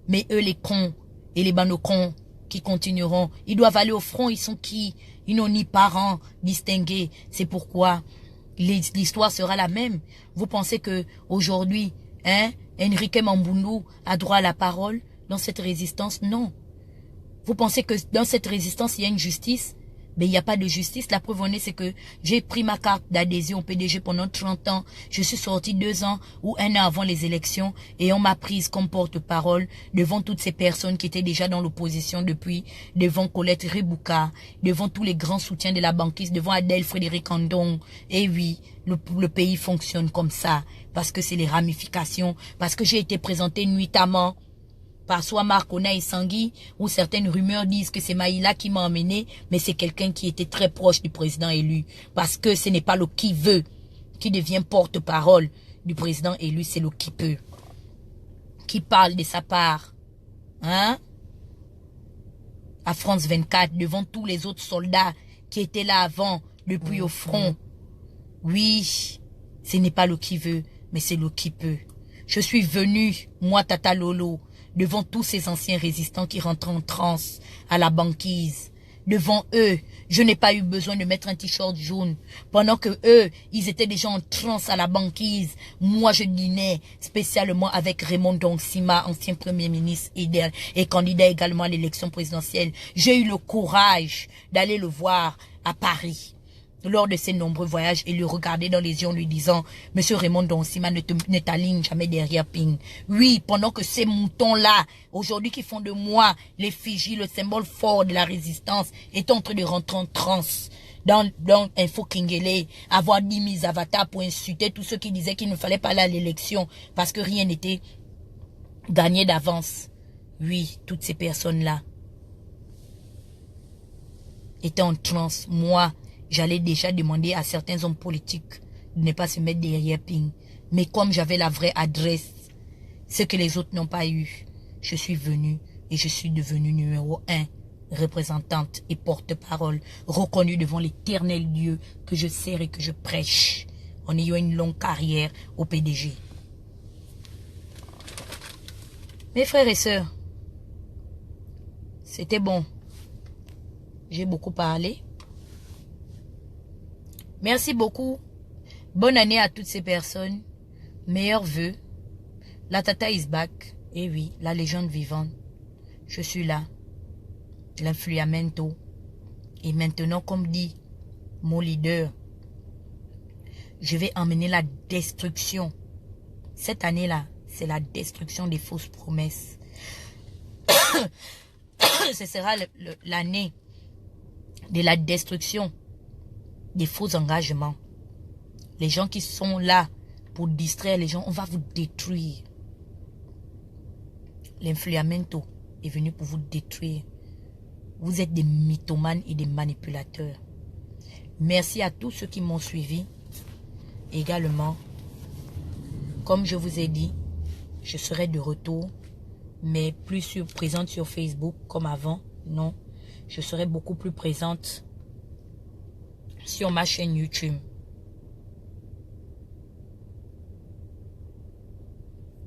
A: Mais eux, les cons et les bandes cons qui continueront, ils doivent aller au front, ils sont qui? Ils n'ont ni parents distingués. C'est pourquoi l'histoire sera la même. Vous pensez que aujourd'hui, Enrique Mambundu a droit à la parole dans cette résistance? Non. Vous pensez que dans cette résistance, il y a une justice? Mais il n'y a pas de justice. La preuve en est, c'est que j'ai pris ma carte d'adhésion au PDG pendant 30 ans. Je suis sorti 2 ans ou 1 an avant les élections et on m'a prise comme porte-parole devant toutes ces personnes qui étaient déjà dans l'opposition depuis, devant Colette Ribouka, devant tous les grands soutiens de la banquise, devant Adèle Frédéric Andong. Et oui, le pays fonctionne comme ça parce que c'est les ramifications, parce que j'ai été présenté nuitamment par soit Marcona et Sangui, où certaines rumeurs disent que c'est Maïla qui m'a emmené, mais c'est quelqu'un qui était très proche du président élu. Parce que ce n'est pas le qui veut qui devient porte-parole du président élu, c'est le qui peut. Qui parle de sa part. À France 24, devant tous les autres soldats qui étaient là avant, depuis au front. Oui, ce n'est pas le qui veut, mais c'est le qui peut. Je suis venu, moi Tata Lolo, devant tous ces anciens résistants qui rentrent en transe à la banquise. Devant eux, je n'ai pas eu besoin de mettre un t-shirt jaune. Pendant que eux, ils étaient déjà en transe à la banquise. Moi, je dînais spécialement avec Raymond Dongsima, ancien premier ministre et candidat également à l'élection présidentielle. J'ai eu le courage d'aller le voir à Paris lors de ses nombreux voyages et le regarder dans les yeux en lui disant « Monsieur Raymond Dongsima, ne t'aligne jamais derrière Ping. » Oui, pendant que ces moutons-là, aujourd'hui qui font de moi l'effigie, le symbole fort de la résistance, est en train de rentrer en transe dans Info Kingele, avoir 10 000 avatars pour insulter tous ceux qui disaient qu'il ne fallait pas aller à l'élection parce que rien n'était gagné d'avance. Oui, toutes ces personnes-là étaient en transe. Moi, j'allais déjà demander à certains hommes politiques de ne pas se mettre derrière Ping. Mais comme j'avais la vraie adresse, ce que les autres n'ont pas eu, je suis venue et je suis devenue numéro 1, représentante et porte-parole, reconnue devant l'éternel Dieu que je sers et que je prêche en ayant une longue carrière au PDG. Mes frères et sœurs, c'était bon. J'ai beaucoup parlé. Merci beaucoup. Bonne année à toutes ces personnes. Meilleurs vœux. La Tata is back. Et oui, la légende vivante. Je suis là. L'influamento. Et maintenant, comme dit mon leader, je vais emmener la destruction. Cette année-là, c'est la destruction des fausses promesses. Ce sera l'année de la destruction des faux engagements. Les gens qui sont là pour distraire les gens, on va vous détruire. L'influamento est venu pour vous détruire. Vous êtes des mythomanes et des manipulateurs. Merci à tous ceux qui m'ont suivi. Également, comme je vous ai dit, je serai de retour, mais plus présente sur Facebook comme avant. Non, je serai beaucoup plus présente sur ma chaîne YouTube.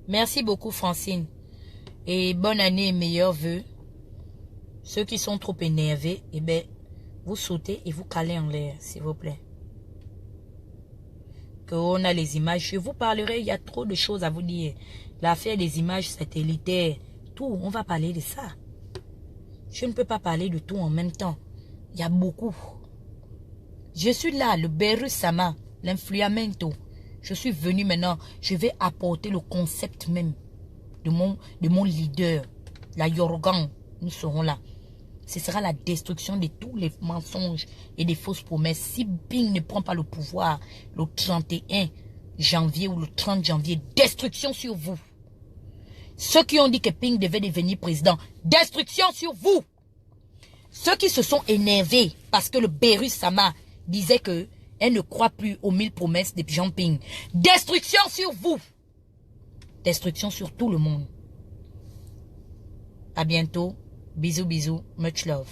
A: Merci beaucoup Francine. Et bonne année et meilleurs vœux. Ceux qui sont trop énervés, eh ben, vous sautez et vous calez en l'air, s'il vous plaît. On a les images. Je vous parlerai, il y a trop de choses à vous dire. L'affaire des images satellitaires, tout, on va parler de ça. Je ne peux pas parler de tout en même temps. Il y a beaucoup. Je suis là, le Beru Sama, l'influamento. Je suis venu maintenant, je vais apporter le concept même de mon leader, la Yorgan. Nous serons là. Ce sera la destruction de tous les mensonges et des fausses promesses. Si Ping ne prend pas le pouvoir le 31 janvier ou le 30 janvier, destruction sur vous. Ceux qui ont dit que Ping devait devenir président, destruction sur vous. Ceux qui se sont énervés parce que le Beru Sama disait que elle ne croit plus aux 1000 promesses de Jean Ping. Destruction sur vous. Destruction sur tout le monde. À bientôt. Bisous, bisous. Much love.